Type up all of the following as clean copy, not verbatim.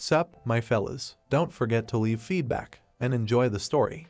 Sup, my fellas, don't forget to leave feedback and enjoy the story.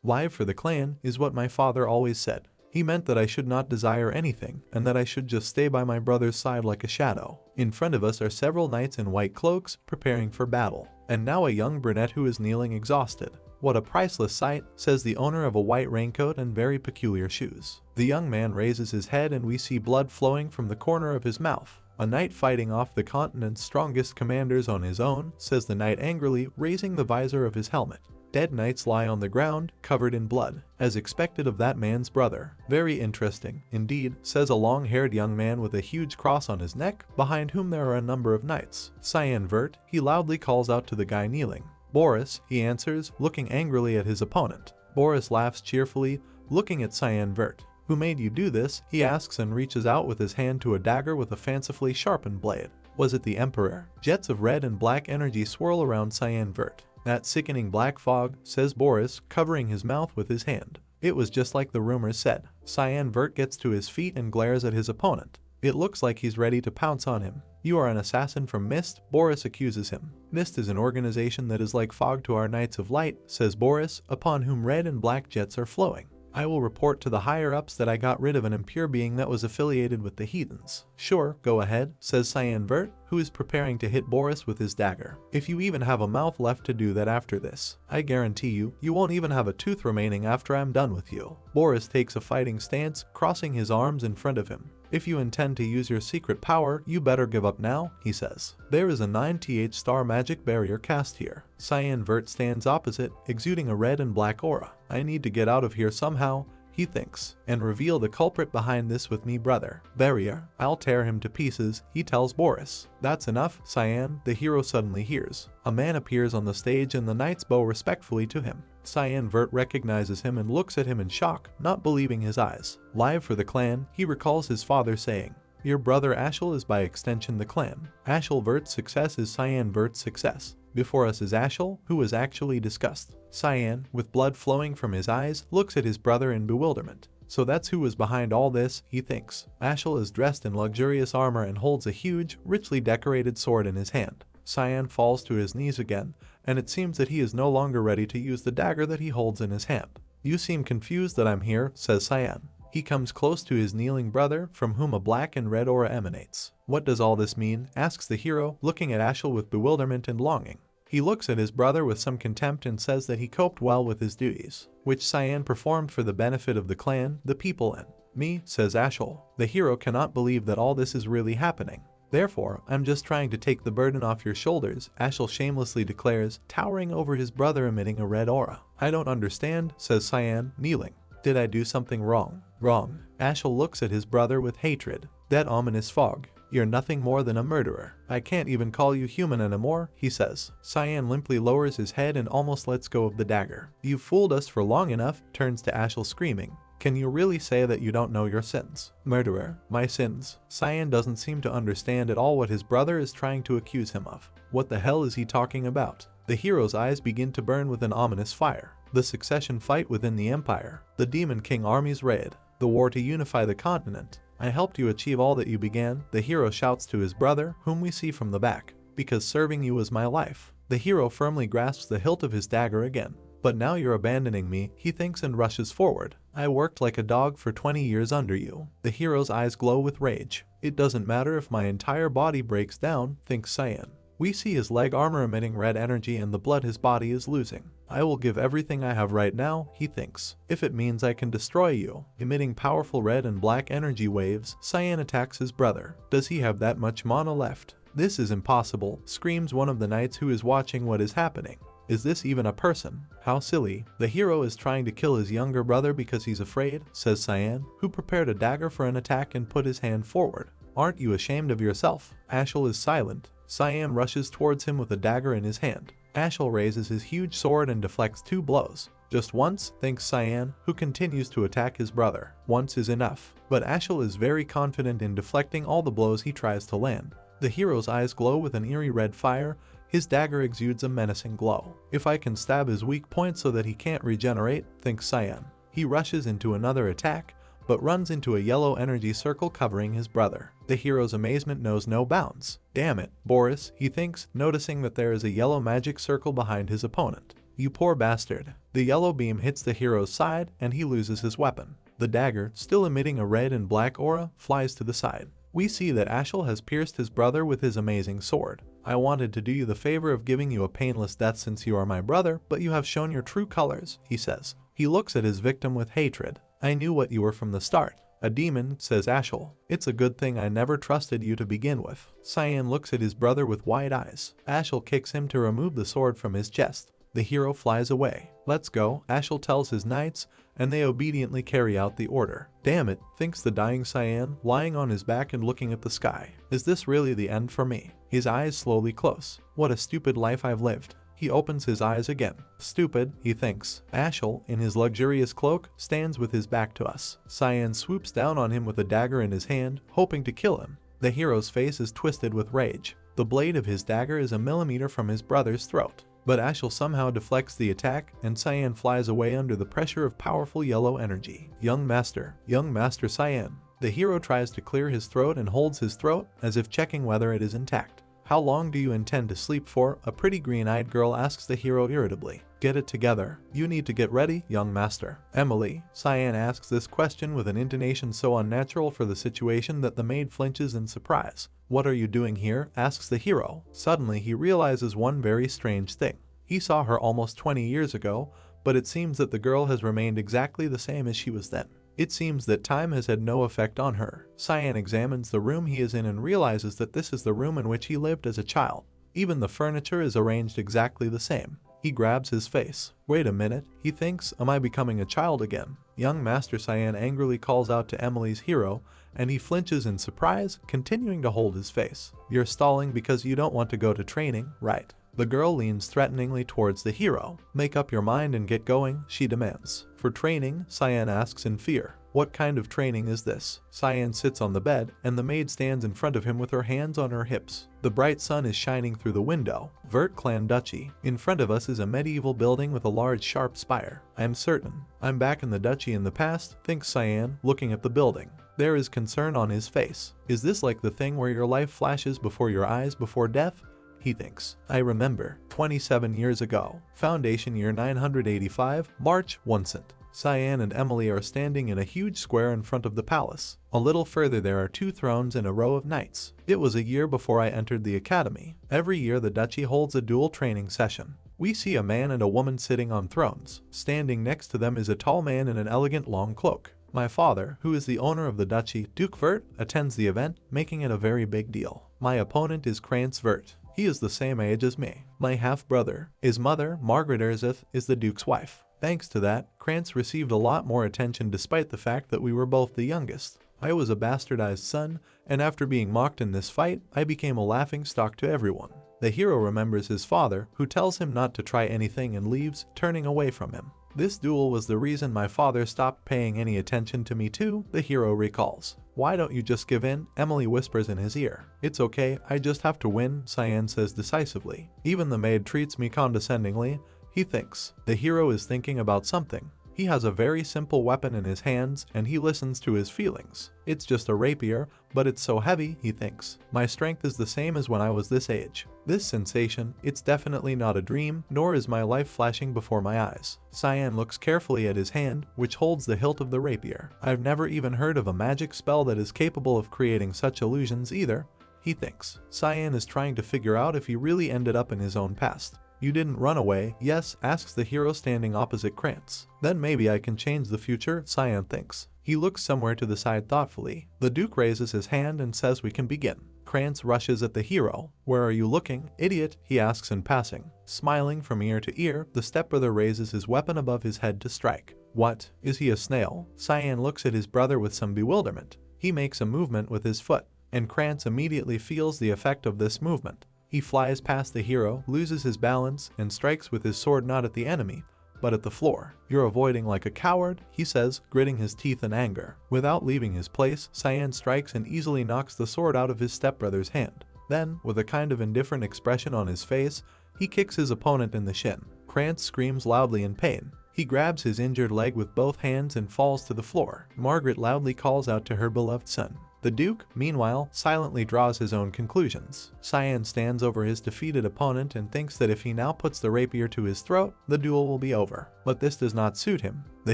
Live for the clan is what my father always said. He meant that I should not desire anything and that I should just stay by my brother's side like a shadow. In front of us are several knights in white cloaks preparing for battle, and now a young brunette who is kneeling exhausted. What a priceless sight, says the owner of a white raincoat and very peculiar shoes. The young man raises his head and we see blood flowing from the corner of his mouth. A knight fighting off the continent's strongest commanders on his own, says the knight angrily, raising the visor of his helmet. Dead knights lie on the ground, covered in blood, as expected of that man's brother. Very interesting, indeed, says a long-haired young man with a huge cross on his neck, behind whom there are a number of knights. Cyan Vert, he loudly calls out to the guy kneeling. Boris, he answers, looking angrily at his opponent. Boris laughs cheerfully, looking at Cyan Vert. Who made you do this? He asks and reaches out with his hand to a dagger with a fancifully sharpened blade. Was it the Emperor? Jets of red and black energy swirl around Cyan Vert. That sickening black fog, says Boris, covering his mouth with his hand. It was just like the rumors said. Cyan Vert gets to his feet and glares at his opponent. It looks like he's ready to pounce on him. You are an assassin from Mist, Boris accuses him. Mist is an organization that is like fog to our Knights of Light, says Boris, upon whom red and black jets are flowing. I will report to the higher-ups that I got rid of an impure being that was affiliated with the heathens. Sure, go ahead, says Cyan Vert, who is preparing to hit Boris with his dagger. If you even have a mouth left to do that after this, I guarantee you, you won't even have a tooth remaining after I'm done with you. Boris takes a fighting stance, crossing his arms in front of him. If you intend to use your secret power, you better give up now, he says. There is a 9th star magic barrier cast here. Cyan Vert stands opposite, exuding a red and black aura. I need to get out of here somehow, he thinks, and reveal the culprit behind this with me, brother. Barrier, I'll tear him to pieces, he tells Boris. That's enough, Cyan, the hero suddenly hears. A man appears on the stage and the knights bow respectfully to him. Cyan Vert recognizes him and looks at him in shock, not believing his eyes. Live for the clan, he recalls his father saying, your brother Ashel is by extension the clan. Ashel Vert's success is Cyan Vert's success. Before us is Ashel, who was actually discussed. Cyan, with blood flowing from his eyes, looks at his brother in bewilderment. So that's who was behind all this, he thinks. Ashel is dressed in luxurious armor and holds a huge, richly decorated sword in his hand. Cyan falls to his knees again, and it seems that he is no longer ready to use the dagger that he holds in his hand. You seem confused that I'm here, says Cyan. He comes close to his kneeling brother, from whom a black and red aura emanates. What does all this mean? Asks the hero, looking at Ashel with bewilderment and longing. He looks at his brother with some contempt and says that he coped well with his duties, which Cyan performed for the benefit of the clan, the people, and me, says Ashel. The hero cannot believe that all this is really happening. Therefore, I'm just trying to take the burden off your shoulders, Ashel shamelessly declares, towering over his brother emitting a red aura. I don't understand, says Cyan, kneeling. Did I do something wrong? Wrong. Ashel looks at his brother with hatred. That ominous fog. You're nothing more than a murderer. I can't even call you human anymore, he says. Cyan limply lowers his head and almost lets go of the dagger. You've fooled us for long enough, turns to Ashel screaming. Can you really say that you don't know your sins? Murderer, my sins. Cyan doesn't seem to understand at all what his brother is trying to accuse him of. What the hell is he talking about? The hero's eyes begin to burn with an ominous fire. The succession fight within the Empire. The Demon King army's raid. The war to unify the continent. I helped you achieve all that you began, the hero shouts to his brother, whom we see from the back. Because serving you was my life. The hero firmly grasps the hilt of his dagger again. But now you're abandoning me, he thinks and rushes forward. I worked like a dog for 20 years under you. The hero's eyes glow with rage. It doesn't matter if my entire body breaks down, thinks Cyan. We see his leg armor emitting red energy and the blood his body is losing. I will give everything I have right now, he thinks, if it means I can destroy you. Emitting powerful red and black energy waves, Cyan attacks his brother. Does he have that much mana left? This is impossible, screams one of the knights who is watching what is happening. Is this even a person? How silly. The hero is trying to kill his younger brother because he's afraid, says Cyan, who prepared a dagger for an attack and put his hand forward. Aren't you ashamed of yourself? Ashel is silent. Cyan rushes towards him with a dagger in his hand. Ashel raises his huge sword and deflects 2 blows. Just once, thinks Cyan, who continues to attack his brother. Once is enough. But Ashel is very confident in deflecting all the blows he tries to land. The hero's eyes glow with an eerie red fire. His dagger exudes a menacing glow. If I can stab his weak point so that he can't regenerate, thinks Cyan. He rushes into another attack, but runs into a yellow energy circle covering his brother. The hero's amazement knows no bounds. Damn it, Boris, he thinks, noticing that there is a yellow magic circle behind his opponent. You poor bastard. The yellow beam hits the hero's side and he loses his weapon. The dagger, still emitting a red and black aura, flies to the side. We see that Ashel has pierced his brother with his amazing sword. I wanted to do you the favor of giving you a painless death since you are my brother, but you have shown your true colors, he says. He looks at his victim with hatred. I knew what you were from the start. A demon, says Ashel. It's a good thing I never trusted you to begin with. Cyan looks at his brother with wide eyes. Ashel kicks him to remove the sword from his chest. The hero flies away. Let's go, Ashel tells his knights, and they obediently carry out the order. Damn it, thinks the dying Cyan, lying on his back and looking at the sky. Is this really the end for me? His eyes slowly close. What a stupid life I've lived. He opens his eyes again. Stupid, he thinks. Ashel, in his luxurious cloak, stands with his back to us. Cyan swoops down on him with a dagger in his hand, hoping to kill him. The hero's face is twisted with rage. The blade of his dagger is a millimeter from his brother's throat. But Ashel somehow deflects the attack, and Cyan flies away under the pressure of powerful yellow energy. Young Master Cyan. The hero tries to clear his throat and holds his throat, as if checking whether it is intact. How long do you intend to sleep for? A pretty green-eyed girl asks the hero irritably. Get it together. You need to get ready, young master. Emily, Cyan asks this question with an intonation so unnatural for the situation that the maid flinches in surprise. What are you doing here? Asks the hero. Suddenly he realizes one very strange thing. He saw her almost 20 years ago, but it seems that the girl has remained exactly the same as she was then. It seems that time has had no effect on her. Cyan examines the room he is in and realizes that this is the room in which he lived as a child. Even the furniture is arranged exactly the same. He grabs his face. Wait a minute, he thinks, am I becoming a child again? Young Master Cyan angrily calls out to Emily's hero, and he flinches in surprise, continuing to hold his face. You're stalling because you don't want to go to training, right? The girl leans threateningly towards the hero. Make up your mind and get going, she demands. For training, Cyan asks in fear. What kind of training is this? Cyan sits on the bed, and the maid stands in front of him with her hands on her hips. The bright sun is shining through the window. Vert Clan Duchy. In front of us is a medieval building with a large sharp spire. I am certain. I'm back in the duchy in the past, thinks Cyan, looking at the building. There is concern on his face. Is this like the thing where your life flashes before your eyes before death? He thinks. I remember. 27 years ago. Foundation year 985, March 1st. Cyan and Emily are standing in a huge square in front of the palace. A little further there are 2 thrones and a row of knights. It was a year before I entered the academy. Every year the duchy holds a dual training session. We see a man and a woman sitting on thrones. Standing next to them is a tall man in an elegant long cloak. My father, who is the owner of the duchy, Duke Vert, attends the event, making it a very big deal. My opponent is Krantz Vert. He is the same age as me. My half-brother. His mother, Margaret Erzith, is the Duke's wife. Thanks to that, Krantz received a lot more attention despite the fact that we were both the youngest. I was a bastardized son, and after being mocked in this fight, I became a laughingstock to everyone. The hero remembers his father, who tells him not to try anything and leaves, turning away from him. This duel was the reason my father stopped paying any attention to me too, the hero recalls. Why don't you just give in? Emily whispers in his ear. It's okay, I just have to win, Cyan says decisively. Even the maid treats me condescendingly, he thinks. The hero is thinking about something. He has a very simple weapon in his hands, and he listens to his feelings. It's just a rapier, but it's so heavy, he thinks. My strength is the same as when I was this age. This sensation, it's definitely not a dream, nor is my life flashing before my eyes. Cyan looks carefully at his hand, which holds the hilt of the rapier. I've never even heard of a magic spell that is capable of creating such illusions either, he thinks. Cyan is trying to figure out if he really ended up in his own past. You didn't run away, yes, asks the hero standing opposite Krantz. Then maybe I can change the future, Cyan thinks. He looks somewhere to the side thoughtfully. The Duke raises his hand and says we can begin. Krantz rushes at the hero. Where are you looking, idiot? He asks in passing. Smiling from ear to ear, the stepbrother raises his weapon above his head to strike. What? Is he a snail? Cyan looks at his brother with some bewilderment. He makes a movement with his foot, and Krantz immediately feels the effect of this movement. He flies past the hero, loses his balance, and strikes with his sword not at the enemy, but at the floor. You're avoiding like a coward, he says, gritting his teeth in anger. Without leaving his place, Cyan strikes and easily knocks the sword out of his stepbrother's hand. Then, with a kind of indifferent expression on his face, he kicks his opponent in the shin. Krantz screams loudly in pain. He grabs his injured leg with both hands and falls to the floor. Margaret loudly calls out to her beloved son. The Duke, meanwhile, silently draws his own conclusions. Cyan stands over his defeated opponent and thinks that if he now puts the rapier to his throat, the duel will be over. But this does not suit him. The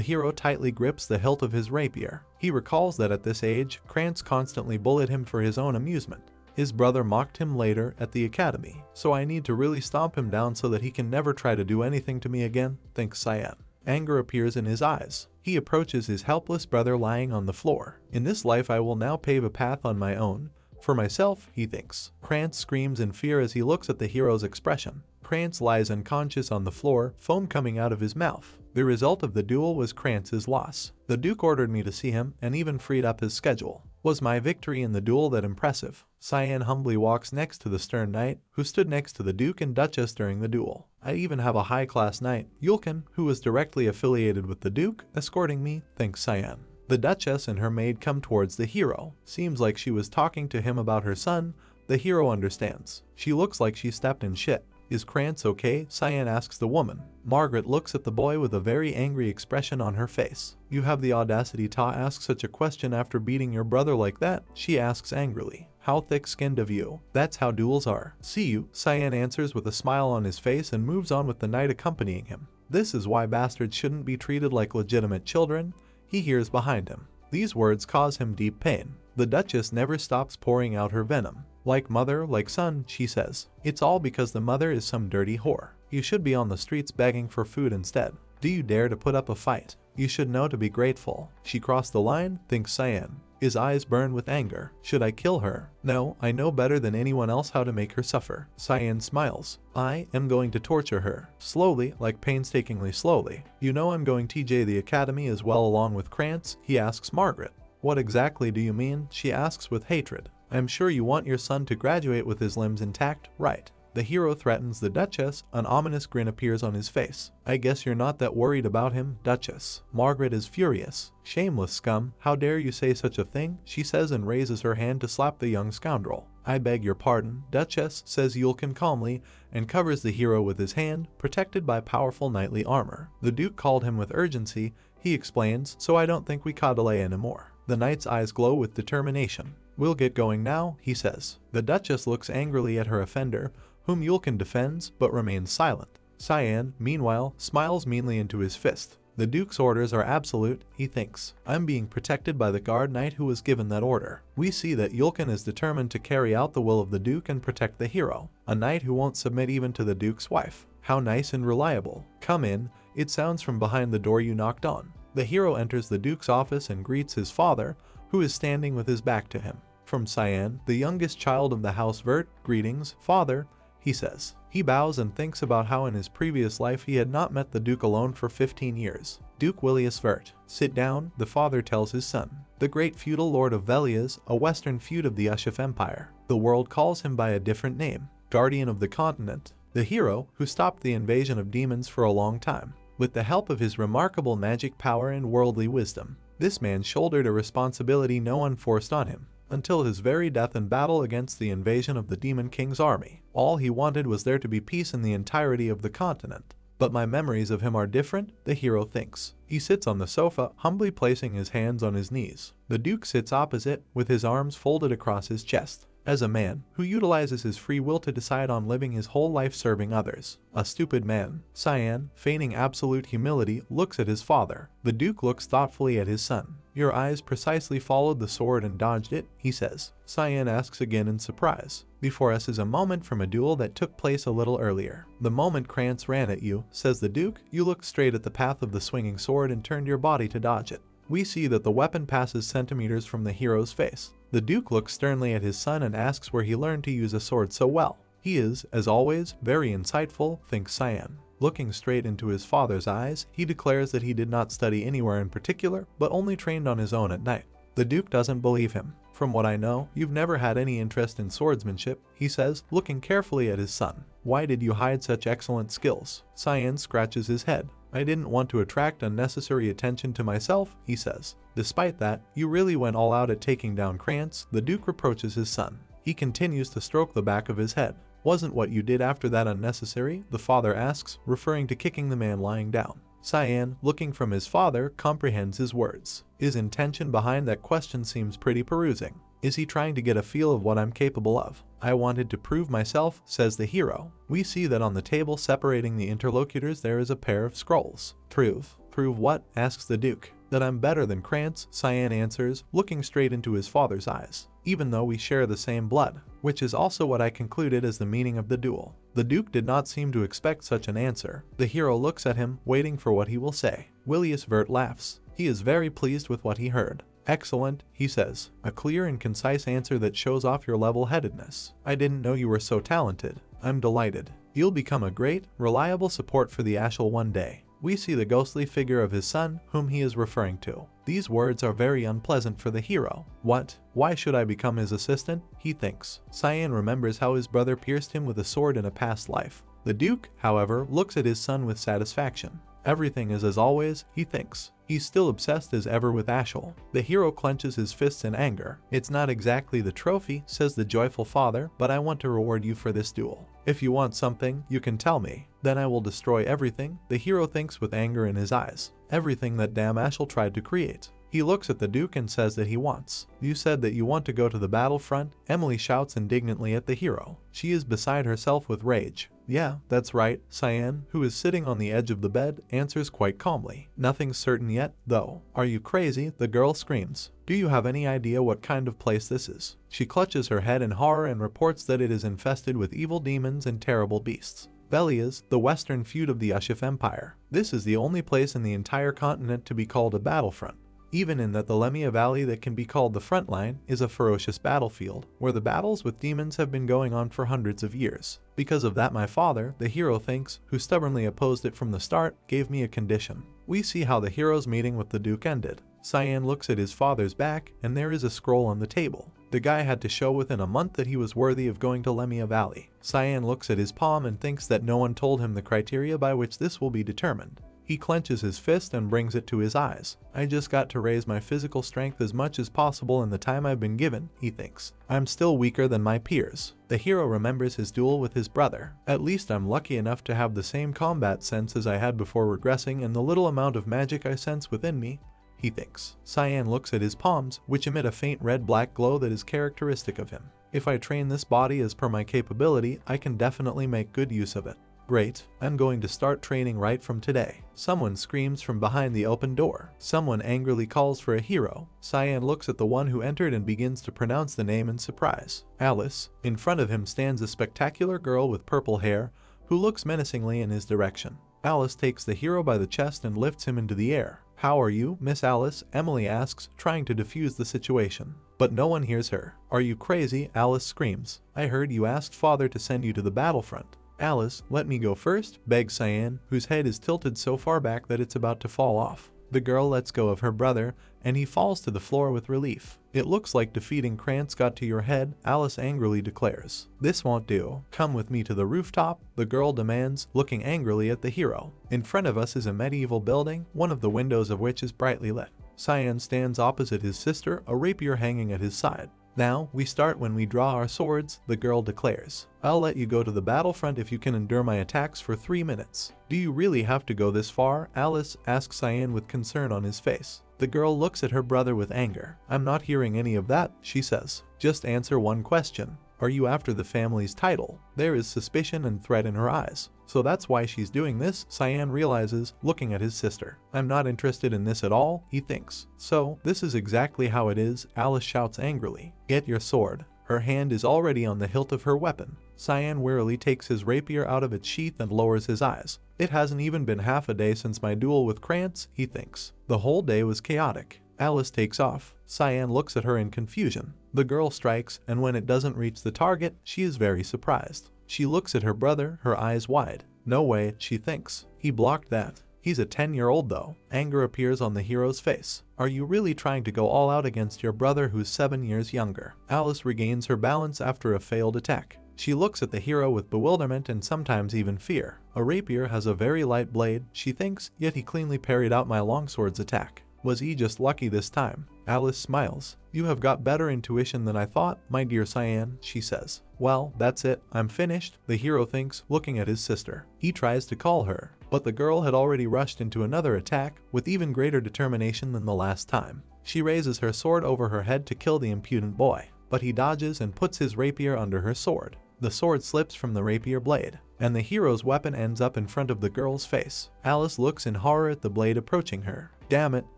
hero tightly grips the hilt of his rapier. He recalls that at this age, Krantz constantly bullied him for his own amusement. His brother mocked him later at the academy, so I need to really stomp him down so that he can never try to do anything to me again, thinks Cyan. Anger appears in his eyes. He approaches his helpless brother lying on the floor. In this life I will now pave a path on my own. For myself, he thinks. Krantz screams in fear as he looks at the hero's expression. Krantz lies unconscious on the floor, foam coming out of his mouth. The result of the duel was Krantz's loss. The Duke ordered me to see him and even freed up his schedule. Was my victory in the duel that impressive? Cyan humbly walks next to the stern knight, who stood next to the Duke and Duchess during the duel. I even have a high-class knight, Yulkin, who was directly affiliated with the Duke, escorting me, thinks Cyan. The Duchess and her maid come towards the hero. Seems like she was talking to him about her son. The hero understands. She looks like she stepped in shit. Is Krantz okay? Cyan asks the woman. Margaret looks at the boy with a very angry expression on her face. You have the audacity to ask such a question after beating your brother like that? She asks angrily. How thick-skinned of you. That's how duels are. See you, Cyan answers with a smile on his face and moves on with the knight accompanying him. This is why bastards shouldn't be treated like legitimate children, he hears behind him. These words cause him deep pain. The Duchess never stops pouring out her venom. Like mother, like son, she says. It's all because the mother is some dirty whore. You should be on the streets begging for food instead. Do you dare to put up a fight? You should know to be grateful. She crossed the line, thinks Cyan. His eyes burn with anger. Should I kill her? No, I know better than anyone else how to make her suffer. Cyan smiles. I am going to torture her. Slowly, like painstakingly slowly. You know I'm going to the academy as well along with Krantz, he asks Margaret. What exactly do you mean? She asks with hatred. I'm sure you want your son to graduate with his limbs intact, right? The hero threatens the Duchess. An ominous grin appears on his face. I guess you're not that worried about him, Duchess. Margaret is furious. Shameless scum, how dare you say such a thing? She says and raises her hand to slap the young scoundrel. I beg your pardon, Duchess, says Yulkin calmly, and covers the hero with his hand, protected by powerful knightly armor. The Duke called him with urgency, he explains, so I don't think we can delay anymore. The knight's eyes glow with determination. We'll get going now, he says. The Duchess looks angrily at her offender, whom Yulkin defends, but remains silent. Cyan, meanwhile, smiles meanly into his fist. The Duke's orders are absolute, he thinks. I'm being protected by the guard knight who was given that order. We see that Yulkin is determined to carry out the will of the Duke and protect the hero. A knight who won't submit even to the Duke's wife. How nice and reliable. Come in, it sounds from behind the door you knocked on. The hero enters the Duke's office and greets his father, who is standing with his back to him. From Cyan, the youngest child of the House Vert, greetings, father, he says. He bows and thinks about how in his previous life he had not met the Duke alone for 15 years. Duke Willius Vert. Sit down, the father tells his son. The great feudal lord of Velias, a western feud of the Ushif Empire. The world calls him by a different name. Guardian of the continent. The hero, who stopped the invasion of demons for a long time. With the help of his remarkable magic power and worldly wisdom. This man shouldered a responsibility no one forced on him. Until his very death in battle against the invasion of the Demon King's army. All he wanted was there to be peace in the entirety of the continent. But my memories of him are different, the hero thinks. He sits on the sofa, humbly placing his hands on his knees. The Duke sits opposite, with his arms folded across his chest. As a man who utilizes his free will to decide on living his whole life serving others. A stupid man. Cyan, feigning absolute humility, looks at his father. The Duke looks thoughtfully at his son. Your eyes precisely followed the sword and dodged it, he says. Cyan asks again in surprise. Before us is a moment from a duel that took place a little earlier. The moment Krantz ran at you, says the Duke, you looked straight at the path of the swinging sword and turned your body to dodge it. We see that the weapon passes centimeters from the hero's face. The Duke looks sternly at his son and asks where he learned to use a sword so well. He is, as always, very insightful, thinks Cyan. Looking straight into his father's eyes, he declares that he did not study anywhere in particular, but only trained on his own at night. The Duke doesn't believe him. From what I know, you've never had any interest in swordsmanship, he says, looking carefully at his son. Why did you hide such excellent skills? Cyan scratches his head. I didn't want to attract unnecessary attention to myself, he says. Despite that, you really went all out at taking down Krantz, the Duke reproaches his son. He continues to stroke the back of his head. Wasn't what you did after that unnecessary? The father asks, referring to kicking the man lying down. Cyan, looking from his father, comprehends his words. His intention behind that question seems pretty perusing. Is he trying to get a feel of what I'm capable of? I wanted to prove myself, says the hero. We see that on the table separating the interlocutors there is a pair of scrolls. Prove? Prove what? Asks the Duke. That I'm better than Krantz, Cyan answers, looking straight into his father's eyes. Even though we share the same blood, which is also what I concluded as the meaning of the duel. The Duke did not seem to expect such an answer. The hero looks at him, waiting for what he will say. Willius Vert laughs. He is very pleased with what he heard. Excellent, he says. A clear and concise answer that shows off your level-headedness. I didn't know you were so talented. I'm delighted. You'll become a great, reliable support for the Ashel one day. We see the ghostly figure of his son, whom he is referring to. These words are very unpleasant for the hero. What? Why should I become his assistant? He thinks. Cyan remembers how his brother pierced him with a sword in a past life. The Duke, however, looks at his son with satisfaction. Everything is as always, he thinks. He's still obsessed as ever with Ashel. The hero clenches his fists in anger. It's not exactly the trophy, says the joyful father, but I want to reward you for this duel. If you want something, you can tell me. Then I will destroy everything, the hero thinks with anger in his eyes. Everything that damn Ashel tried to create. He looks at the Duke and says that he wants. You said that you want to go to the battlefront? Emily shouts indignantly at the hero. She is beside herself with rage. Yeah, that's right, Cyan, who is sitting on the edge of the bed, answers quite calmly. Nothing's certain yet, though. Are you crazy? The girl screams. Do you have any idea what kind of place this is? She clutches her head in horror and reports that it is infested with evil demons and terrible beasts. Belias, the western feud of the Ushif Empire. This is the only place in the entire continent to be called a battlefront. Even in that the Lemia Valley that can be called the front line is a ferocious battlefield, where the battles with demons have been going on for hundreds of years. Because of that my father, the hero thinks, who stubbornly opposed it from the start, gave me a condition. We see how the hero's meeting with the Duke ended. Cyan looks at his father's back, and there is a scroll on the table. The guy had to show within a month that he was worthy of going to Lemia Valley. Cyan looks at his palm and thinks that no one told him the criteria by which this will be determined. He clenches his fist and brings it to his eyes. I just got to raise my physical strength as much as possible in the time I've been given, he thinks. I'm still weaker than my peers. The hero remembers his duel with his brother. At least I'm lucky enough to have the same combat sense as I had before regressing and the little amount of magic I sense within me, he thinks. Cyan looks at his palms, which emit a faint red-black glow that is characteristic of him. If I train this body as per my capability, I can definitely make good use of it. Great, I'm going to start training right from today. Someone screams from behind the open door. Someone angrily calls for a hero. Cyan looks at the one who entered and begins to pronounce the name in surprise. Alice. In front of him stands a spectacular girl with purple hair, who looks menacingly in his direction. Alice takes the hero by the chest and lifts him into the air. How are you, Miss Alice? Emily asks, trying to defuse the situation. But no one hears her. Are you crazy? Alice screams. I heard you asked father to send you to the battlefront. Alice, let me go first, begs Cyan, whose head is tilted so far back that it's about to fall off. The girl lets go of her brother, and he falls to the floor with relief. It looks like defeating Krantz got to your head, Alice angrily declares. This won't do. Come with me to the rooftop, the girl demands, looking angrily at the hero. In front of us is a medieval building, one of the windows of which is brightly lit. Cyan stands opposite his sister, a rapier hanging at his side. Now, we start when we draw our swords, the girl declares. I'll let you go to the battlefront if you can endure my attacks for 3 minutes. Do you really have to go this far? Alice asks Cyan with concern on his face. The girl looks at her brother with anger. I'm not hearing any of that, she says. Just answer one question. Are you after the family's title? There is suspicion and threat in her eyes. So that's why she's doing this, Cyan realizes, looking at his sister. I'm not interested in this at all, he thinks. So, this is exactly how it is, Alice shouts angrily. Get your sword. Her hand is already on the hilt of her weapon. Cyan wearily takes his rapier out of its sheath and lowers his eyes. It hasn't even been half a day since my duel with Krantz, he thinks. The whole day was chaotic. Alice takes off. Cyan looks at her in confusion. The girl strikes, and when it doesn't reach the target, she is very surprised. She looks at her brother, her eyes wide. No way, she thinks. He blocked that. He's a 10-year-old though. Anger appears on the hero's face. Are you really trying to go all out against your brother who's 7 years younger? Alice regains her balance after a failed attack. She looks at the hero with bewilderment and sometimes even fear. A rapier has a very light blade, she thinks, yet he cleanly parried out my longsword's attack. Was he just lucky this time? Alice smiles. You have got better intuition than I thought, my dear Cyan, she says. Well, that's it, I'm finished, the hero thinks, looking at his sister. He tries to call her, but the girl had already rushed into another attack with even greater determination than the last time. She raises her sword over her head to kill the impudent boy. but he dodges and puts his rapier under her sword. The sword slips from the rapier blade, and the hero's weapon ends up in front of the girl's face. Alice looks in horror at the blade approaching her. Damn it,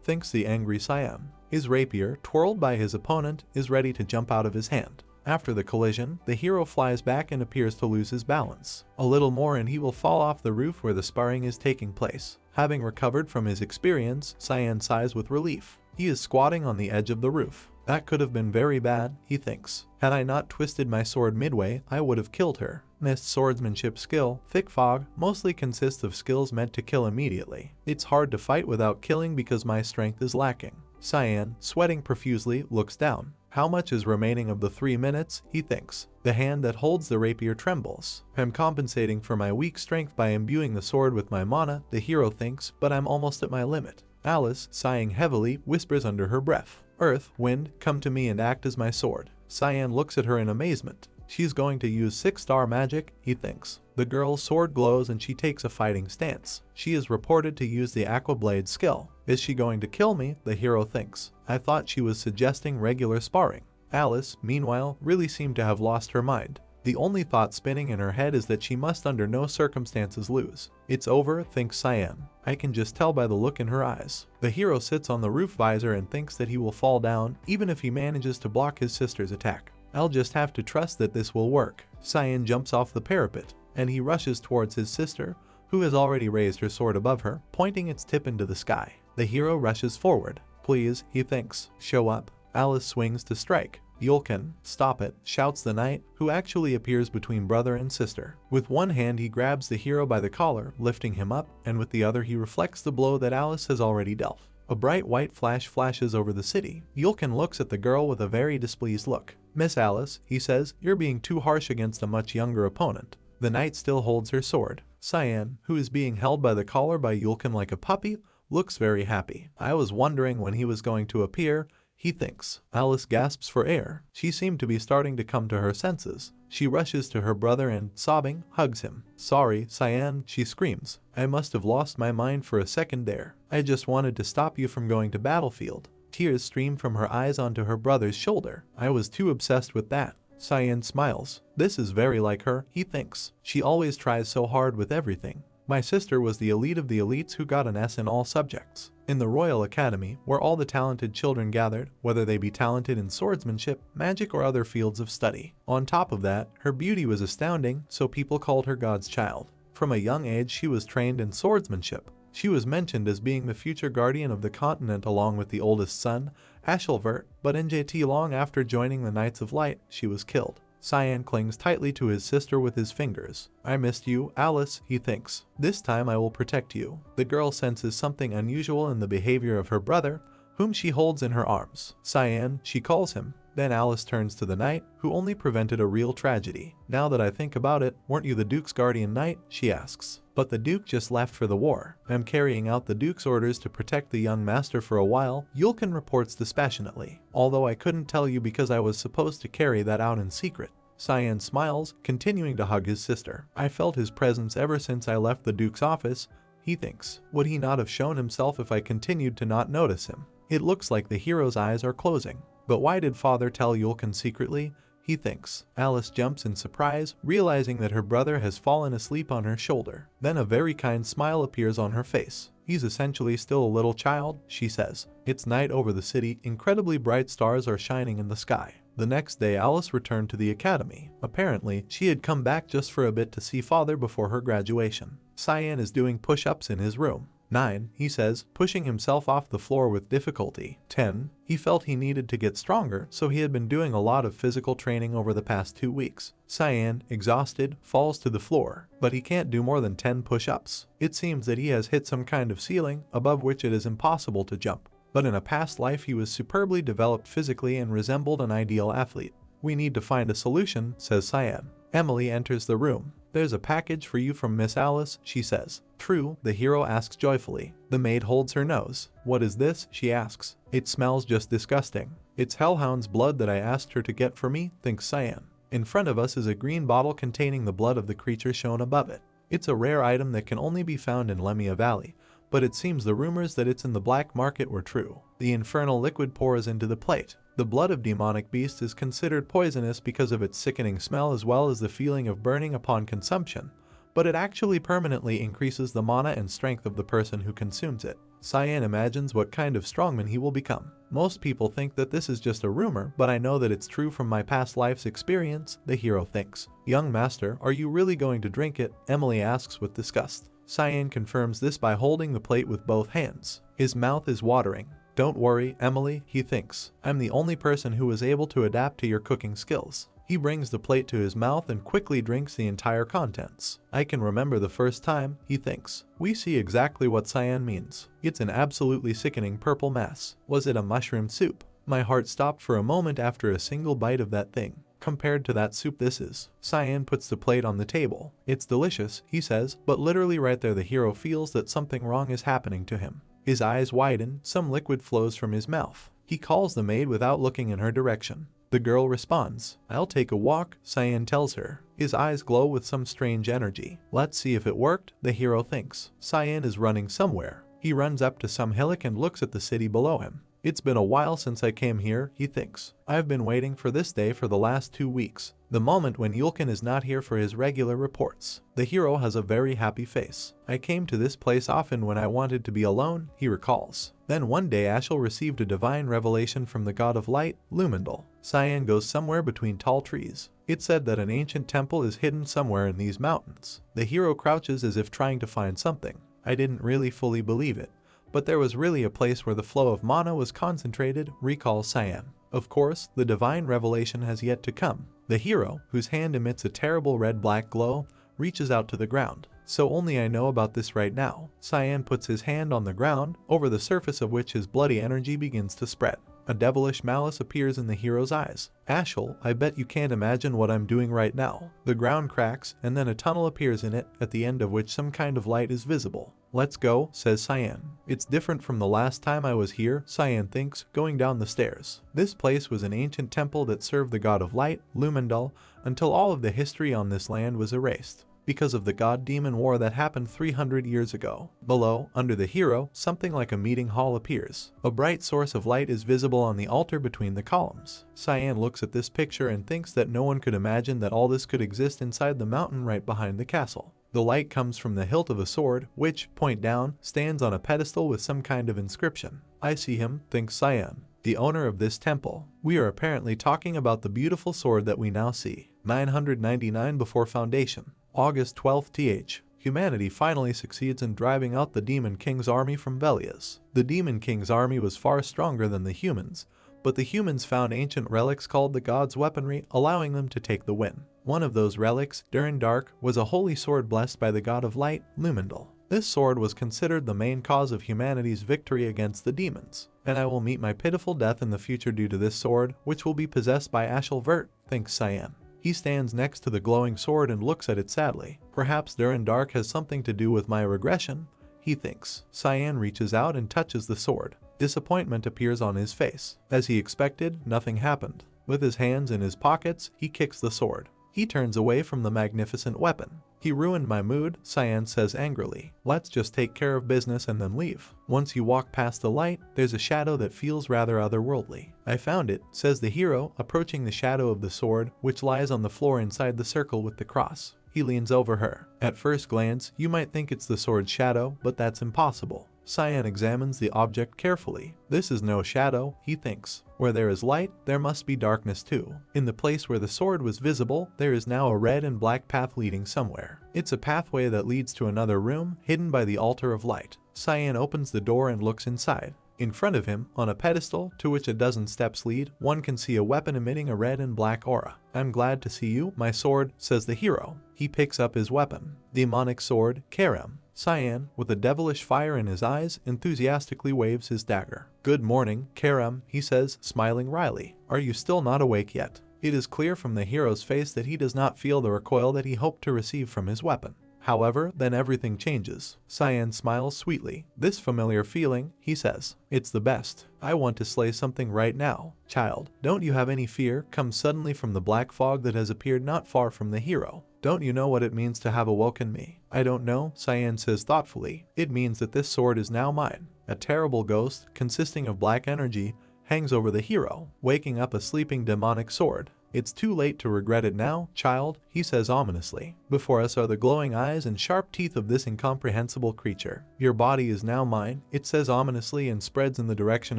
thinks the angry Cyan. His rapier, twirled by his opponent, is ready to jump out of his hand. After the collision, the hero flies back and appears to lose his balance. A little more and he will fall off the roof where the sparring is taking place. Having recovered from his experience, Cyan sighs with relief. He is squatting on the edge of the roof. That could have been very bad, he thinks. Had I not twisted my sword midway, I would have killed her. This swordsmanship skill, Thick Fog, mostly consists of skills meant to kill immediately. It's hard to fight without killing because my strength is lacking. Cyan, sweating profusely, looks down. How much is remaining of the 3 minutes, he thinks. The hand that holds the rapier trembles. I'm compensating for my weak strength by imbuing the sword with my mana, the hero thinks, but I'm almost at my limit. Alice, sighing heavily, whispers under her breath. Earth, wind, come to me and act as my sword. Cyan looks at her in amazement. She's going to use 6-star magic, he thinks. The girl's sword glows and she takes a fighting stance. She is reported to use the Aqua Blade skill. Is she going to kill me? The hero thinks. I thought she was suggesting regular sparring. Alice, meanwhile, really seemed to have lost her mind. The only thought spinning in her head is that she must under no circumstances lose. It's over, thinks Cyan. I can just tell by the look in her eyes. The hero sits on the roof visor and thinks that he will fall down even if he manages to block his sister's attack. I'll just have to trust that this will work. Cyan jumps off the parapet, and he rushes towards his sister, who has already raised her sword above her, pointing its tip into the sky. The hero rushes forward. Please, he thinks, show up. Alice swings to strike. Yulkin, stop it, shouts the knight, who actually appears between brother and sister. With one hand he grabs the hero by the collar, lifting him up, and with the other he reflects the blow that Alice has already dealt. A bright white flash flashes over the city. Yulkin looks at the girl with a very displeased look. Miss Alice, he says, you're being too harsh against a much younger opponent. The knight still holds her sword. Cyan, who is being held by the collar by Yulkin like a puppy, looks very happy. I was wondering when he was going to appear, he thinks. Alice gasps for air. She seemed to be starting to come to her senses. She rushes to her brother and, sobbing, hugs him. Sorry, Cyan, she screams. I must have lost my mind for a second there. I just wanted to stop you from going to battlefield. Tears stream from her eyes onto her brother's shoulder. I was too obsessed with that. Cyan smiles. This is very like her, he thinks. She always tries so hard with everything. My sister was the elite of the elites who got an S in all subjects. In the Royal Academy, where all the talented children gathered, whether they be talented in swordsmanship, magic, or other fields of study. On top of that, her beauty was astounding, so people called her God's child. From a young age she was trained in swordsmanship. She was mentioned as being the future guardian of the continent along with the oldest son, Ashelvert, but NJT long after joining the Knights of Light, she was killed. Cyan clings tightly to his sister with his fingers. I missed you, Alice, he thinks. This time I will protect you. The girl senses something unusual in the behavior of her brother, whom she holds in her arms. Cyan, she calls him. Then Alice turns to the knight, who only prevented a real tragedy. Now that I think about it, weren't you the Duke's guardian knight? She asks. But the Duke just left for the war. I'm carrying out the Duke's orders to protect the young master for a while, Yulkin reports dispassionately. Although I couldn't tell you because I was supposed to carry that out in secret. Cyan smiles, continuing to hug his sister. I felt his presence ever since I left the Duke's office, he thinks. Would he not have shown himself if I continued to not notice him? It looks like the hero's eyes are closing. But why did father tell Yulkin secretly? He thinks. Alice jumps in surprise, realizing that her brother has fallen asleep on her shoulder. Then a very kind smile appears on her face. He's essentially still a little child, she says. It's night over the city, incredibly bright stars are shining in the sky. The next day Alice returned to the academy. Apparently, she had come back just for a bit to see father before her graduation. Cyan is doing push-ups in his room. 9, he says, pushing himself off the floor with difficulty. 10, he felt he needed to get stronger, so he had been doing a lot of physical training over the past 2 weeks. Cyan, exhausted, falls to the floor, but he can't do more than 10 push-ups. It seems that he has hit some kind of ceiling, above which it is impossible to jump. But in a past life he was superbly developed physically and resembled an ideal athlete. We need to find a solution, says Cyan. Emily enters the room. There's a package for you from Miss Alice, she says. True, the hero asks joyfully. The maid holds her nose. What is this? She asks. It smells just disgusting. It's Hellhound's blood that I asked her to get for me, thinks Cyan. In front of us is a green bottle containing the blood of the creature shown above it. It's a rare item that can only be found in Lemia Valley, but it seems the rumors that it's in the black market were true. The infernal liquid pours into the plate. The blood of demonic beasts is considered poisonous because of its sickening smell as well as the feeling of burning upon consumption, but it actually permanently increases the mana and strength of the person who consumes it. Cyan imagines what kind of strongman he will become. Most people think that this is just a rumor, but I know that it's true from my past life's experience, the hero thinks. Young master, are you really going to drink it? Emily asks with disgust. Cyan confirms this by holding the plate with both hands. His mouth is watering. Don't worry, Emily, he thinks. I'm the only person who was able to adapt to your cooking skills. He brings the plate to his mouth and quickly drinks the entire contents. I can remember the first time, he thinks. We see exactly what cyan means. It's an absolutely sickening purple mass. Was it a mushroom soup? My heart stopped for a moment after a single bite of that thing. Compared to that soup this is. Cyan puts the plate on the table. It's delicious, he says, but literally right there the hero feels that something wrong is happening to him. His eyes widen, some liquid flows from his mouth. He calls the maid without looking in her direction. The girl responds. I'll take a walk, Cyan tells her. His eyes glow with some strange energy. Let's see if it worked, the hero thinks. Cyan is running somewhere. He runs up to some hillock and looks at the city below him. It's been a while since I came here, he thinks. I've been waiting for this day for the last 2 weeks. The moment when Yulkin is not here for his regular reports. The hero has a very happy face. I came to this place often when I wanted to be alone, he recalls. Then one day Ashel received a divine revelation from the god of light, Lumendal. Cyan goes somewhere between tall trees. It said that an ancient temple is hidden somewhere in these mountains. The hero crouches as if trying to find something. I didn't really fully believe it. But there was really a place where the flow of mana was concentrated, recalls Cyan. Of course, the divine revelation has yet to come. The hero, whose hand emits a terrible red-black glow, reaches out to the ground. So only I know about this right now. Cyan puts his hand on the ground, over the surface of which his bloody energy begins to spread. A devilish malice appears in the hero's eyes. Ashel, I bet you can't imagine what I'm doing right now. The ground cracks, and then a tunnel appears in it, at the end of which some kind of light is visible. Let's go, says Cyan. It's different from the last time I was here, Cyan thinks, going down the stairs. This place was an ancient temple that served the god of light, Lumendal, until all of the history on this land was erased. Because of the god-demon war that happened 300 years ago. Below, under the hero, something like a meeting hall appears. A bright source of light is visible on the altar between the columns. Cyan looks at this picture and thinks that no one could imagine that all this could exist inside the mountain right behind the castle. The light comes from the hilt of a sword, which, point down, stands on a pedestal with some kind of inscription. I see him, thinks Cyan, the owner of this temple. We are apparently talking about the beautiful sword that we now see. 999 before foundation. August 12th th. Humanity finally succeeds in driving out the Demon King's army from Velias. The Demon King's army was far stronger than the humans, but the humans found ancient relics called the gods' weaponry, allowing them to take the win. One of those relics, Durin Dark, was a holy sword blessed by the god of light, Lumendal. This sword was considered the main cause of humanity's victory against the demons, and I will meet my pitiful death in the future due to this sword, which will be possessed by Ashel Vert, thinks Cyan. He stands next to the glowing sword and looks at it sadly. Perhaps Durin Dark has something to do with my regression, he thinks. Cyan reaches out and touches the sword. Disappointment appears on his face. As he expected, nothing happened. With his hands in his pockets, he kicks the sword. He turns away from the magnificent weapon. He ruined my mood, Cyan says angrily. Let's just take care of business and then leave. Once you walk past the light, there's a shadow that feels rather otherworldly. I found it, says the hero, approaching the shadow of the sword, which lies on the floor inside the circle with the cross. He leans over her. At first glance, you might think it's the sword's shadow, but that's impossible. Cyan examines the object carefully. This is no shadow, he thinks. Where there is light, there must be darkness too. In the place where the sword was visible, there is now a red and black path leading somewhere. It's a pathway that leads to another room, hidden by the altar of light. Cyan opens the door and looks inside. In front of him, on a pedestal, to which a dozen steps lead, one can see a weapon emitting a red and black aura. I'm glad to see you, my sword, says the hero. He picks up his weapon. Demonic sword, Kerem. Cyan, with a devilish fire in his eyes, enthusiastically waves his dagger. Good morning, Kerem, he says, smiling wryly. Are you still not awake yet? It is clear from the hero's face that he does not feel the recoil that he hoped to receive from his weapon. However, then everything changes. Cyan smiles sweetly. This familiar feeling, he says. It's the best. I want to slay something right now. Child, don't you have any fear? Comes suddenly from the black fog that has appeared not far from the hero. Don't you know what it means to have awoken me? I don't know, Cyan says thoughtfully. It means that this sword is now mine. A terrible ghost, consisting of black energy, hangs over the hero, waking up a sleeping demonic sword. It's too late to regret it now, child, he says ominously. Before us are the glowing eyes and sharp teeth of this incomprehensible creature. Your body is now mine, it says ominously and spreads in the direction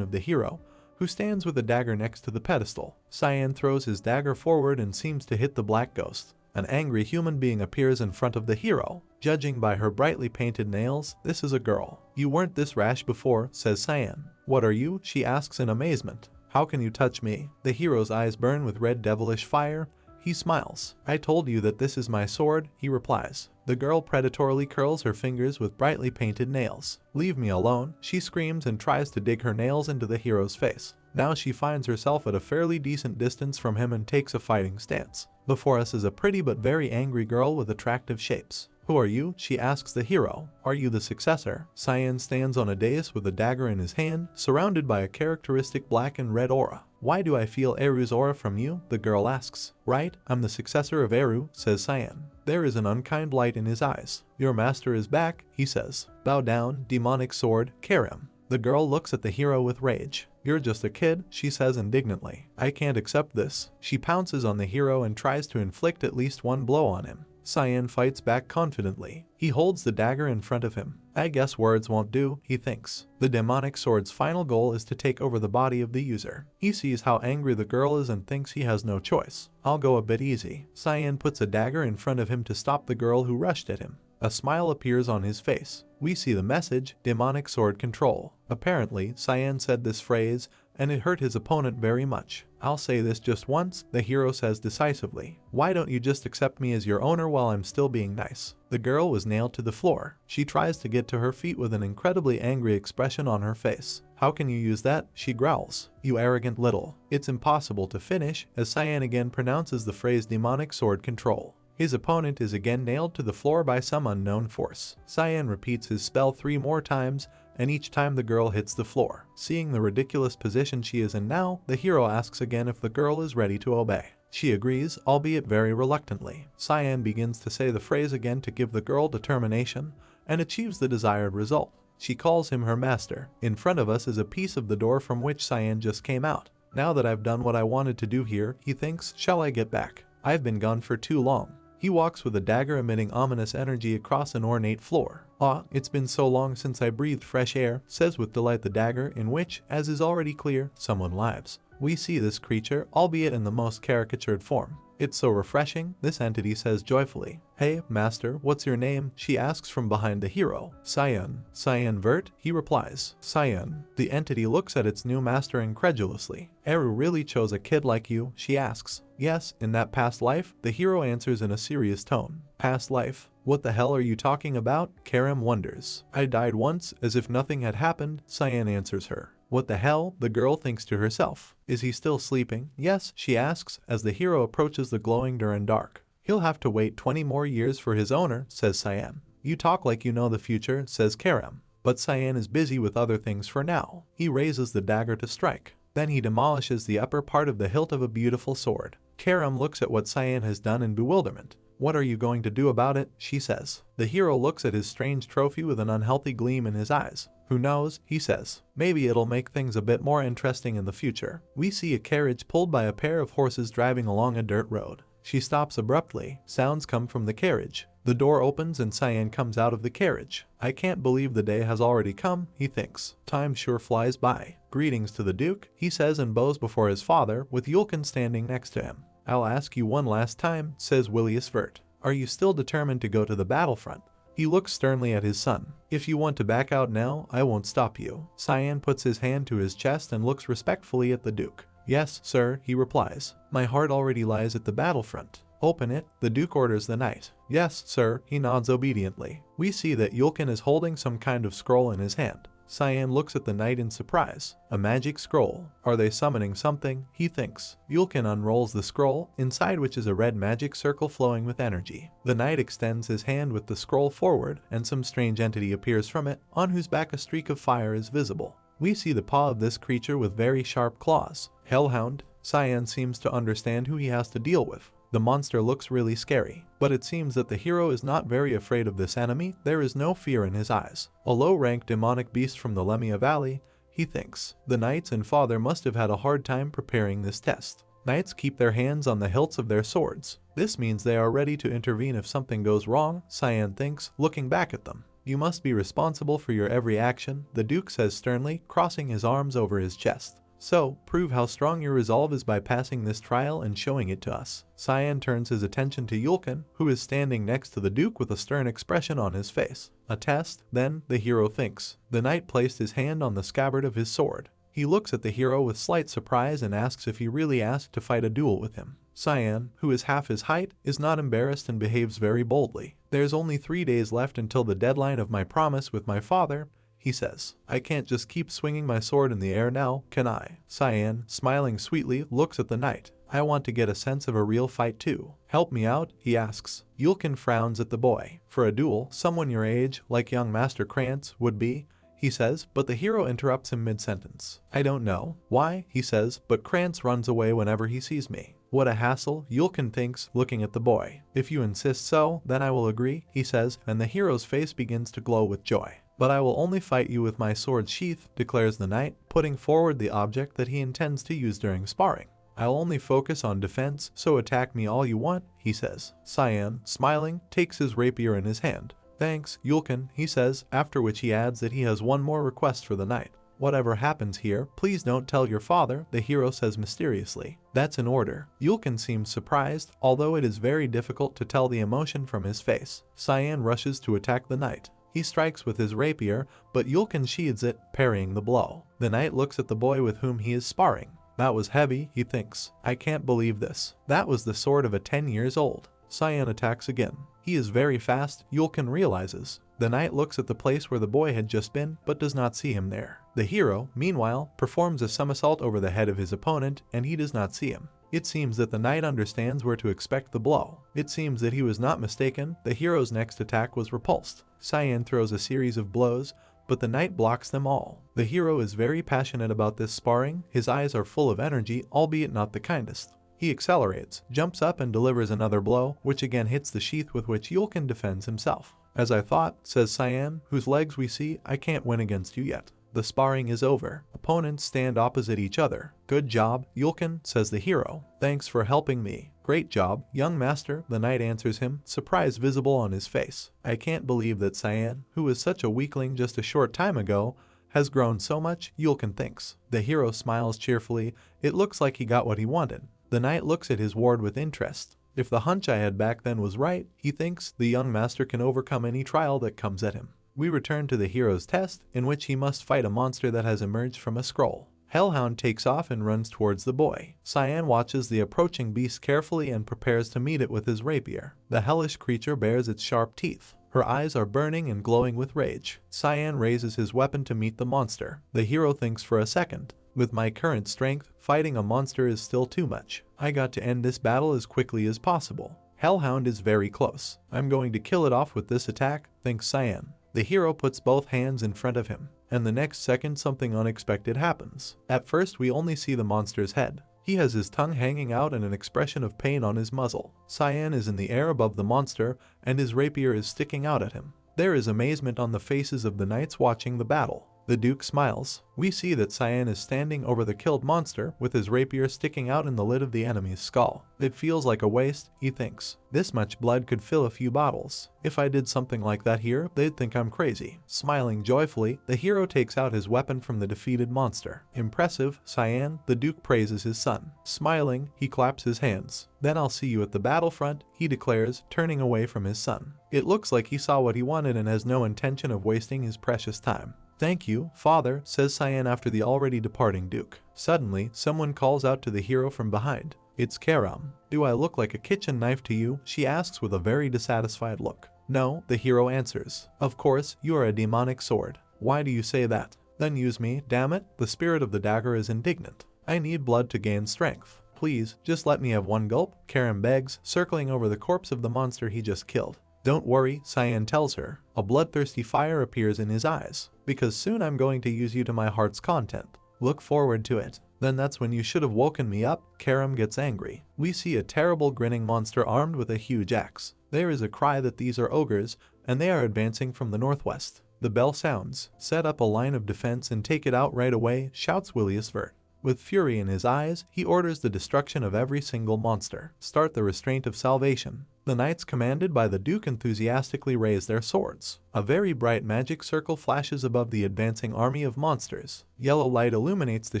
of the hero, who stands with a dagger next to the pedestal. Cyan throws his dagger forward and seems to hit the black ghost. An angry human being appears in front of the hero. Judging by her brightly painted nails, this is a girl. You weren't this rash before, says Cyan. What are you? She asks in amazement. How can you touch me? The hero's eyes burn with red devilish fire. He smiles. I told you that this is my sword, he replies. The girl predatorily curls her fingers with brightly painted nails. Leave me alone, she screams and tries to dig her nails into the hero's face. Now she finds herself at a fairly decent distance from him and takes a fighting stance. Before us is a pretty but very angry girl with attractive shapes. Who are you? She asks the hero. Are you the successor? Cyan stands on a dais with a dagger in his hand, surrounded by a characteristic black and red aura. Why do I feel Eru's aura from you? The girl asks. Right, I'm the successor of Eru, says Cyan. There is an unkind light in his eyes. Your master is back, he says. Bow down, demonic sword, Karim. The girl looks at the hero with rage. You're just a kid, she says indignantly. I can't accept this. She pounces on the hero and tries to inflict at least one blow on him. Cyan fights back confidently. He holds the dagger in front of him. I guess words won't do, he thinks. The demonic sword's final goal is to take over the body of the user. He sees how angry the girl is and thinks he has no choice. I'll go a bit easy. Cyan puts a dagger in front of him to stop the girl who rushed at him. A smile appears on his face. We see the message, demonic sword control. Apparently, Cyan said this phrase, and it hurt his opponent very much. I'll say this just once, the hero says decisively. Why don't you just accept me as your owner while I'm still being nice? The girl was nailed to the floor. She tries to get to her feet with an incredibly angry expression on her face. How can you use that? She growls. You arrogant little. It's impossible to finish, as Cyan again pronounces the phrase demonic sword control. His opponent is again nailed to the floor by some unknown force. Cyan repeats his spell 3 more times, and each time the girl hits the floor. Seeing the ridiculous position she is in now, the hero asks again if the girl is ready to obey. She agrees, albeit very reluctantly. Cyan begins to say the phrase again to give the girl determination, and achieves the desired result. She calls him her master. In front of us is a piece of the door from which Cyan just came out. Now that I've done what I wanted to do here, he thinks, shall I get back? I've been gone for too long. He walks with a dagger emitting ominous energy across an ornate floor. Ah, it's been so long since I breathed fresh air, says with delight the dagger in which, as is already clear, someone lives. We see this creature, albeit in the most caricatured form. It's so refreshing, this entity says joyfully. Hey, master, what's your name? She asks from behind the hero. Cyan. Cyan Vert, he replies. Cyan. The entity looks at its new master incredulously. Eru really chose a kid like you, she asks. Yes, in that past life, the hero answers in a serious tone. Past life? What the hell are you talking about? Karim wonders. I died once, as if nothing had happened, Cyan answers her. What the hell? The girl thinks to herself. Is he still sleeping? Yes, she asks, as the hero approaches the glowing Duran Dark. He'll have to wait 20 more years for his owner, says Cyan. You talk like you know the future, says Karim. But Cyan is busy with other things for now. He raises the dagger to strike. Then he demolishes the upper part of the hilt of a beautiful sword. Karim looks at what Cyan has done in bewilderment. What are you going to do about it? She says. The hero looks at his strange trophy with an unhealthy gleam in his eyes. Who knows, he says. Maybe it'll make things a bit more interesting in the future. We see a carriage pulled by a pair of horses driving along a dirt road. She stops abruptly. Sounds come from the carriage. The door opens and Cyan comes out of the carriage. I can't believe the day has already come, he thinks. Time sure flies by. Greetings to the Duke, he says and bows before his father, with Yulkin standing next to him. I'll ask you one last time, says Willius Vert. Are you still determined to go to the battlefront? He looks sternly at his son. If you want to back out now, I won't stop you. Cyan puts his hand to his chest and looks respectfully at the Duke. Yes, sir, he replies. My heart already lies at the battlefront. Open it, the Duke orders the knight. Yes, sir, he nods obediently. We see that Yulkin is holding some kind of scroll in his hand. Cyan looks at the knight in surprise. A magic scroll. Are they summoning something? He thinks. Yulkin unrolls the scroll, inside which is a red magic circle flowing with energy. The knight extends his hand with the scroll forward, and some strange entity appears from it, on whose back a streak of fire is visible. We see the paw of this creature with very sharp claws. Hellhound. Cyan seems to understand who he has to deal with. The monster looks really scary, but it seems that the hero is not very afraid of this enemy. There is no fear in his eyes. A low-ranked demonic beast from the Lemia Valley, he thinks. The knights and father must have had a hard time preparing this test. Knights keep their hands on the hilts of their swords. This means they are ready to intervene if something goes wrong, Cyan thinks, looking back at them. You must be responsible for your every action, the Duke says sternly, crossing his arms over his chest. So, prove how strong your resolve is by passing this trial and showing it to us. Cyan turns his attention to Yulkin, who is standing next to the Duke with a stern expression on his face. A test, then, the hero thinks. The knight placed his hand on the scabbard of his sword. He looks at the hero with slight surprise and asks if he really asked to fight a duel with him. Cyan, who is half his height, is not embarrassed and behaves very boldly. There's only 3 days left until the deadline of my promise with my father, he says. I can't just keep swinging my sword in the air now, can I? Cyan, smiling sweetly, looks at the knight. I want to get a sense of a real fight too. Help me out, he asks. Yulkin frowns at the boy. For a duel, someone your age, like young Master Krantz, would be, he says, but the hero interrupts him mid-sentence. I don't know why, he says, but Krantz runs away whenever he sees me. What a hassle, Yulkin thinks, looking at the boy. If you insist so, then I will agree, he says, and the hero's face begins to glow with joy. But I will only fight you with my sword's sheath, declares the knight, putting forward the object that he intends to use during sparring. I'll only focus on defense, so attack me all you want, he says. Cyan, smiling, takes his rapier in his hand. Thanks, Yulkin, he says, after which he adds that he has one more request for the knight. Whatever happens here, please don't tell your father, the hero says mysteriously. That's an order. Yulkin seems surprised, although it is very difficult to tell the emotion from his face. Cyan rushes to attack the knight. He strikes with his rapier, but Yulkin sheathes it, parrying the blow. The knight looks at the boy with whom he is sparring. That was heavy, he thinks. I can't believe this. That was the sword of a 10 years old. Cyan attacks again. He is very fast, Yulkin realizes. The knight looks at the place where the boy had just been, but does not see him there. The hero, meanwhile, performs a somersault over the head of his opponent, and he does not see him. It seems that the knight understands where to expect the blow. It seems that he was not mistaken. The hero's next attack was repulsed. Cyan throws a series of blows, but the knight blocks them all. The hero is very passionate about this sparring. His eyes are full of energy, albeit not the kindest. He accelerates, jumps up and delivers another blow, which again hits the sheath with which Yulkin defends himself. As I thought, says Cyan, whose legs we see, I can't win against you yet. The sparring is over. Opponents stand opposite each other. Good job, Yulkin, says the hero. Thanks for helping me. Great job, young master, the knight answers him, surprise visible on his face. I can't believe that Cyan, who was such a weakling just a short time ago, has grown so much, Yulkin thinks. The hero smiles cheerfully. It looks like he got what he wanted. The knight looks at his ward with interest. If the hunch I had back then was right, he thinks, the young master can overcome any trial that comes at him. We return to the hero's test, in which he must fight a monster that has emerged from a scroll. Hellhound takes off and runs towards the boy. Cyan watches the approaching beast carefully and prepares to meet it with his rapier. The hellish creature bares its sharp teeth. Her eyes are burning and glowing with rage. Cyan raises his weapon to meet the monster. The hero thinks for a second. With my current strength, fighting a monster is still too much. I got to end this battle as quickly as possible. Hellhound is very close. I'm going to kill it off with this attack, thinks Cyan. The hero puts both hands in front of him, and the next second something unexpected happens. At first we only see the monster's head. He has his tongue hanging out and an expression of pain on his muzzle. Cyan is in the air above the monster, and his rapier is sticking out at him. There is amazement on the faces of the knights watching the battle. The Duke smiles. We see that Cyan is standing over the killed monster with his rapier sticking out in the lid of the enemy's skull. It feels like a waste, he thinks. This much blood could fill a few bottles. If I did something like that here, they'd think I'm crazy. Smiling joyfully, the hero takes out his weapon from the defeated monster. Impressive, Cyan, the Duke praises his son. Smiling, he claps his hands. Then I'll see you at the battlefront, he declares, turning away from his son. It looks like he saw what he wanted and has no intention of wasting his precious time. Thank you, father, says Cyan after the already departing Duke. Suddenly, someone calls out to the hero from behind. It's Karam. Do I look like a kitchen knife to you? She asks with a very dissatisfied look. No, the hero answers. Of course, you are a demonic sword. Why do you say that? Then use me, damn it. The spirit of the dagger is indignant. I need blood to gain strength. Please, just let me have one gulp, Karam begs, circling over the corpse of the monster he just killed. Don't worry, Cyan tells her. A bloodthirsty fire appears in his eyes. Because soon I'm going to use you to my heart's content. Look forward to it. Then that's when you should have woken me up, Karam gets angry. We see a terrible grinning monster armed with a huge axe. There is a cry that these are ogres, and they are advancing from the northwest. The bell sounds. Set up a line of defense and take it out right away, shouts Willius Vert. With fury in his eyes, he orders the destruction of every single monster. Start the restraint of salvation. The knights commanded by the Duke enthusiastically raise their swords. A very bright magic circle flashes above the advancing army of monsters. Yellow light illuminates the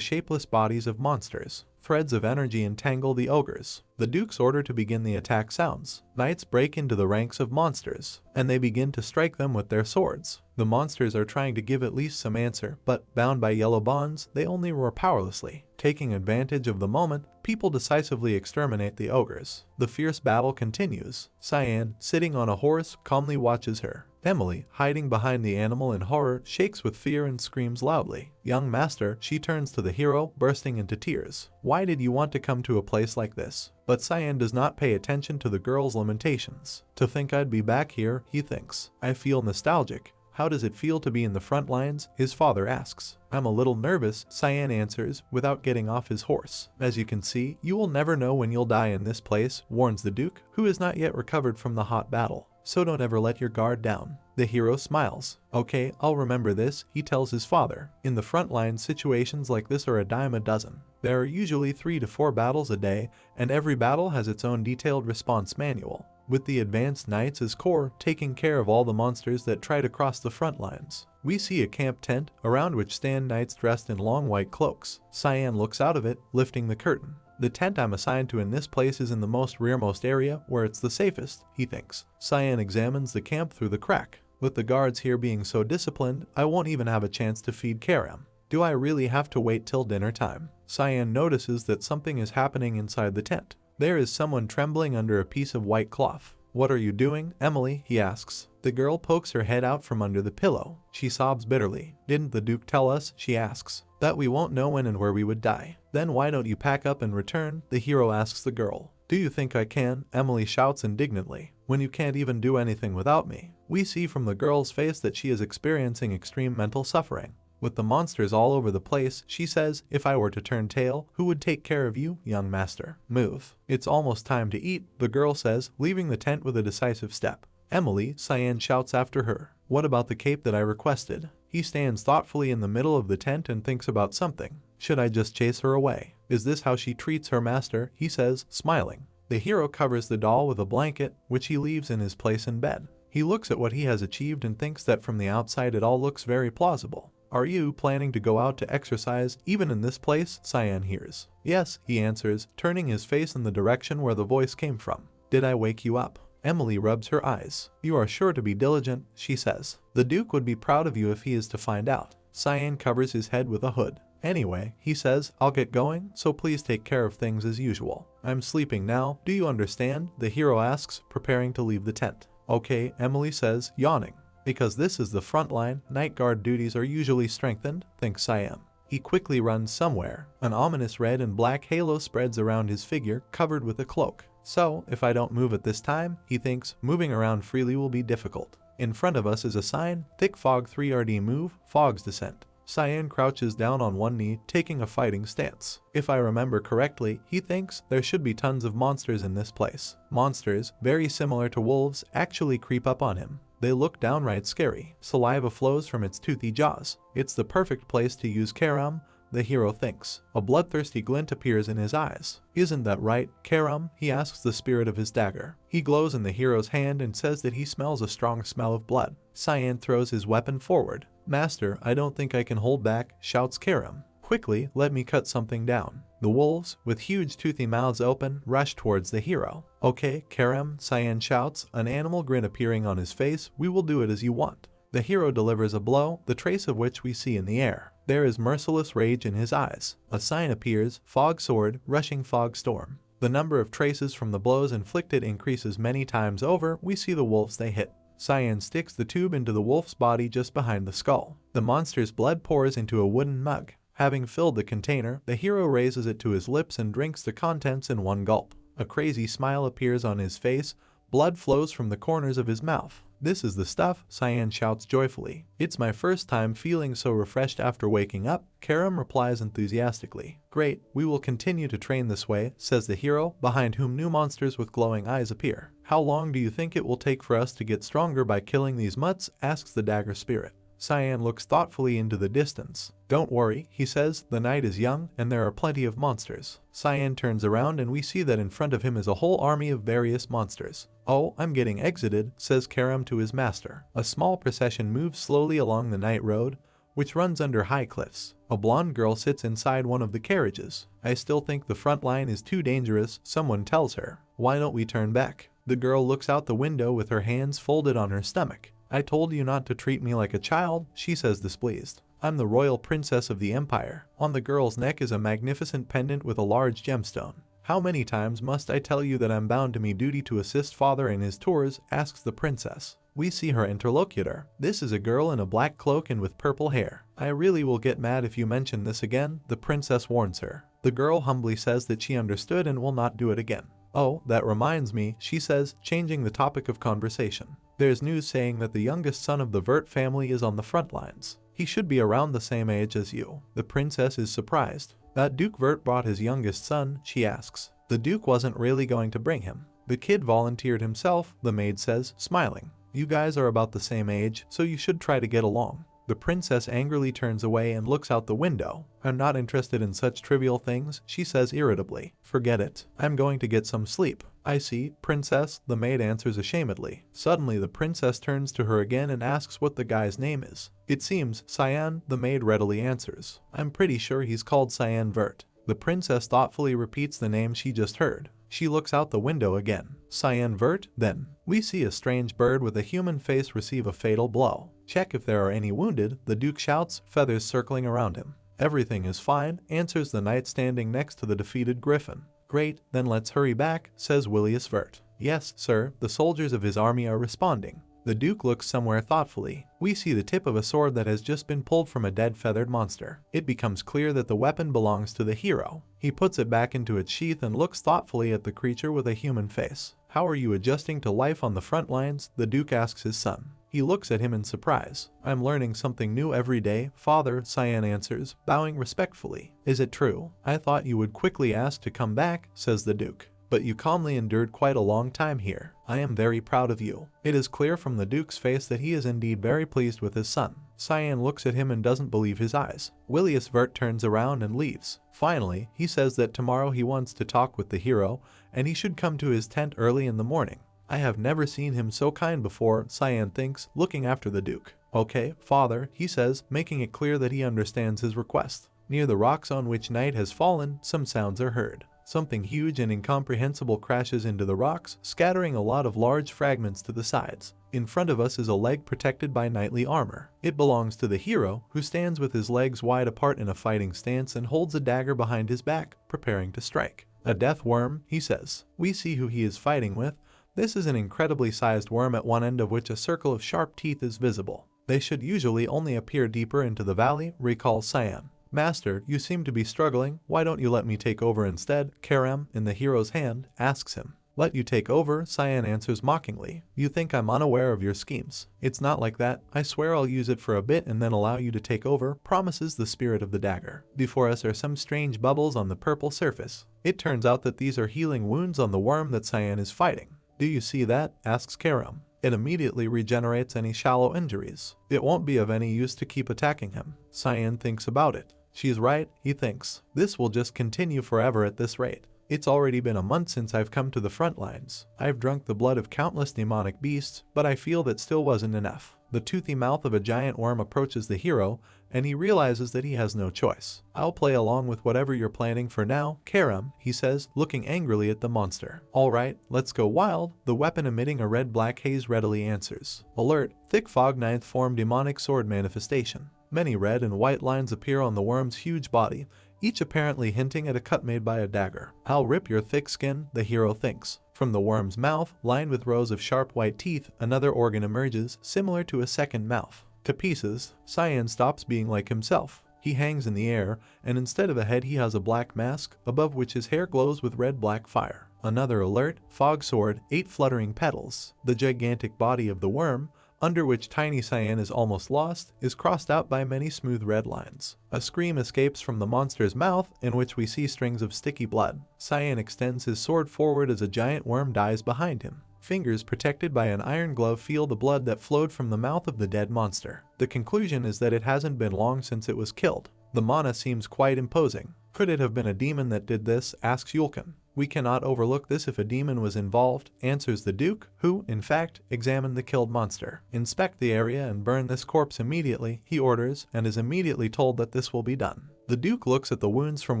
shapeless bodies of monsters. Threads of energy entangle the ogres. The Duke's order to begin the attack sounds. Knights break into the ranks of monsters, and they begin to strike them with their swords. The monsters are trying to give at least some answer, but, bound by yellow bonds, they only roar powerlessly. Taking advantage of the moment, people decisively exterminate the ogres. The fierce battle continues. Cyan, sitting on a horse, calmly watches her. Emily, hiding behind the animal in horror, shakes with fear and screams loudly. Young master, she turns to the hero, bursting into tears. Why did you want to come to a place like this? But Cyan does not pay attention to the girl's lamentations. To think I'd be back here, he thinks. I feel nostalgic. How does it feel to be in the front lines? His father asks. I'm a little nervous, Cyan answers, without getting off his horse. As you can see, you will never know when you'll die in this place, warns the Duke, who is not yet recovered from the hot battle. So don't ever let your guard down. The hero smiles. Okay, I'll remember this, he tells his father. In the front line, situations like this are a dime a dozen. There are usually 3 to 4 battles a day, and every battle has its own detailed response manual, with the advanced knights as core taking care of all the monsters that try to cross the front lines. We see a camp tent, around which stand knights dressed in long white cloaks. Cyan looks out of it, lifting the curtain. The tent I'm assigned to in this place is in the most rearmost area, where it's the safest, he thinks. Cyan examines the camp through the crack. With the guards here being so disciplined, I won't even have a chance to feed Karam. Do I really have to wait till dinner time? Cyan notices that something is happening inside the tent. There is someone trembling under a piece of white cloth. What are you doing, Emily? He asks. The girl pokes her head out from under the pillow. She sobs bitterly. Didn't the Duke tell us, she asks, that we won't know when and where we would die? Then why don't you pack up and return? The hero asks the girl. Do you think I can? Emily shouts indignantly. When you can't even do anything without me. We see from the girl's face that she is experiencing extreme mental suffering. With the monsters all over the place, she says, if I were to turn tail, who would take care of you, young master? Move. It's almost time to eat, the girl says, leaving the tent with a decisive step. Emily, Cyan shouts after her. What about the cape that I requested? He stands thoughtfully in the middle of the tent and thinks about something. Should I just chase her away? Is this how she treats her master? He says, smiling. The hero covers the doll with a blanket, which he leaves in his place in bed. He looks at what he has achieved and thinks that from the outside it all looks very plausible. Are you planning to go out to exercise even in this place? Cyan hears. Yes, he answers, turning his face in the direction where the voice came from. Did I wake you up? Emily rubs her eyes. You are sure to be diligent, she says. The Duke would be proud of you if he is to find out. Cyan covers his head with a hood. Anyway, he says, I'll get going, so please take care of things as usual. I'm sleeping now, do you understand? The hero asks, preparing to leave the tent. Okay, Emily says, yawning. Because this is the front line, night guard duties are usually strengthened, thinks Cyan. He quickly runs somewhere. An ominous red and black halo spreads around his figure, covered with a cloak. So, if I don't move at this time, he thinks, moving around freely will be difficult. In front of us is a sign, thick fog 3RD move, fog's descent. Cyan crouches down on one knee, taking a fighting stance. If I remember correctly, he thinks, there should be tons of monsters in this place. Monsters, very similar to wolves, actually creep up on him. They look downright scary. Saliva flows from its toothy jaws. It's the perfect place to use Karam, the hero thinks. A bloodthirsty glint appears in his eyes. Isn't that right, Karam? He asks the spirit of his dagger. He glows in the hero's hand and says that he smells a strong smell of blood. Cyan throws his weapon forward. Master, I don't think I can hold back, shouts Karam. Quickly, let me cut something down. The wolves, with huge toothy mouths open, rush towards the hero. Okay, Karam, Cyan shouts, an animal grin appearing on his face, we will do it as you want. The hero delivers a blow, the trace of which we see in the air. There is merciless rage in his eyes. A sign appears, fog sword, rushing fog storm. The number of traces from the blows inflicted increases many times over, we see the wolves they hit. Cyan sticks the tube into the wolf's body just behind the skull. The monster's blood pours into a wooden mug. Having filled the container, the hero raises it to his lips and drinks the contents in one gulp. A crazy smile appears on his face, blood flows from the corners of his mouth. This is the stuff, Cyan shouts joyfully. It's my first time feeling so refreshed after waking up, Karam replies enthusiastically. Great, we will continue to train this way, says the hero, behind whom new monsters with glowing eyes appear. How long do you think it will take for us to get stronger by killing these mutts, asks the dagger spirit. Cyan looks thoughtfully into the distance. Don't worry, he says, the night is young and there are plenty of monsters. Cyan turns around and we see that in front of him is a whole army of various monsters. Oh, I'm getting exited, says Karam to his master. A small procession moves slowly along the night road, which runs under high cliffs. A blonde girl sits inside one of the carriages. I still think the front line is too dangerous, someone tells her. Why don't we turn back? The girl looks out the window with her hands folded on her stomach. I told you not to treat me like a child, she says displeased. I'm the royal princess of the empire. On the girl's neck is a magnificent pendant with a large gemstone. How many times must I tell you that I'm bound to me duty to assist father in his tours, asks the princess. We see her interlocutor. This is a girl in a black cloak and with purple hair. I really will get mad if you mention this again, the princess warns her. The girl humbly says that she understood and will not do it again. Oh, that reminds me, she says, changing the topic of conversation. There's news saying that the youngest son of the Vert family is on the front lines. He should be around the same age as you. The princess is surprised. That Duke Vert brought his youngest son, she asks. The Duke wasn't really going to bring him. The kid volunteered himself, the maid says, smiling. You guys are about the same age, so you should try to get along. The princess angrily turns away and looks out the window. I'm not interested in such trivial things, she says irritably. Forget it. I'm going to get some sleep. I see, princess, the maid answers ashamedly. Suddenly the princess turns to her again and asks what the guy's name is. It seems, Cyan, the maid readily answers. I'm pretty sure he's called Cyan Vert. The princess thoughtfully repeats the name she just heard. She looks out the window again. Cyan Vert, then. We see a strange bird with a human face receive a fatal blow. Check if there are any wounded, the Duke shouts, feathers circling around him. Everything is fine, answers the knight standing next to the defeated griffin. Great, then let's hurry back, says Willius Vert. Yes, sir, the soldiers of his army are responding. The Duke looks somewhere thoughtfully. We see the tip of a sword that has just been pulled from a dead feathered monster. It becomes clear that the weapon belongs to the hero. He puts it back into its sheath and looks thoughtfully at the creature with a human face. How are you adjusting to life on the front lines? The Duke asks his son. He looks at him in surprise. I'm learning something new every day, father, Cyan answers, bowing respectfully. Is it true? I thought you would quickly ask to come back, says the Duke. But you calmly endured quite a long time here. I am very proud of you. It is clear from the Duke's face that he is indeed very pleased with his son. Cyan looks at him and doesn't believe his eyes. Willius Vert turns around and leaves. Finally, he says that tomorrow he wants to talk with the hero, and he should come to his tent early in the morning. I have never seen him so kind before, Cyan thinks, looking after the Duke. Okay, father, he says, making it clear that he understands his request. Near the rocks on which night has fallen, some sounds are heard. Something huge and incomprehensible crashes into the rocks, scattering a lot of large fragments to the sides. In front of us is a leg protected by knightly armor. It belongs to the hero, who stands with his legs wide apart in a fighting stance and holds a dagger behind his back, preparing to strike. A death worm, he says. We see who he is fighting with. This is an incredibly sized worm at one end of which a circle of sharp teeth is visible. They should usually only appear deeper into the valley, recalls Cyan. Master, you seem to be struggling, why don't you let me take over instead? Karam, in the hero's hand, asks him. Let you take over, Cyan answers mockingly. You think I'm unaware of your schemes. It's not like that. I swear I'll use it for a bit and then allow you to take over, promises the spirit of the dagger. Before us are some strange bubbles on the purple surface. It turns out that these are healing wounds on the worm that Cyan is fighting. Do you see that? Asks Karam. It immediately regenerates any shallow injuries. It won't be of any use to keep attacking him. Cyan thinks about it. She's right, he thinks. This will just continue forever at this rate. It's already been a month since I've come to the front lines. I've drunk the blood of countless demonic beasts, but I feel that still wasn't enough. The toothy mouth of a giant worm approaches the hero, and he realizes that he has no choice. I'll play along with whatever you're planning for now, Karam, he says, looking angrily at the monster. Alright, let's go wild, the weapon emitting a red-black haze readily answers. Alert, thick fog ninth form demonic sword manifestation. Many red and white lines appear on the worm's huge body, each apparently hinting at a cut made by a dagger. I'll rip your thick skin, the hero thinks. From the worm's mouth, lined with rows of sharp white teeth, another organ emerges, similar to a second mouth. To pieces, Cyan stops being like himself. He hangs in the air, and instead of a head he has a black mask, above which his hair glows with red-black fire. Another alert, fog sword, 8 fluttering petals. The gigantic body of the worm, under which tiny Cyan is almost lost, is crossed out by many smooth red lines. A scream escapes from the monster's mouth, in which we see strings of sticky blood. Cyan extends his sword forward as a giant worm dies behind him. Fingers protected by an iron glove feel the blood that flowed from the mouth of the dead monster. The conclusion is that it hasn't been long since it was killed. The mana seems quite imposing. Could it have been a demon that did this? Asks Yulkin. We cannot overlook this if a demon was involved, answers the Duke, who, in fact, examined the killed monster. Inspect the area and burn this corpse immediately, he orders, and is immediately told that this will be done. The Duke looks at the wounds from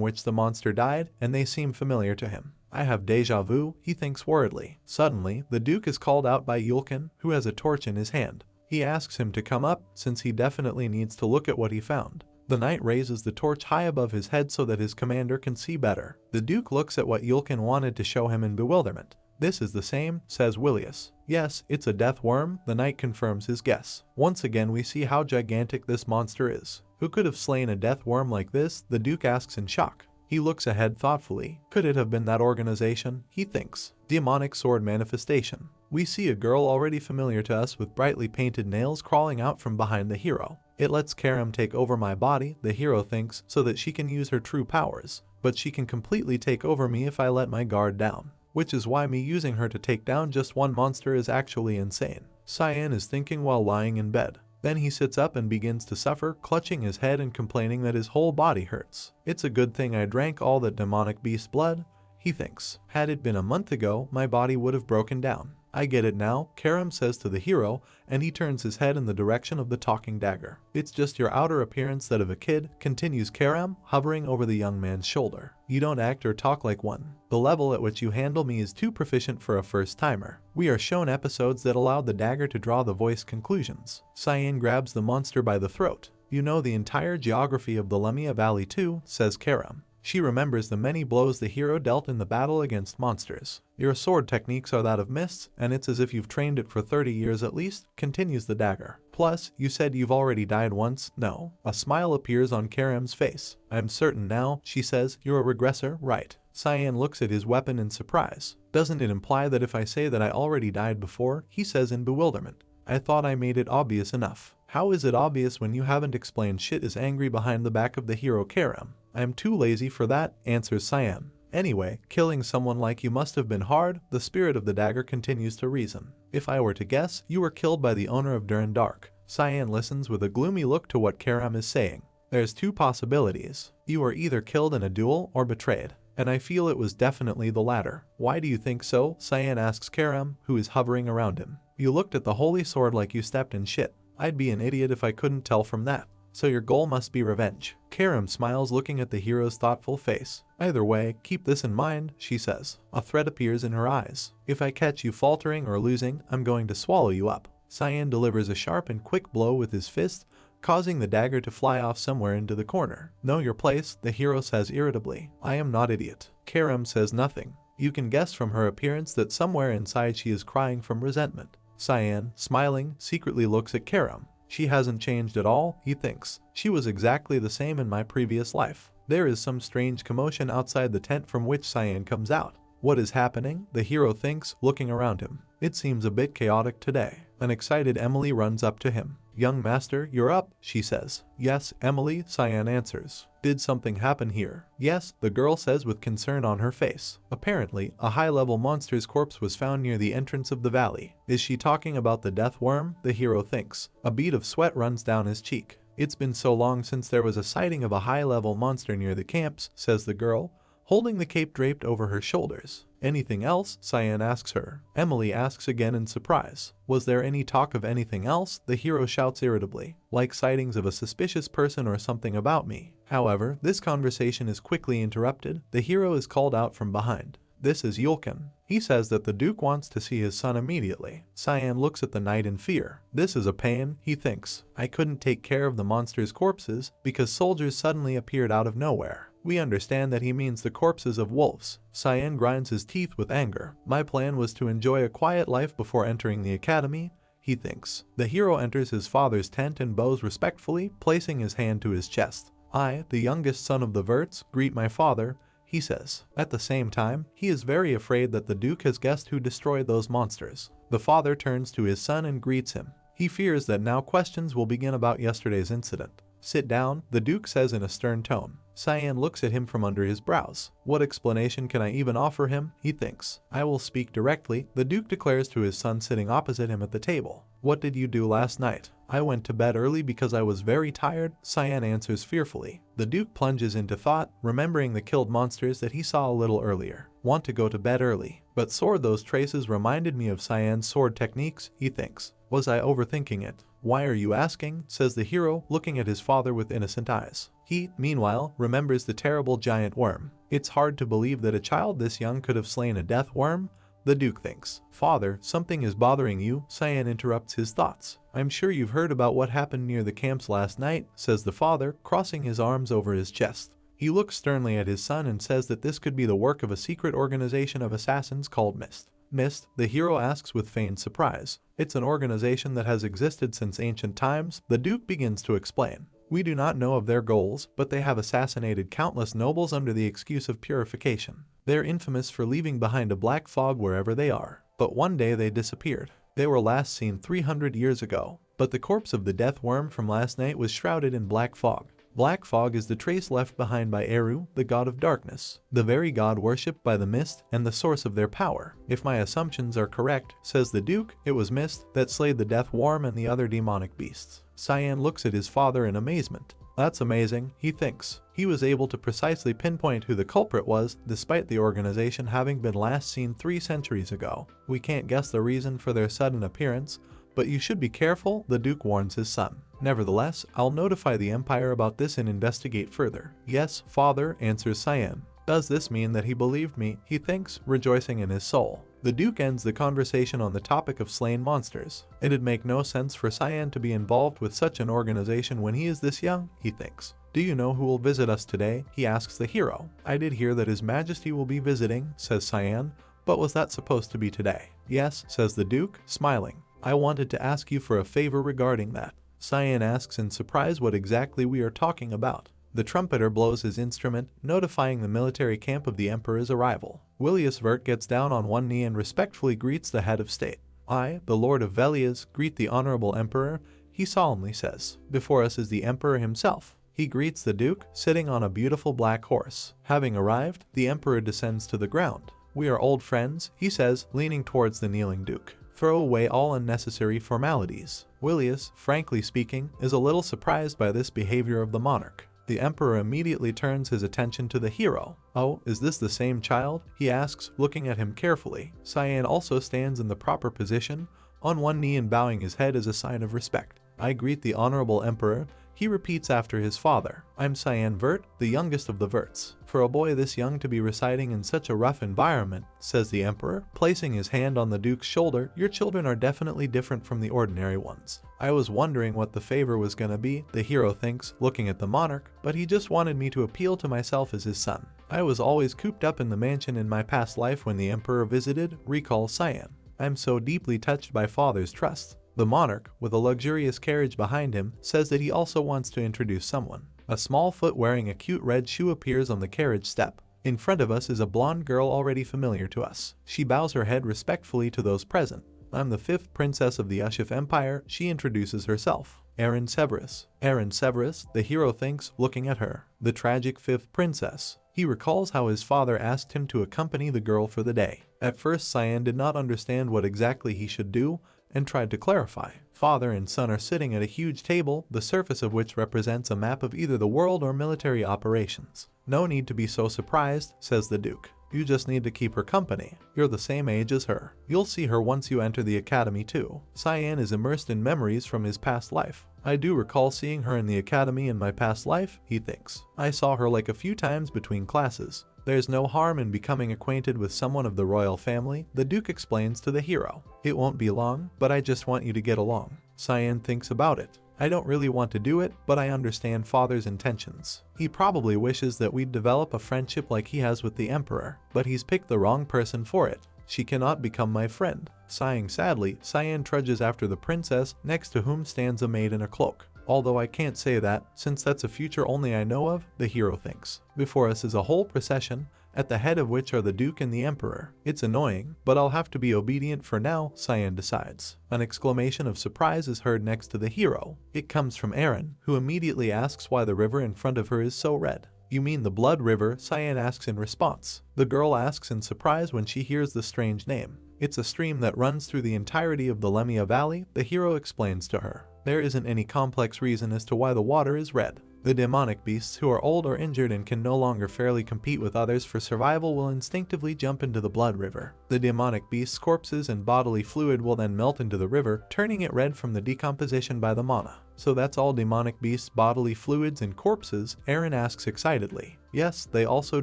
which the monster died, and they seem familiar to him. I have déjà vu, he thinks worriedly. Suddenly, the Duke is called out by Yulkin, who has a torch in his hand. He asks him to come up, since he definitely needs to look at what he found. The knight raises the torch high above his head so that his commander can see better. The Duke looks at what Yulkin wanted to show him in bewilderment. This is the same, says Willius. Yes, it's a death worm, the knight confirms his guess. Once again we see how gigantic this monster is. Who could have slain a death worm like this? The Duke asks in shock. He looks ahead thoughtfully. Could it have been that organization? He thinks. Demonic sword manifestation. We see a girl already familiar to us with brightly painted nails crawling out from behind the hero. It lets Karam take over my body, the hero thinks, so that she can use her true powers. But she can completely take over me if I let my guard down. Which is why me using her to take down just one monster is actually insane. Cyan is thinking while lying in bed. Then he sits up and begins to suffer, clutching his head and complaining that his whole body hurts. It's a good thing I drank all that demonic beast blood, he thinks. Had it been a month ago, my body would have broken down. I get it now, Karam says to the hero, and he turns his head in the direction of the talking dagger. It's just your outer appearance that of a kid, continues Karam, hovering over the young man's shoulder. You don't act or talk like one. The level at which you handle me is too proficient for a first-timer. We are shown episodes that allowed the dagger to draw the voice conclusions. Cyan grabs the monster by the throat. You know the entire geography of the Lemia Valley too, says Karam. She remembers the many blows the hero dealt in the battle against monsters. Your sword techniques are that of mists, and it's as if you've trained it for 30 years at least, continues the dagger. Plus, you said you've already died once? No. A smile appears on Karam's face. I'm certain now, she says, you're a regressor, right? Cyan looks at his weapon in surprise. Doesn't it imply that if I say that I already died before? He says in bewilderment. I thought I made it obvious enough. How is it obvious when you haven't explained shit? Is angry behind the back of the hero Karam. I'm too lazy for that, answers Cyan. Anyway, killing someone like you must have been hard, the spirit of the dagger continues to reason. If I were to guess, you were killed by the owner of Durin Dark. Cyan listens with a gloomy look to what Karam is saying. There's two possibilities. You were either killed in a duel or betrayed. And I feel it was definitely the latter. Why do you think so? Cyan asks Karam, who is hovering around him. You looked at the holy sword like you stepped in shit. I'd be an idiot if I couldn't tell from that. So your goal must be revenge. Karam smiles looking at the hero's thoughtful face. Either way, keep this in mind, she says. A threat appears in her eyes. If I catch you faltering or losing, I'm going to swallow you up. Cyan delivers a sharp and quick blow with his fist, causing the dagger to fly off somewhere into the corner. Know your place, the hero says irritably. I am not idiot. Karam says nothing. You can guess from her appearance that somewhere inside she is crying from resentment. Cyan, smiling, secretly looks at Karam. She hasn't changed at all, he thinks. She was exactly the same in my previous life. There is some strange commotion outside the tent from which Cyan comes out. What is happening? The hero thinks, looking around him. It seems a bit chaotic today. An excited Emily runs up to him. Young master, you're up, she says. Yes, Emily, Cyan answers. Did something happen here? Yes, the girl says with concern on her face. Apparently, a high-level monster's corpse was found near the entrance of the valley. Is she talking about the death worm? The hero thinks. A bead of sweat runs down his cheek. It's been so long since there was a sighting of a high-level monster near the camps, says the girl, holding the cape draped over her shoulders. Anything else? Cyan asks her. Emily asks again in surprise. Was there any talk of anything else? The hero shouts irritably. Like sightings of a suspicious person or something about me. However, this conversation is quickly interrupted. The hero is called out from behind. This is Yulkin. He says that the Duke wants to see his son immediately. Cyan looks at the knight in fear. This is a pain, he thinks. I couldn't take care of the monster's corpses because soldiers suddenly appeared out of nowhere. We understand that he means the corpses of wolves. Cyan grinds his teeth with anger. My plan was to enjoy a quiet life before entering the academy, he thinks. The hero enters his father's tent and bows respectfully, placing his hand to his chest. I, the youngest son of the Verts, greet my father, he says. At the same time, he is very afraid that the Duke has guessed who destroyed those monsters. The father turns to his son and greets him. He fears that now questions will begin about yesterday's incident. Sit down, the Duke says in a stern tone. Cyan looks at him from under his brows. What explanation can I even offer him? He thinks. I will speak directly, the Duke declares to his son sitting opposite him at the table. What did you do last night? I went to bed early because I was very tired, Cyan answers fearfully. The Duke plunges into thought, remembering the killed monsters that he saw a little earlier. Want to go to bed early. But sword, those traces reminded me of Cyan's sword techniques, he thinks. Was I overthinking it? Why are you asking? Says the hero, looking at his father with innocent eyes. He, meanwhile, remembers the terrible giant worm. It's hard to believe that a child this young could have slain a death worm, the Duke thinks. Father, something is bothering you, Cyan interrupts his thoughts. I'm sure you've heard about what happened near the camps last night, says the father, crossing his arms over his chest. He looks sternly at his son and says that this could be the work of a secret organization of assassins called Mist. Mist, the hero asks with feigned surprise. It's an organization that has existed since ancient times, the Duke begins to explain. We do not know of their goals, but they have assassinated countless nobles under the excuse of purification. They're infamous for leaving behind a black fog wherever they are. But one day they disappeared. They were last seen 300 years ago. But the corpse of the death worm from last night was shrouded in black fog. Black fog is the trace left behind by Eru, the god of darkness, the very god worshipped by the Mist and the source of their power. If my assumptions are correct, says the Duke, it was Mist that slayed the death worm and the other demonic beasts. Cyan looks at his father in amazement. That's amazing, he thinks. He was able to precisely pinpoint who the culprit was, despite the organization having been last seen 3 centuries ago. We can't guess the reason for their sudden appearance, but you should be careful, the Duke warns his son. Nevertheless, I'll notify the Empire about this and investigate further. Yes, father, answers Cyan. Does this mean that he believed me? He thinks, rejoicing in his soul. The Duke ends the conversation on the topic of slain monsters. It'd make no sense for Cyan to be involved with such an organization when he is this young, he thinks. Do you know who will visit us today? He asks the hero. I did hear that His Majesty will be visiting, says Cyan, but was that supposed to be today? Yes, says the Duke, smiling. I wanted to ask you for a favor regarding that. Cyan asks in surprise what exactly we are talking about. The trumpeter blows his instrument, notifying the military camp of the Emperor's arrival. Willius Vert gets down on one knee and respectfully greets the head of state. I, the Lord of Velias, greet the Honorable Emperor, he solemnly says. Before us is the Emperor himself. He greets the Duke, sitting on a beautiful black horse. Having arrived, the Emperor descends to the ground. We are old friends, he says, leaning towards the kneeling Duke. Throw away all unnecessary formalities. Willius, frankly speaking, is a little surprised by this behavior of the monarch. The Emperor immediately turns his attention to the hero. Oh, is this the same child? He asks, looking at him carefully. Cyan also stands in the proper position, on one knee and bowing his head as a sign of respect. I greet the Honorable Emperor, he repeats after his father. I'm Cyan Vert, the youngest of the Verts. For a boy this young to be residing in such a rough environment, says the Emperor, placing his hand on the Duke's shoulder, your children are definitely different from the ordinary ones. I was wondering what the favor was gonna be, the hero thinks, looking at the monarch, but he just wanted me to appeal to myself as his son. I was always cooped up in the mansion in my past life when the Emperor visited, recalls Cyan. I'm so deeply touched by father's trust. The monarch, with a luxurious carriage behind him, says that he also wants to introduce someone. A small foot wearing a cute red shoe appears on the carriage step. In front of us is a blonde girl already familiar to us. She bows her head respectfully to those present. I'm the 5th princess of the Ushif Empire, she introduces herself. Erin Severus. Erin Severus, the hero thinks, looking at her. The tragic 5th princess. He recalls how his father asked him to accompany the girl for the day. At first Cyan did not understand what exactly he should do, and tried to clarify. Father and son are sitting at a huge table, the surface of which represents a map of either the world or military operations. No need to be so surprised, says the Duke. You just need to keep her company. You're the same age as her. You'll see her once you enter the academy too. Cyan is immersed in memories from his past life. I do recall seeing her in the academy in my past life, he thinks. I saw her like a few times between classes. There's no harm in becoming acquainted with someone of the royal family, the Duke explains to the hero. It won't be long, but I just want you to get along. Cyan thinks about it. I don't really want to do it, but I understand father's intentions. He probably wishes that we'd develop a friendship like he has with the Emperor, but he's picked the wrong person for it. She cannot become my friend. Sighing sadly, Cyan trudges after the princess, next to whom stands a maid in a cloak. Although I can't say that, since that's a future only I know of, the hero thinks. Before us is a whole procession, at the head of which are the Duke and the Emperor. It's annoying, but I'll have to be obedient for now, Cyan decides. An exclamation of surprise is heard next to the hero. It comes from Eren, who immediately asks why the river in front of her is so red. You mean the Blood River? Cyan asks in response. The girl asks in surprise when she hears the strange name. It's a stream that runs through the entirety of the Lemia Valley, the hero explains to her. There isn't any complex reason as to why the water is red. The demonic beasts who are old or injured and can no longer fairly compete with others for survival will instinctively jump into the Blood River. The demonic beasts' corpses and bodily fluid will then melt into the river, turning it red from the decomposition by the mana. So that's all demonic beasts' bodily fluids and corpses? Eren asks excitedly. Yes, they also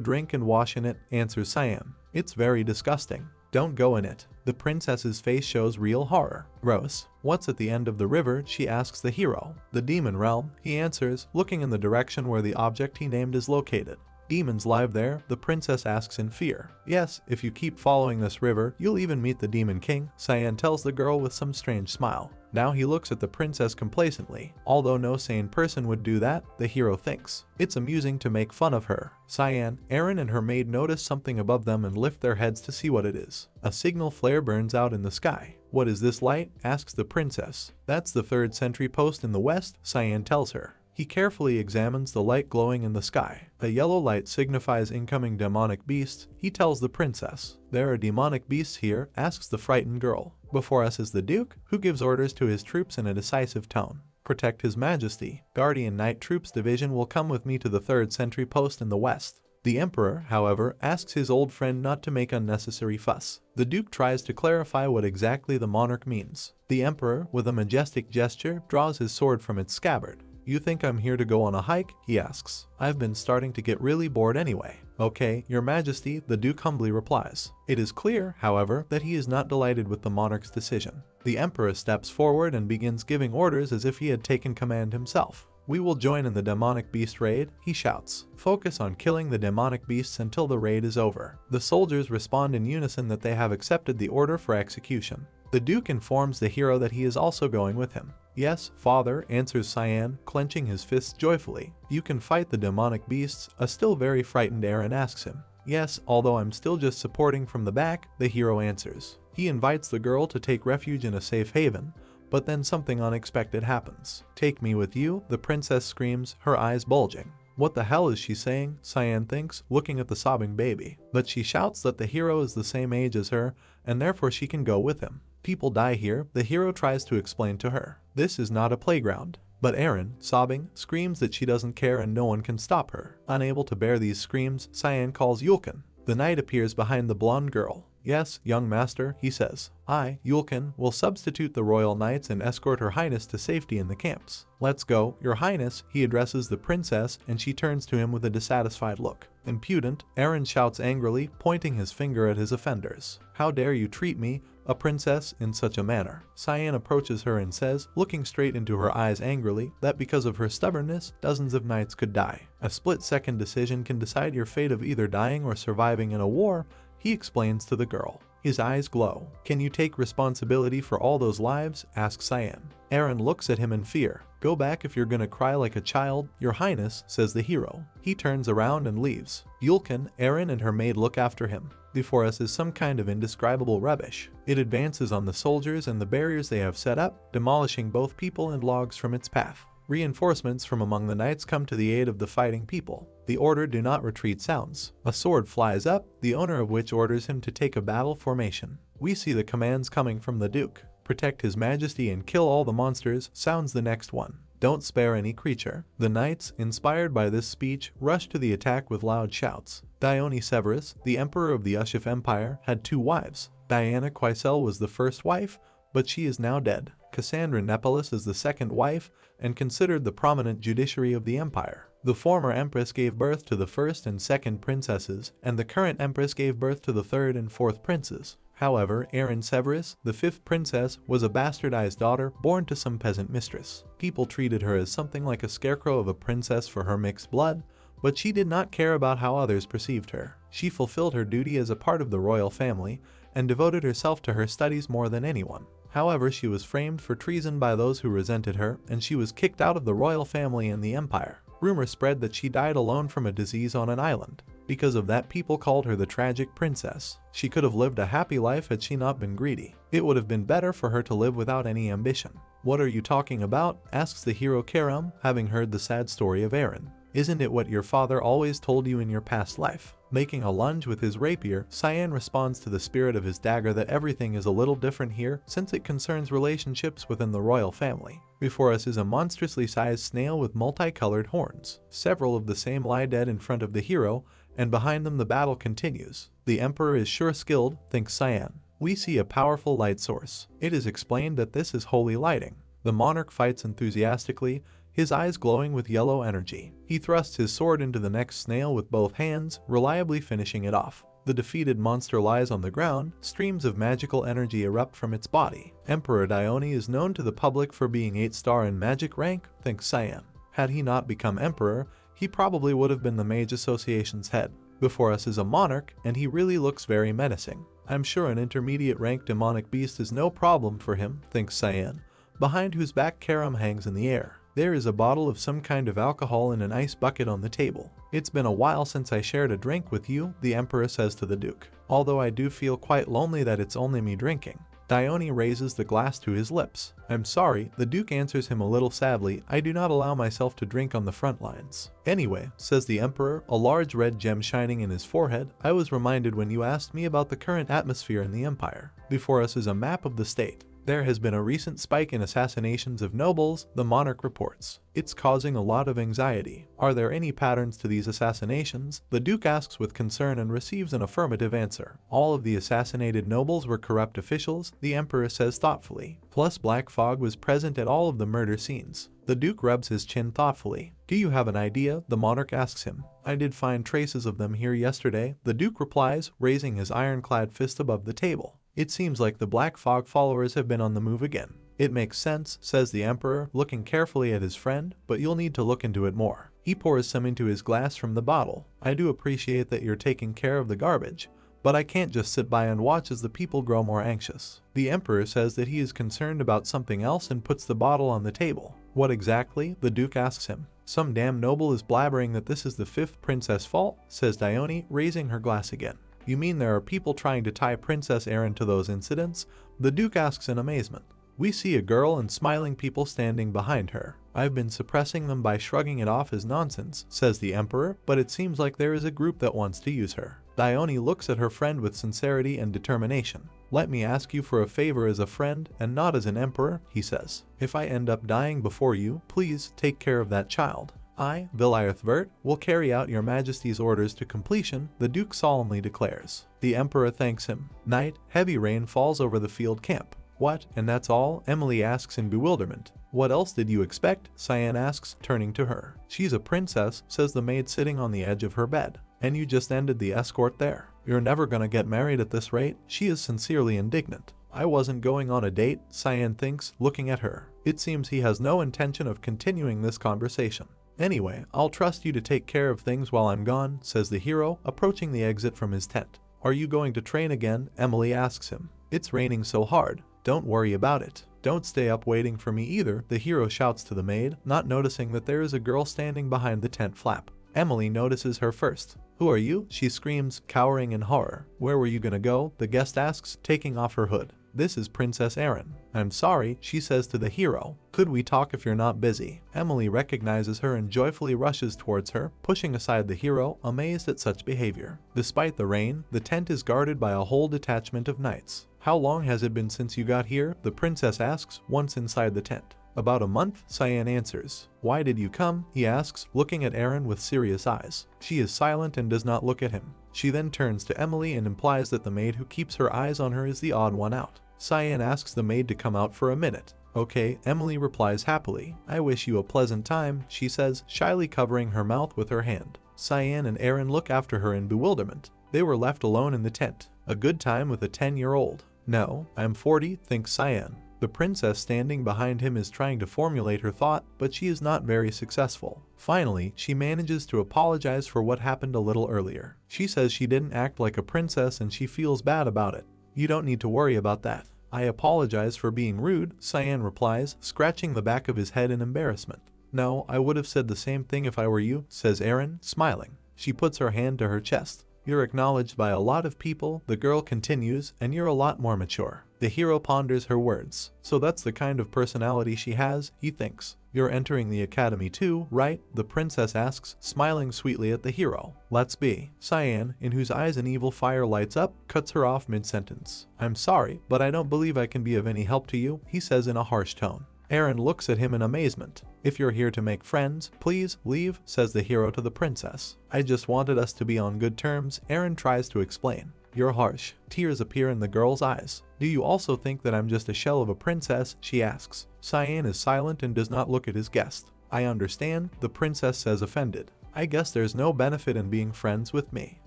drink and wash in it, answers Cyan. It's very disgusting. Don't go in it. The princess's face shows real horror. Gross. What's at the end of the river? She asks the hero. The demon realm, he answers, looking in the direction where the object he named is located. Demons live there? The princess asks in fear. Yes, if you keep following this river, you'll even meet the demon king, Cyan tells the girl with some strange smile. Now he looks at the princess complacently. Although no sane person would do that, the hero thinks. It's amusing to make fun of her. Cyan, Eren and her maid notice something above them and lift their heads to see what it is. A signal flare burns out in the sky. What is this light? Asks the princess. That's the 3rd sentry post in the west, Cyan tells her. He carefully examines the light glowing in the sky. The yellow light signifies incoming demonic beasts. He tells the princess. There are demonic beasts here? Asks the frightened girl. Before us is the Duke, who gives orders to his troops in a decisive tone. Protect His Majesty. Guardian Knight Troops Division will come with me to the 3rd sentry post in the west. The Emperor, however, asks his old friend not to make unnecessary fuss. The Duke tries to clarify what exactly the monarch means. The Emperor, with a majestic gesture, draws his sword from its scabbard. You think I'm here to go on a hike? He asks. I've been starting to get really bored anyway. Okay, Your Majesty, the Duke humbly replies. It is clear, however, that he is not delighted with the monarch's decision. The Emperor steps forward and begins giving orders as if he had taken command himself. We will join in the demonic beast raid, he shouts. Focus on killing the demonic beasts until the raid is over. The soldiers respond in unison that they have accepted the order for execution. The Duke informs the hero that he is also going with him. Yes, father, answers Cyan, clenching his fists joyfully. You can fight the demonic beasts? A still very frightened Eren asks him. Yes, although I'm still just supporting from the back, the hero answers. He invites the girl to take refuge in a safe haven, but then something unexpected happens. Take me with you, the princess screams, her eyes bulging. What the hell is she saying? Cyan thinks, looking at the sobbing baby. But she shouts that the hero is the same age as her, and therefore she can go with him. People die here, the hero tries to explain to her. This is not a playground. But Eren, sobbing, screams that she doesn't care and no one can stop her. Unable to bear these screams, Cyan calls Yulkin. The knight appears behind the blonde girl. Yes, young master, he says. I, Yulkin, will substitute the royal knights and escort her highness to safety in the camps. Let's go, your highness, he addresses the princess and she turns to him with a dissatisfied look. Impudent, Eren shouts angrily, pointing his finger at his offenders. How dare you treat me, a princess, in such a manner? Cyan approaches her and says, looking straight into her eyes angrily, that because of her stubbornness, dozens of knights could die. A split-second decision can decide your fate of either dying or surviving in a war, he explains to the girl. His eyes glow. Can you take responsibility for all those lives? Asks Cyan. Eren looks at him in fear. Go back if you're gonna cry like a child, your highness, says the hero. He turns around and leaves. Yulkin, Eren and her maid look after him. Before us is some kind of indescribable rubbish. It advances on the soldiers and the barriers they have set up, demolishing both people and logs from its path. Reinforcements from among the knights come to the aid of the fighting people. The order do not retreat sounds. A sword flies up, the owner of which orders him to take a battle formation. We see the commands coming from the Duke. Protect His Majesty and kill all the monsters, sounds the next one. Don't spare any creature. The knights, inspired by this speech, rush to the attack with loud shouts. Dione Severus, the emperor of the Ushif Empire, had 2 wives. Diana Quaisel was the first wife, but she is now dead. Cassandra Nepolis is the second wife, and considered the prominent judiciary of the empire. The former empress gave birth to the first and second princesses, and the current empress gave birth to the third and fourth princes. However, Eren Severus, the 5th princess, was a bastardized daughter born to some peasant mistress. People treated her as something like a scarecrow of a princess for her mixed blood, but she did not care about how others perceived her. She fulfilled her duty as a part of the royal family, and devoted herself to her studies more than anyone. However, she was framed for treason by those who resented her, and she was kicked out of the royal family and the empire. Rumor spread that she died alone from a disease on an island. Because of that, people called her the tragic princess. She could have lived a happy life had she not been greedy. It would have been better for her to live without any ambition. What are you talking about? Asks the hero Karam, having heard the sad story of Eren. Isn't it what your father always told you in your past life? Making a lunge with his rapier, Cyan responds to the spirit of his dagger that everything is a little different here since it concerns relationships within the royal family. Before us is a monstrously sized snail with multicolored horns. Several of the same lie dead in front of the hero, and behind them the battle continues. The emperor is sure skilled, thinks Cyan. We see a powerful light source. It is explained that this is holy lighting. The monarch fights enthusiastically, his eyes glowing with yellow energy. He thrusts his sword into the next snail with both hands, reliably finishing it off. The defeated monster lies on the ground, streams of magical energy erupt from its body. Emperor Dione is known to the public for being 8-star in magic rank, thinks Cyan. Had he not become emperor, he probably would have been the Mage Association's head. Before us is a monarch, and he really looks very menacing. I'm sure an intermediate rank demonic beast is no problem for him, thinks Cyan, behind whose back Karam hangs in the air. There is a bottle of some kind of alcohol in an ice bucket on the table. It's been a while since I shared a drink with you, the emperor says to the duke. Although I do feel quite lonely that it's only me drinking. Dione raises the glass to his lips. I'm sorry, the duke answers him a little sadly, I do not allow myself to drink on the front lines. Anyway, says the emperor, a large red gem shining in his forehead, I was reminded when you asked me about the current atmosphere in the empire. Before us is a map of the state. There has been a recent spike in assassinations of nobles, the monarch reports. It's causing a lot of anxiety. Are there any patterns to these assassinations? The duke asks with concern and receives an affirmative answer. All of the assassinated nobles were corrupt officials, the emperor says thoughtfully. Plus Black Fog was present at all of the murder scenes. The duke rubs his chin thoughtfully. Do you have an idea? The monarch asks him. I did find traces of them here yesterday, the duke replies, raising his ironclad fist above the table. It seems like the Black Fog followers have been on the move again. It makes sense, says the emperor, looking carefully at his friend, but you'll need to look into it more. He pours some into his glass from the bottle. I do appreciate that you're taking care of the garbage, but I can't just sit by and watch as the people grow more anxious. The emperor says that he is concerned about something else and puts the bottle on the table. What exactly? The duke asks him. Some damn noble is blabbering that this is the 5th princess' fault, says Dione, raising her glass again. You mean there are people trying to tie Princess Eren to those incidents? The duke asks in amazement. We see a girl and smiling people standing behind her. I've been suppressing them by shrugging it off as nonsense, says the emperor, but it seems like there is a group that wants to use her. Dione looks at her friend with sincerity and determination. Let me ask you for a favor as a friend and not as an emperor, he says. If I end up dying before you, please take care of that child. I, Viliarthvert, will carry out your majesty's orders to completion, the duke solemnly declares. The emperor thanks him. Night, heavy rain falls over the field camp. What, and that's all? Emily asks in bewilderment. What else did you expect? Cyan asks, turning to her. She's a princess, says the maid sitting on the edge of her bed. And you just ended the escort there. You're never gonna get married at this rate? She is sincerely indignant. I wasn't going on a date, Cyan thinks, looking at her. It seems he has no intention of continuing this conversation. Anyway, I'll trust you to take care of things while I'm gone, says the hero, approaching the exit from his tent. Are you going to train again? Emily asks him. It's raining so hard. Don't worry about it. Don't stay up waiting for me either, the hero shouts to the maid, not noticing that there is a girl standing behind the tent flap. Emily notices her first. Who are you? She screams, cowering in horror. Where were you gonna go? The guest asks, taking off her hood. This is Princess Eren. I'm sorry, she says to the hero. Could we talk if you're not busy? Emily recognizes her and joyfully rushes towards her, pushing aside the hero, amazed at such behavior. Despite the rain, the tent is guarded by a whole detachment of knights. How long has it been since you got here? The princess asks, once inside the tent. About a month, Cyan answers. Why did you come? He asks, looking at Eren with serious eyes. She is silent and does not look at him. She then turns to Emily and implies that the maid who keeps her eyes on her is the odd one out. Cyan asks the maid to come out for a minute. Okay, Emily replies happily. I wish you a pleasant time, she says, shyly covering her mouth with her hand. Cyan and Eren look after her in bewilderment. They were left alone in the tent. A good time with a 10-year-old. No, I'm 40, thinks Cyan. The princess standing behind him is trying to formulate her thought, but she is not very successful. Finally, she manages to apologize for what happened a little earlier. She says she didn't act like a princess and she feels bad about it. You don't need to worry about that. I apologize for being rude, Cyan replies, scratching the back of his head in embarrassment. No, I would have said the same thing if I were you, says Eren, smiling. She puts her hand to her chest. You're acknowledged by a lot of people, the girl continues, and you're a lot more mature. The hero ponders her words. So that's the kind of personality she has, he thinks. You're entering the academy too, right? The princess asks, smiling sweetly at the hero. Let's be. Cyan, in whose eyes an evil fire lights up, cuts her off mid-sentence. I'm sorry, but I don't believe I can be of any help to you, he says in a harsh tone. Eren looks at him in amazement. If you're here to make friends, please leave, says the hero to the princess. I just wanted us to be on good terms, Eren tries to explain. You're harsh. Tears appear in the girl's eyes. Do you also think that I'm just a shell of a princess? She asks. Cyan is silent and does not look at his guest. I understand, the princess says offended. I guess there's no benefit in being friends with me.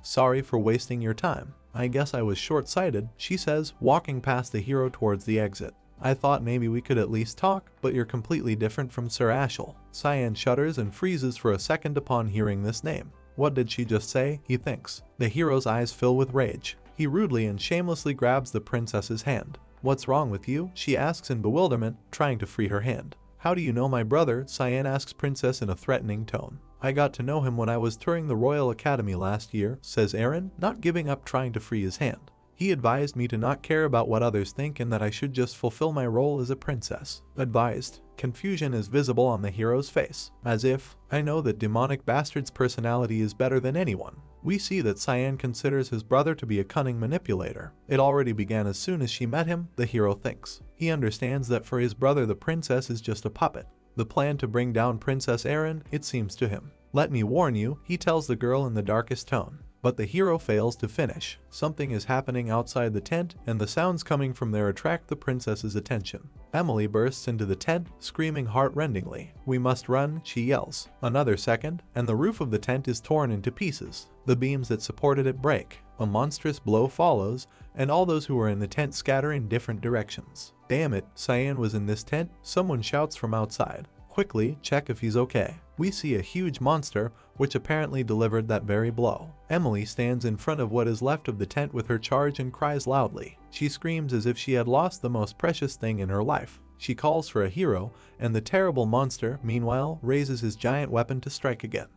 Sorry for wasting your time. I guess I was short-sighted, she says, walking past the hero towards the exit. I thought maybe we could at least talk, but you're completely different from Sir Ashel. Cyan shudders and freezes for a second upon hearing this name. What did she just say? He thinks. The hero's eyes fill with rage. He rudely and shamelessly grabs the princess's hand. What's wrong with you? She asks in bewilderment, trying to free her hand. How do you know my brother? Cyan asks Princess in a threatening tone. I got to know him when I was touring the Royal Academy last year, says Eren, not giving up trying to free his hand. He advised me to not care about what others think and that I should just fulfill my role as a princess. Advised. Confusion is visible on the hero's face, as if, I know that demonic bastard's personality is better than anyone. We see that Cyan considers his brother to be a cunning manipulator. It already began as soon as she met him, the hero thinks. He understands that for his brother the princess is just a puppet. The plan to bring down Princess Eren, it seems to him. Let me warn you, he tells the girl in the darkest tone. But the hero fails to finish. Something is happening outside the tent, and the sounds coming from there attract the princess's attention. Emily bursts into the tent, screaming heart-rendingly. We must run, she yells. Another second, and the roof of the tent is torn into pieces. The beams that supported it break. A monstrous blow follows, and all those who are in the tent scatter in different directions. Damn it, Cyan was in this tent, someone shouts from outside. Quickly, check if he's okay. We see a huge monster, which apparently delivered that very blow. Emily stands in front of what is left of the tent with her charge and cries loudly. She screams as if she had lost the most precious thing in her life. She calls for a hero, and the terrible monster, meanwhile, raises his giant weapon to strike again.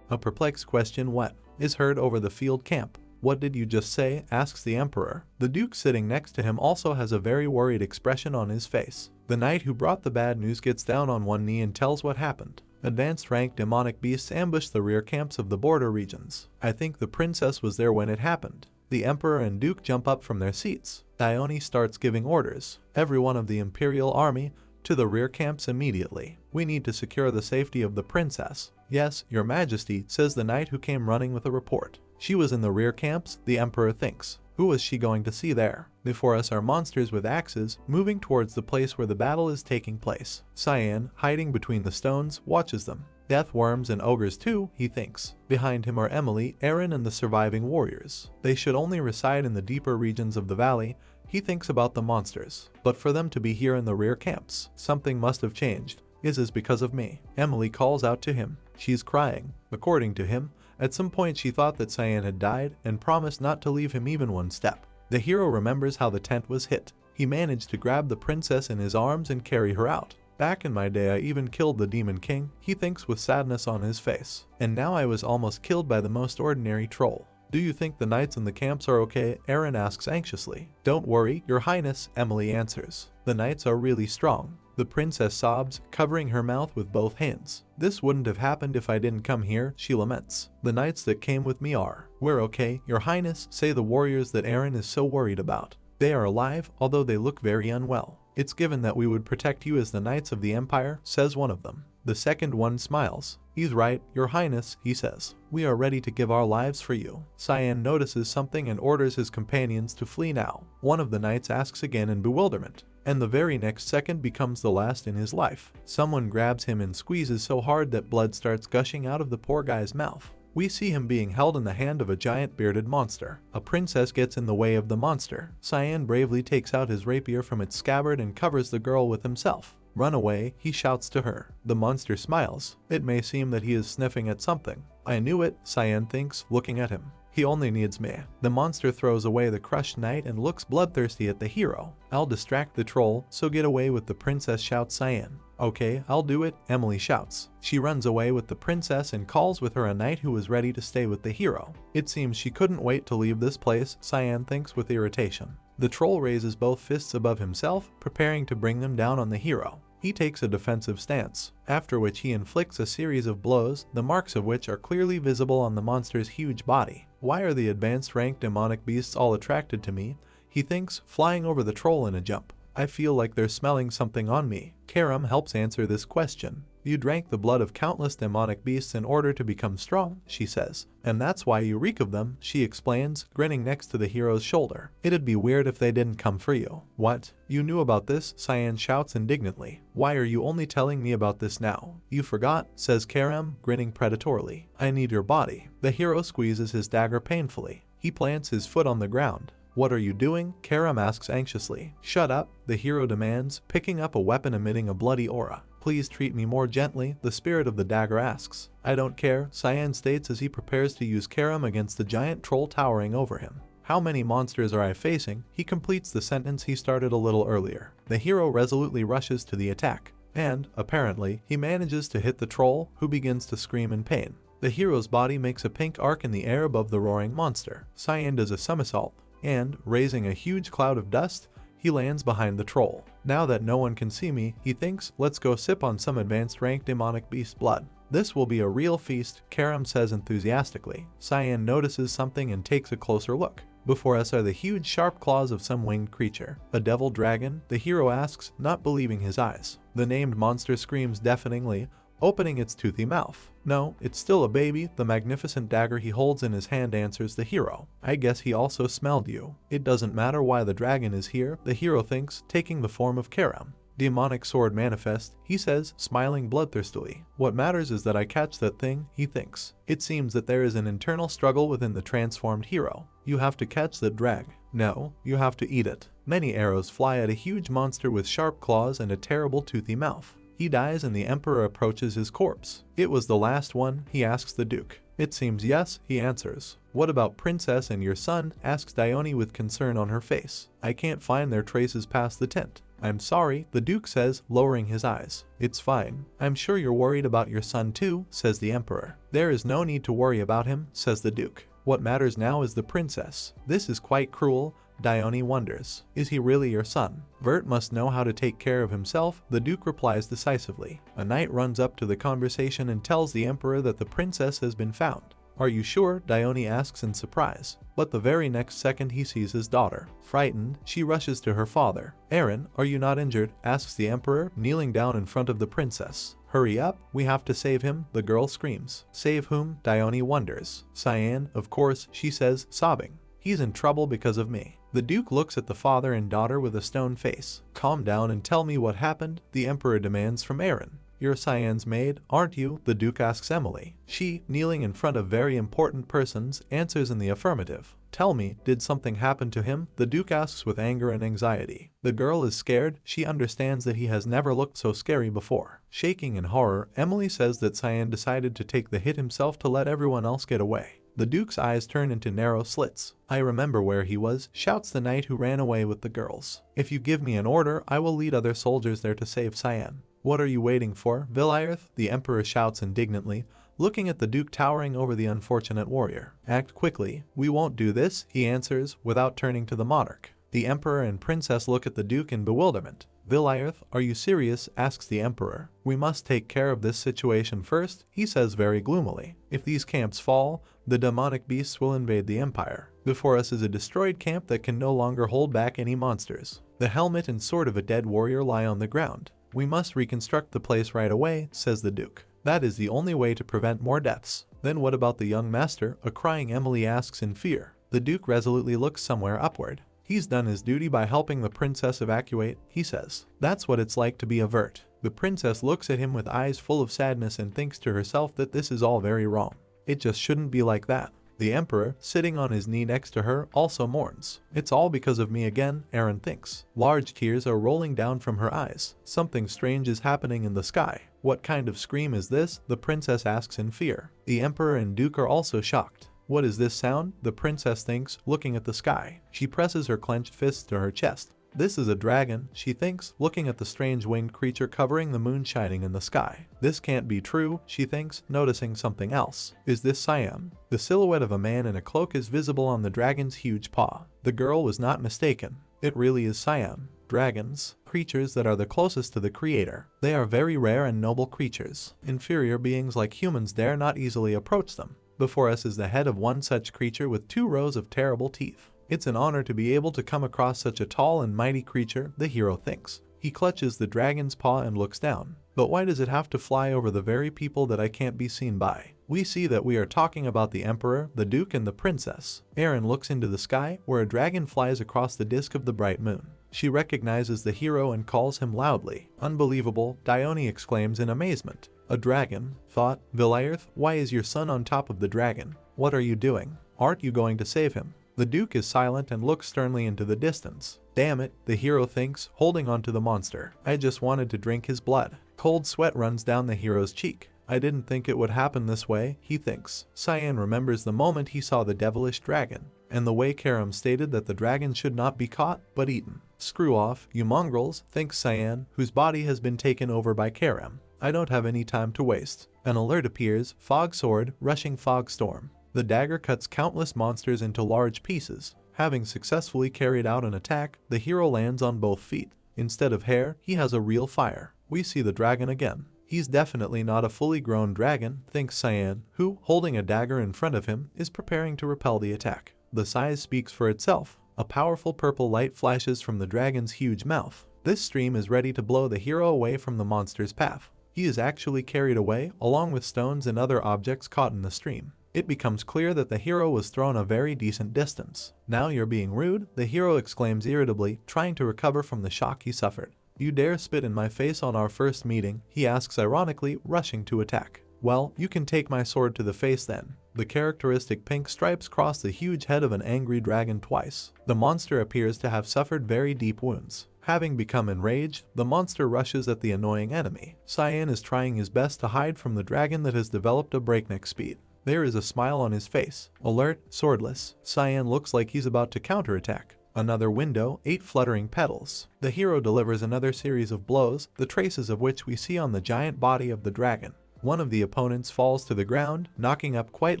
A perplexed question, what, is heard over the field camp. What did you just say? Asks the Emperor. The Duke sitting next to him also has a very worried expression on his face. The knight who brought the bad news gets down on one knee and tells what happened. Advanced rank demonic beasts ambush the rear camps of the border regions. I think the princess was there when it happened. The Emperor and Duke jump up from their seats. Dione starts giving orders. Every one of the Imperial army to the rear camps immediately. We need to secure the safety of the princess. Yes, your majesty, says the knight who came running with a report. She was in the rear camps, the Emperor thinks. Who was she going to see there? Before us are monsters with axes, moving towards the place where the battle is taking place. Cyan, hiding between the stones, watches them. Death worms and ogres too, he thinks. Behind him are Emily, Eren, and the surviving warriors. They should only reside in the deeper regions of the valley. He thinks about the monsters. But for them to be here in the rear camps, something must have changed. Is because of me. Emily calls out to him. She's crying. According to him, at some point she thought that Cyan had died and promised not to leave him even one step. The hero remembers how the tent was hit. He managed to grab the princess in his arms and carry her out. Back in my day I even killed the Demon King, he thinks with sadness on his face. And now I was almost killed by the most ordinary troll. Do you think the knights in the camps are okay? Eren asks anxiously. Don't worry, your highness, Emily answers. The knights are really strong. The princess sobs, covering her mouth with both hands. This wouldn't have happened if I didn't come here, she laments. The knights that came with me are. We're okay, your highness, say the warriors that Eren is so worried about. They are alive, although they look very unwell. It's given that we would protect you as the knights of the empire, says one of them. The second one smiles. He's right, your highness, he says. We are ready to give our lives for you. Cyan notices something and orders his companions to flee now. One of the knights asks again in bewilderment. And the very next second becomes the last in his life. Someone grabs him and squeezes so hard that blood starts gushing out of the poor guy's mouth. We see him being held in the hand of a giant bearded monster. A princess gets in the way of the monster. Cyan bravely takes out his rapier from its scabbard and covers the girl with himself. Run away, he shouts to her. The monster smiles. It may seem that he is sniffing at something. I knew it, Cyan thinks, looking at him. He only needs me. The monster throws away the crushed knight and looks bloodthirsty at the hero. I'll distract the troll, so get away with the princess, shouts Cyan. Okay, I'll do it, Emily shouts. She runs away with the princess and calls with her a knight who is ready to stay with the hero. It seems she couldn't wait to leave this place, Cyan thinks with irritation. The troll raises both fists above himself, preparing to bring them down on the hero. He takes a defensive stance, after which he inflicts a series of blows, the marks of which are clearly visible on the monster's huge body. Why are the advanced rank demonic beasts all attracted to me? He thinks, flying over the troll in a jump. I feel like they're smelling something on me. Karam helps answer this question. You drank the blood of countless demonic beasts in order to become strong, she says. And that's why you reek of them, she explains, grinning next to the hero's shoulder. It'd be weird if they didn't come for you. What? You knew about this? Cyan shouts indignantly. Why are you only telling me about this now? You forgot, says Karam, grinning predatorily. I need your body. The hero squeezes his dagger painfully. He plants his foot on the ground. What are you doing? Karam asks anxiously. Shut up, the hero demands, picking up a weapon emitting a bloody aura. Please treat me more gently, the spirit of the dagger asks. I don't care, Cyan states as he prepares to use Karam against the giant troll towering over him. How many monsters are I facing? He completes the sentence he started a little earlier. The hero resolutely rushes to the attack, and, apparently, he manages to hit the troll, who begins to scream in pain. The hero's body makes a pink arc in the air above the roaring monster. Cyan does a somersault, and, raising a huge cloud of dust, he lands behind the troll. Now that no one can see me, he thinks, let's go sip on some advanced rank demonic beast blood. This will be a real feast, Karam says enthusiastically. Cyan notices something and takes a closer look. Before us are the huge sharp claws of some winged creature. A devil dragon? The hero asks, not believing his eyes. The named monster screams deafeningly, opening its toothy mouth. No, it's still a baby, the magnificent dagger he holds in his hand answers the hero. I guess he also smelled you. It doesn't matter why the dragon is here, the hero thinks, taking the form of Karam. Demonic sword manifest, he says, smiling bloodthirstily. What matters is that I catch that thing, he thinks. It seems that there is an internal struggle within the transformed hero. You have to catch that drag. No, you have to eat it. Many arrows fly at a huge monster with sharp claws and a terrible toothy mouth. He dies and the emperor approaches his corpse. It was the last one, he asks the duke. It seems yes, he answers. What about princess and your son? Asks Dione with concern on her face. I can't find their traces past the tent. I'm sorry, the duke says, lowering his eyes. It's fine. I'm sure you're worried about your son too, says the emperor. There is no need to worry about him, says the duke. What matters now is the princess. This is quite cruel. Dione wonders. Is he really your son? Vert must know how to take care of himself, the duke replies decisively. A knight runs up to the conversation and tells the emperor that the princess has been found. Are you sure? Dione asks in surprise. But the very next second he sees his daughter. Frightened, she rushes to her father. Aaron, are you not injured? Asks the emperor, kneeling down in front of the princess. Hurry up, we have to save him, the girl screams. Save whom? Dione wonders. Cyan, of course, she says, sobbing. He's in trouble because of me. The duke looks at the father and daughter with a stone face. Calm down and tell me what happened, the emperor demands from Aaron. You're Cyan's maid, aren't you? The duke asks Emily. She, kneeling in front of very important persons, answers in the affirmative. Tell me, did something happen to him? The duke asks with anger and anxiety. The girl is scared. She understands that he has never looked so scary before. Shaking in horror, Emily says that Cyan decided to take the hit himself to let everyone else get away. The duke's eyes turn into narrow slits. I remember where he was, shouts the knight who ran away with the girls. If you give me an order, I will lead other soldiers there to save Cyan. What are you waiting for, Villairth? The emperor shouts indignantly, looking at the duke towering over the unfortunate warrior. Act quickly. We won't do this, he answers, without turning to the monarch. The emperor and princess look at the duke in bewilderment. Villairth, are you serious? Asks the emperor. We must take care of this situation first, he says very gloomily. If these camps fall, the demonic beasts will invade the empire. Before us is a destroyed camp that can no longer hold back any monsters. The helmet and sword of a dead warrior lie on the ground. We must reconstruct the place right away, says the duke. That is the only way to prevent more deaths. Then what about the young master? A crying Emily asks in fear. The duke resolutely looks somewhere upward. He's done his duty by helping the princess evacuate, he says. That's what it's like to be a Vert. The princess looks at him with eyes full of sadness and thinks to herself that this is all very wrong. It just shouldn't be like that. The emperor, sitting on his knee next to her, also mourns. It's all because of me again, Aaron thinks. Large tears are rolling down from her eyes. Something strange is happening in the sky. What kind of scream is this? The princess asks in fear. The emperor and duke are also shocked. What is this sound? The princess thinks, looking at the sky. She presses her clenched fists to her chest. This is a dragon, she thinks, looking at the strange winged creature covering the moon shining in the sky. This can't be true, she thinks, noticing something else. Is this Siam? The silhouette of a man in a cloak is visible on the dragon's huge paw. The girl was not mistaken. It really is Siam. Dragons, creatures that are the closest to the creator. They are very rare and noble creatures. Inferior beings like humans dare not easily approach them. Before us is the head of one such creature with 2 rows of terrible teeth. It's an honor to be able to come across such a tall and mighty creature, the hero thinks. He clutches the dragon's paw and looks down. But why does it have to fly over the very people that I can't be seen by? We see that we are talking about the emperor, the duke, and the princess. Aaron looks into the sky, where a dragon flies across the disk of the bright moon. She recognizes the hero and calls him loudly. Unbelievable, Dione exclaims in amazement. A dragon? Thought, Vilayarth, why is your son on top of the dragon? What are you doing? Aren't you going to save him? The duke is silent and looks sternly into the distance. Damn it, the hero thinks, holding onto the monster. I just wanted to drink his blood. Cold sweat runs down the hero's cheek. I didn't think it would happen this way, he thinks. Cyan remembers the moment he saw the devilish dragon, and the way Karam stated that the dragon should not be caught, but eaten. Screw off, you mongrels, thinks Cyan, whose body has been taken over by Karam. I don't have any time to waste. An alert appears, fog sword, rushing fog storm. The dagger cuts countless monsters into large pieces. Having successfully carried out an attack, the hero lands on both feet. Instead of hair, he has a real fire. We see the dragon again. He's definitely not a fully grown dragon, thinks Cyan, who, holding a dagger in front of him, is preparing to repel the attack. The size speaks for itself. A powerful purple light flashes from the dragon's huge mouth. This stream is ready to blow the hero away from the monster's path. He is actually carried away, along with stones and other objects caught in the stream. It becomes clear that the hero was thrown a very decent distance. Now you're being rude, the hero exclaims irritably, trying to recover from the shock he suffered. You dare spit in my face on our first meeting, he asks ironically, rushing to attack. Well, you can take my sword to the face then. The characteristic pink stripes cross the huge head of an angry dragon twice. The monster appears to have suffered very deep wounds. Having become enraged, the monster rushes at the annoying enemy. Cyan is trying his best to hide from the dragon that has developed a breakneck speed. There is a smile on his face. Alert, swordless. Cyan looks like he's about to counterattack. Another window, 8 fluttering petals. The hero delivers another series of blows, the traces of which we see on the giant body of the dragon. One of the opponents falls to the ground, knocking up quite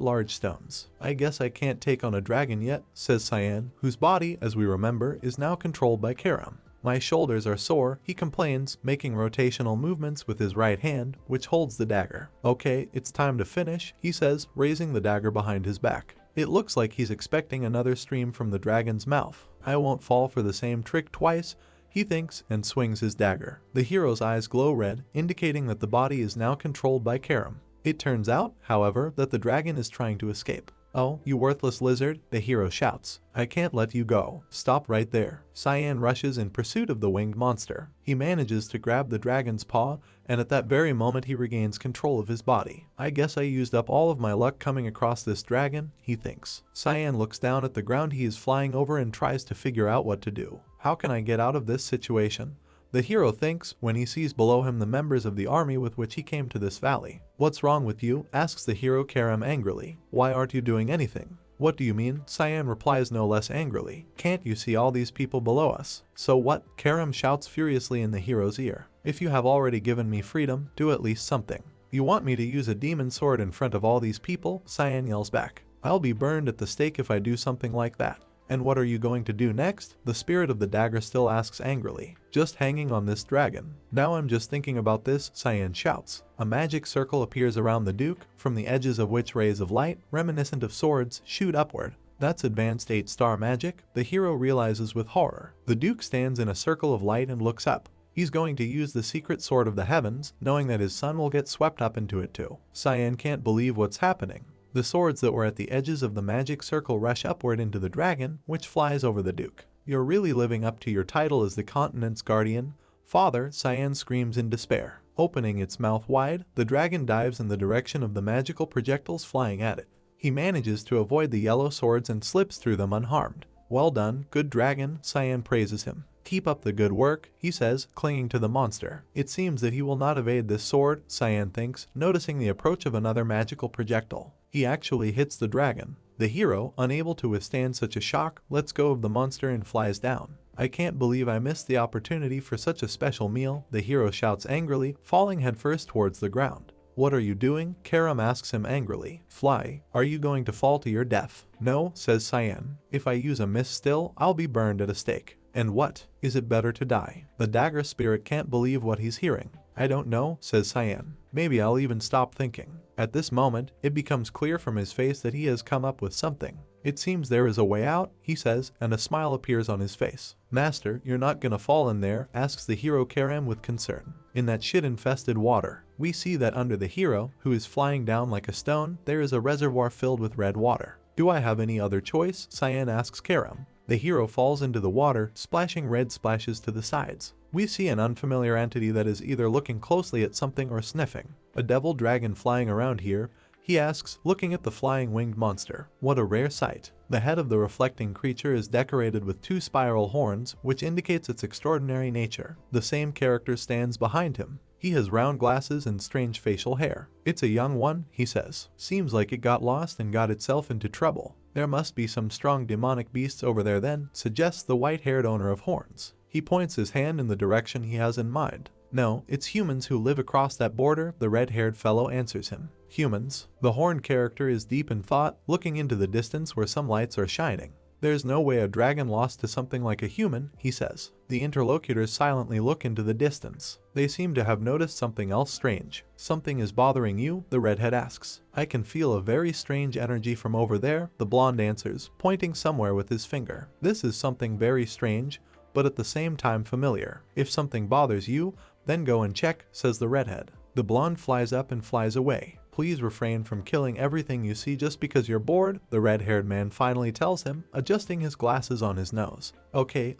large stones. I guess I can't take on a dragon yet, says Cyan, whose body, as we remember, is now controlled by Karam. My shoulders are sore, he complains, making rotational movements with his right hand, which holds the dagger. Okay, it's time to finish, he says, raising the dagger behind his back. It looks like he's expecting another stream from the dragon's mouth. I won't fall for the same trick twice, he thinks, and swings his dagger. The hero's eyes glow red, indicating that the body is now controlled by Karam. It turns out, however, that the dragon is trying to escape. Oh, you worthless lizard, the hero shouts. I can't let you go. Stop right there. Cyan rushes in pursuit of the winged monster. He manages to grab the dragon's paw, and at that very moment he regains control of his body. I guess I used up all of my luck coming across this dragon, he thinks. Cyan looks down at the ground he is flying over and tries to figure out what to do. How can I get out of this situation? The hero thinks when he sees below him the members of the army with which he came to this valley. What's wrong with you? Asks the hero Karam angrily. Why aren't you doing anything? What do you mean? Cyan replies no less angrily. Can't you see all these people below us? So what? Karam shouts furiously in the hero's ear. If you have already given me freedom, do at least something. You want me to use a demon sword in front of all these people? Cyan yells back. I'll be burned at the stake if I do something like that. And what are you going to do next? The spirit of the dagger still asks angrily. Just hanging on this dragon. Now I'm just thinking about this, Cyan shouts. A magic circle appears around the duke, from the edges of which rays of light, reminiscent of swords, shoot upward. That's advanced 8-star magic, the hero realizes with horror. The duke stands in a circle of light and looks up. He's going to use the secret sword of the heavens, knowing that his son will get swept up into it too. Cyan can't believe what's happening. The swords that were at the edges of the magic circle rush upward into the dragon, which flies over the duke. You're really living up to your title as the continent's guardian? Father, Cyan screams in despair. Opening its mouth wide, the dragon dives in the direction of the magical projectiles flying at it. He manages to avoid the yellow swords and slips through them unharmed. Well done, good dragon, Cyan praises him. Keep up the good work, he says, clinging to the monster. It seems that he will not evade this sword, Cyan thinks, noticing the approach of another magical projectile. He actually hits the dragon. The hero, unable to withstand such a shock, lets go of the monster and flies down. I can't believe I missed the opportunity for such a special meal, the hero shouts angrily, falling headfirst towards the ground. What are you doing? Karam asks him angrily. Fly. Are you going to fall to your death? No, says Cyan. If I use a miss still, I'll be burned at a stake. And what? Is it better to die? The dagger spirit can't believe what he's hearing. I don't know, says Cyan. Maybe I'll even stop thinking. At this moment, it becomes clear from his face that he has come up with something. It seems there is a way out, he says, and a smile appears on his face. Master, you're not gonna fall in there, asks the hero Karam with concern. In that shit-infested water, we see that under the hero, who is flying down like a stone, there is a reservoir filled with red water. Do I have any other choice? Cyan asks Karam. The hero falls into the water, splashing red splashes to the sides. We see an unfamiliar entity that is either looking closely at something or sniffing. A devil dragon flying around here, he asks, looking at the flying winged monster. What a rare sight. The head of the reflecting creature is decorated with 2 spiral horns, which indicates its extraordinary nature. The same character stands behind him. He has round glasses and strange facial hair. It's a young one, he says. Seems like it got lost and got itself into trouble. There must be some strong demonic beasts over there then, suggests the white-haired owner of horns. He points his hand in the direction he has in mind. No, it's humans who live across that border, the red-haired fellow answers him. Humans. The horned character is deep in thought, looking into the distance where some lights are shining. There's no way a dragon lost to something like a human, he says. The interlocutors silently look into the distance. They seem to have noticed something else strange. Something is bothering you? The redhead asks. I can feel a very strange energy from over there, the blonde answers, pointing somewhere with his finger. This is something very strange, but at the same time familiar. If something bothers you, then go and check, says the redhead. The blonde flies up and flies away. Please refrain from killing everything you see just because you're bored, the red-haired man finally tells him, adjusting his glasses on his nose. Okay,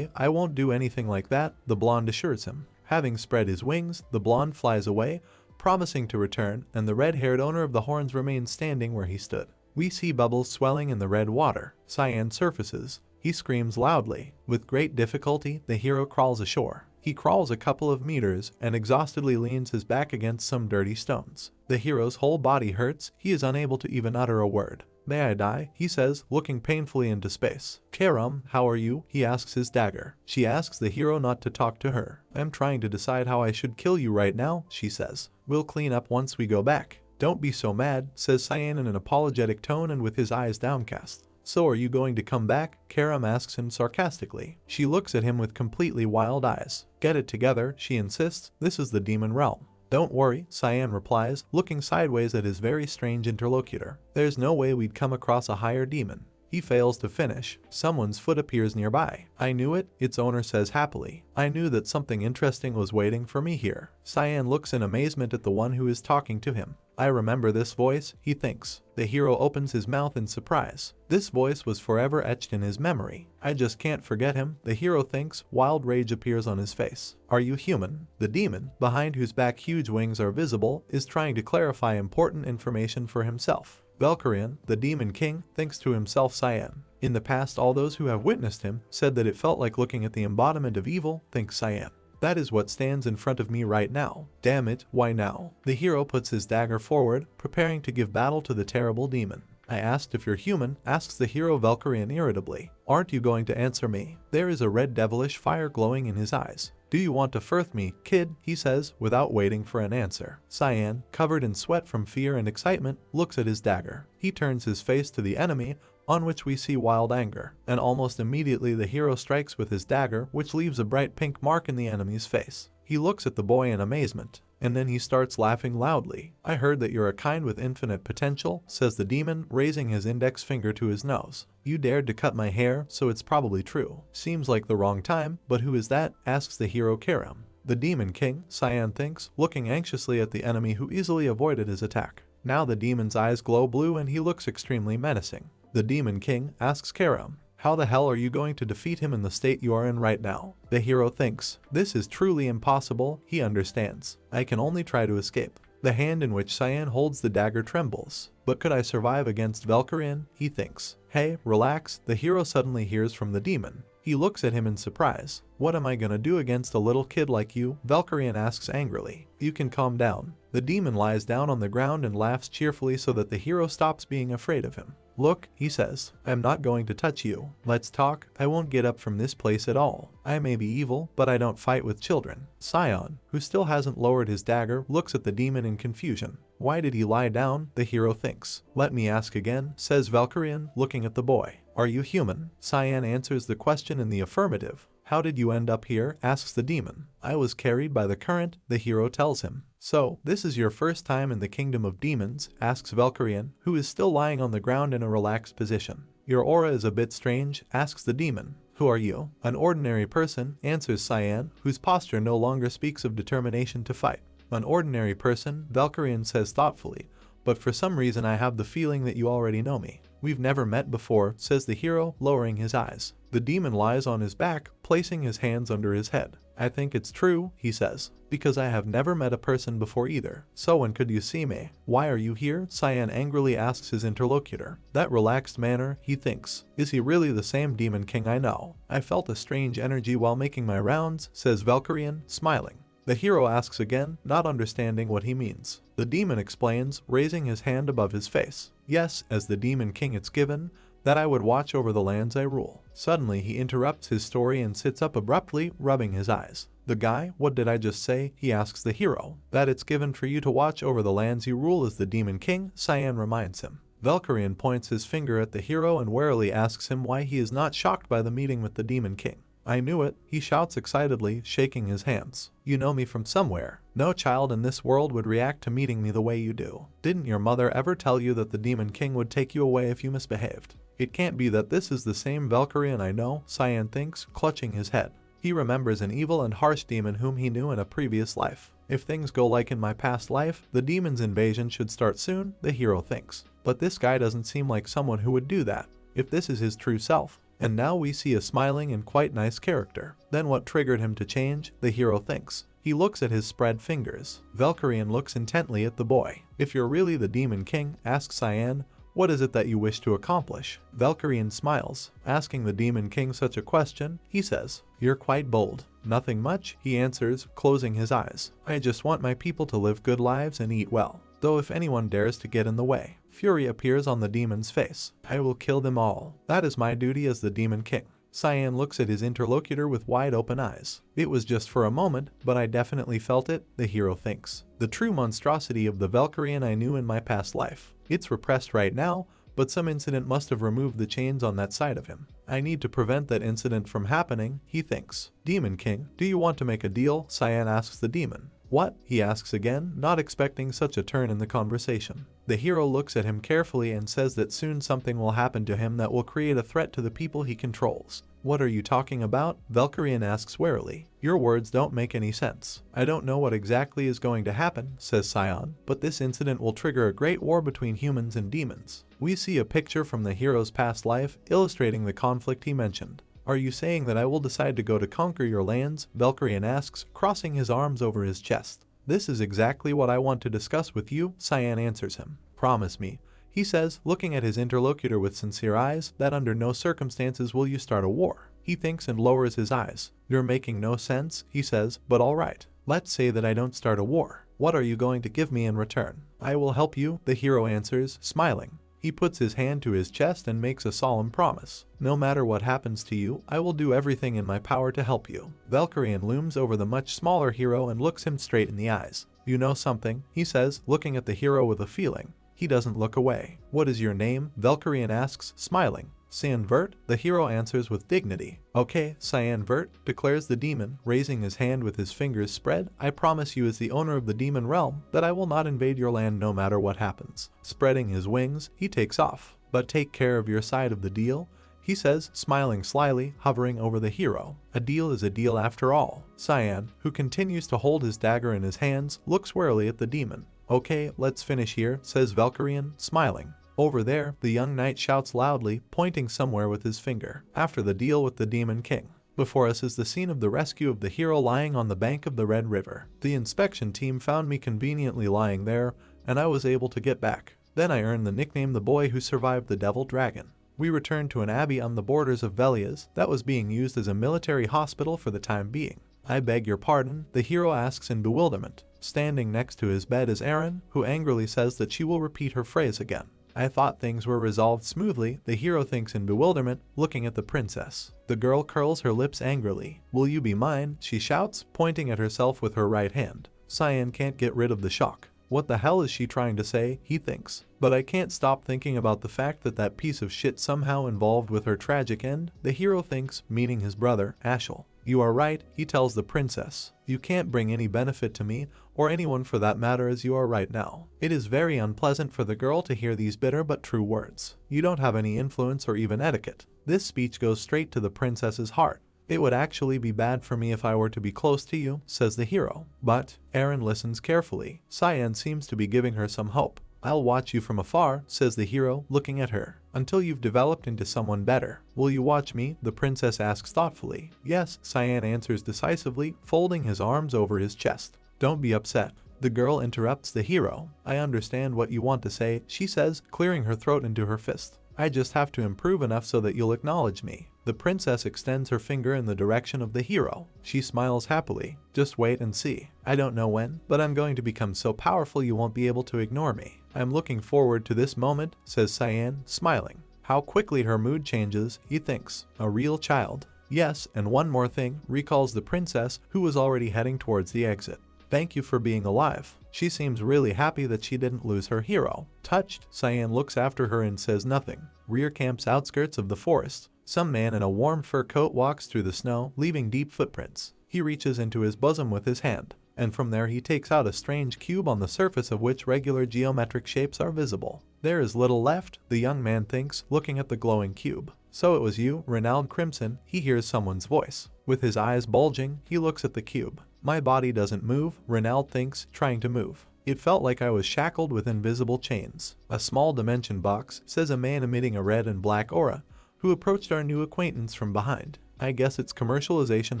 I won't do anything like that, the blonde assures him. Having spread his wings, the blonde flies away, promising to return, and the red-haired owner of the horns remains standing where he stood. We see bubbles swelling in the red water. Cyan surfaces. He screams loudly. With great difficulty, the hero crawls ashore. He crawls a couple of meters and exhaustedly leans his back against some dirty stones. The hero's whole body hurts, he is unable to even utter a word. May I die? He says, looking painfully into space. Karam, how are you? He asks his dagger. She asks the hero not to talk to her. I'm trying to decide how I should kill you right now, she says. We'll clean up once we go back. Don't be so mad, says Cyan in an apologetic tone and with his eyes downcast. So are you going to come back? Karam asks him sarcastically. She looks at him with completely wild eyes. Get it together, she insists. This is the demon realm. Don't worry, Cyan replies, looking sideways at his very strange interlocutor. There's no way we'd come across a higher demon. He fails to finish. Someone's foot appears nearby. I knew it, its owner says happily. I knew that something interesting was waiting for me here. Cyan looks in amazement at the one who is talking to him. I remember this voice, he thinks. The hero opens his mouth in surprise. This voice was forever etched in his memory. I just can't forget him, the hero thinks. Wild rage appears on his face. Are you human? The demon, behind whose back huge wings are visible, is trying to clarify important information for himself. Valkyrian, the demon king, thinks to himself Cyan. In the past, all those who have witnessed him said that it felt like looking at the embodiment of evil, thinks Cyan. That is what stands in front of me right now. Damn it, why now? The hero puts his dagger forward, preparing to give battle to the terrible demon. I asked if you're human, asks the hero Valkyrian irritably. Aren't you going to answer me? There is a red devilish fire glowing in his eyes. Do you want to firth me, kid? He says, without waiting for an answer. Cyan, covered in sweat from fear and excitement, looks at his dagger. He turns his face to the enemy, on which we see wild anger, and almost immediately the hero strikes with his dagger, which leaves a bright pink mark in the enemy's face. He looks at the boy in amazement, and then he starts laughing loudly. I heard that you're a kind with infinite potential, says the demon, raising his index finger to his nose. You dared to cut my hair, so it's probably true. Seems like the wrong time, but who is that? Asks the hero Karam. The demon king, Cyan thinks, looking anxiously at the enemy who easily avoided his attack. Now the demon's eyes glow blue and he looks extremely menacing. The demon king asks Karam, how the hell are you going to defeat him in the state you are in right now? The hero thinks, this is truly impossible, he understands. I can only try to escape. The hand in which Cyan holds the dagger trembles. But could I survive against Valkyrian? He thinks. Hey, relax, the hero suddenly hears from the demon. He looks at him in surprise. What am I gonna do against a little kid like you? Valkyrian asks angrily. You can calm down. The demon lies down on the ground and laughs cheerfully so that the hero stops being afraid of him. Look, he says, I'm not going to touch you. Let's talk. I won't get up from this place at all. I may be evil, but I don't fight with children. Sion, who still hasn't lowered his dagger, looks at the demon in confusion. Why did he lie down? The hero thinks. Let me ask again, says Valkyrian, looking at the boy. Are you human? Sion answers the question in the affirmative. How did you end up here? Asks the demon. I was carried by the current, the hero tells him. So, this is your first time in the kingdom of demons? Asks Valkyrian, who is still lying on the ground in a relaxed position. Your aura is a bit strange, asks the demon. Who are you? An ordinary person, answers Cyan, whose posture no longer speaks of determination to fight. An ordinary person, Valkyrian says thoughtfully, but for some reason I have the feeling that you already know me. We've never met before, says the hero, lowering his eyes. The demon lies on his back, placing his hands under his head. I think it's true, he says, because I have never met a person before either. So when could you see me? Why are you here? Cyan angrily asks his interlocutor. That relaxed manner, he thinks. Is he really the same demon king I know? I felt a strange energy while making my rounds, says Valkyrian, smiling. The hero asks again, not understanding what he means. The demon explains, raising his hand above his face. Yes, as the demon king it's given, that I would watch over the lands I rule. Suddenly he interrupts his story and sits up abruptly, rubbing his eyes. The guy, what did I just say? He asks the hero. That it's given for you to watch over the lands you rule as the demon king, Cyan reminds him. Valkyrian points his finger at the hero and warily asks him why he is not shocked by the meeting with the demon king. I knew it, he shouts excitedly, shaking his hands. You know me from somewhere. No child in this world would react to meeting me the way you do. Didn't your mother ever tell you that the demon king would take you away if you misbehaved? It can't be that this is the same Valkyrian I know, Cyan thinks, clutching his head. He remembers an evil and harsh demon whom he knew in a previous life. If things go like in my past life, the demon's invasion should start soon, the hero thinks. But this guy doesn't seem like someone who would do that, if this is his true self. And now we see a smiling and quite nice character. Then what triggered him to change, the hero thinks. He looks at his spread fingers. Valkyrian looks intently at the boy. If you're really the demon king, asks Cyan, what is it that you wish to accomplish? Valkyrian smiles. Asking the demon king such a question, he says, you're quite bold. Nothing much, he answers, closing his eyes. I just want my people to live good lives and eat well. Though if anyone dares to get in the way, fury appears on the demon's face. I will kill them all. That is my duty as the demon king. Cyan looks at his interlocutor with wide open eyes. It was just for a moment, but I definitely felt it, the hero thinks. The true monstrosity of the Valkyrian I knew in my past life. It's repressed right now, but some incident must have removed the chains on that side of him. I need to prevent that incident from happening, he thinks. Demon King, do you want to make a deal? Cyan asks the demon. What? He asks again, not expecting such a turn in the conversation. The hero looks at him carefully and says that soon something will happen to him that will create a threat to the people he controls. What are you talking about? Valkyrian asks warily. Your words don't make any sense. I don't know what exactly is going to happen, says Cyan, but this incident will trigger a great war between humans and demons. We see a picture from the hero's past life, illustrating the conflict he mentioned. Are you saying that I will decide to go to conquer your lands? Valkyrian asks, crossing his arms over his chest. This is exactly what I want to discuss with you, Cyan answers him. Promise me, he says, looking at his interlocutor with sincere eyes, that under no circumstances will you start a war. He thinks and lowers his eyes. You're making no sense, he says, but all right. Let's say that I don't start a war. What are you going to give me in return? I will help you, the hero answers, smiling. He puts his hand to his chest and makes a solemn promise. No matter what happens to you, I will do everything in my power to help you. Valkyrian looms over the much smaller hero and looks him straight in the eyes. You know something, he says, looking at the hero with a feeling. He doesn't look away. What is your name? Valkyrian asks, smiling. Cyan Vert, the hero answers with dignity. Okay, Cyan Vert, declares the demon, raising his hand with his fingers spread. I promise you as the owner of the demon realm that I will not invade your land no matter what happens. Spreading his wings, he takes off. But take care of your side of the deal, he says, smiling slyly, hovering over the hero. A deal is a deal after all. Cyan, who continues to hold his dagger in his hands, looks warily at the demon. Okay, let's finish here, says Valkyrian, smiling. Over there, the young knight shouts loudly, pointing somewhere with his finger. After the deal with the demon king. Before us is the scene of the rescue of the hero lying on the bank of the Red River. The inspection team found me conveniently lying there, and I was able to get back. Then I earned the nickname the boy who survived the Devil Dragon. We returned to an abbey on the borders of Velias that was being used as a military hospital for the time being. I beg your pardon, the hero asks in bewilderment. Standing next to his bed is Erin, who angrily says that she will repeat her phrase again. I thought things were resolved smoothly, the hero thinks in bewilderment, looking at the princess. The girl curls her lips angrily. Will you be mine? She shouts, pointing at herself with her right hand. Cyan can't get rid of the shock. What the hell is she trying to say, he thinks. But I can't stop thinking about the fact that that piece of shit somehow involved with her tragic end, the hero thinks, meaning his brother, Ashel. You are right, he tells the princess. You can't bring any benefit to me, or anyone for that matter as you are right now. It is very unpleasant for the girl to hear these bitter but true words. You don't have any influence or even etiquette. This speech goes straight to the princess's heart. It would actually be bad for me if I were to be close to you, says the hero. But Aaron listens carefully. Cyan seems to be giving her some hope. I'll watch you from afar, says the hero, looking at her, until you've developed into someone better. Will you watch me? The princess asks thoughtfully. Yes, Cyan answers decisively, folding his arms over his chest. Don't be upset. The girl interrupts the hero. I understand what you want to say, she says, clearing her throat into her fist. I just have to improve enough so that you'll acknowledge me. The princess extends her finger in the direction of the hero. She smiles happily. Just wait and see. I don't know when, but I'm going to become so powerful you won't be able to ignore me. I'm looking forward to this moment, says Cyan, smiling. How quickly her mood changes, he thinks. A real child. Yes, and one more thing, recalls the princess, who was already heading towards the exit. Thank you for being alive. She seems really happy that she didn't lose her hero. Touched, Cyan looks after her and says nothing. Rear camp's outskirts of the forest. Some man in a warm fur coat walks through the snow, leaving deep footprints. He reaches into his bosom with his hand, and from there he takes out a strange cube on the surface of which regular geometric shapes are visible. There is little left, the young man thinks, looking at the glowing cube. So it was you, Renald Crimson, he hears someone's voice. With his eyes bulging, he looks at the cube. My body doesn't move, Renald thinks, trying to move. It felt like I was shackled with invisible chains. A small dimension box, says a man emitting a red and black aura, who approached our new acquaintance from behind. I guess its commercialization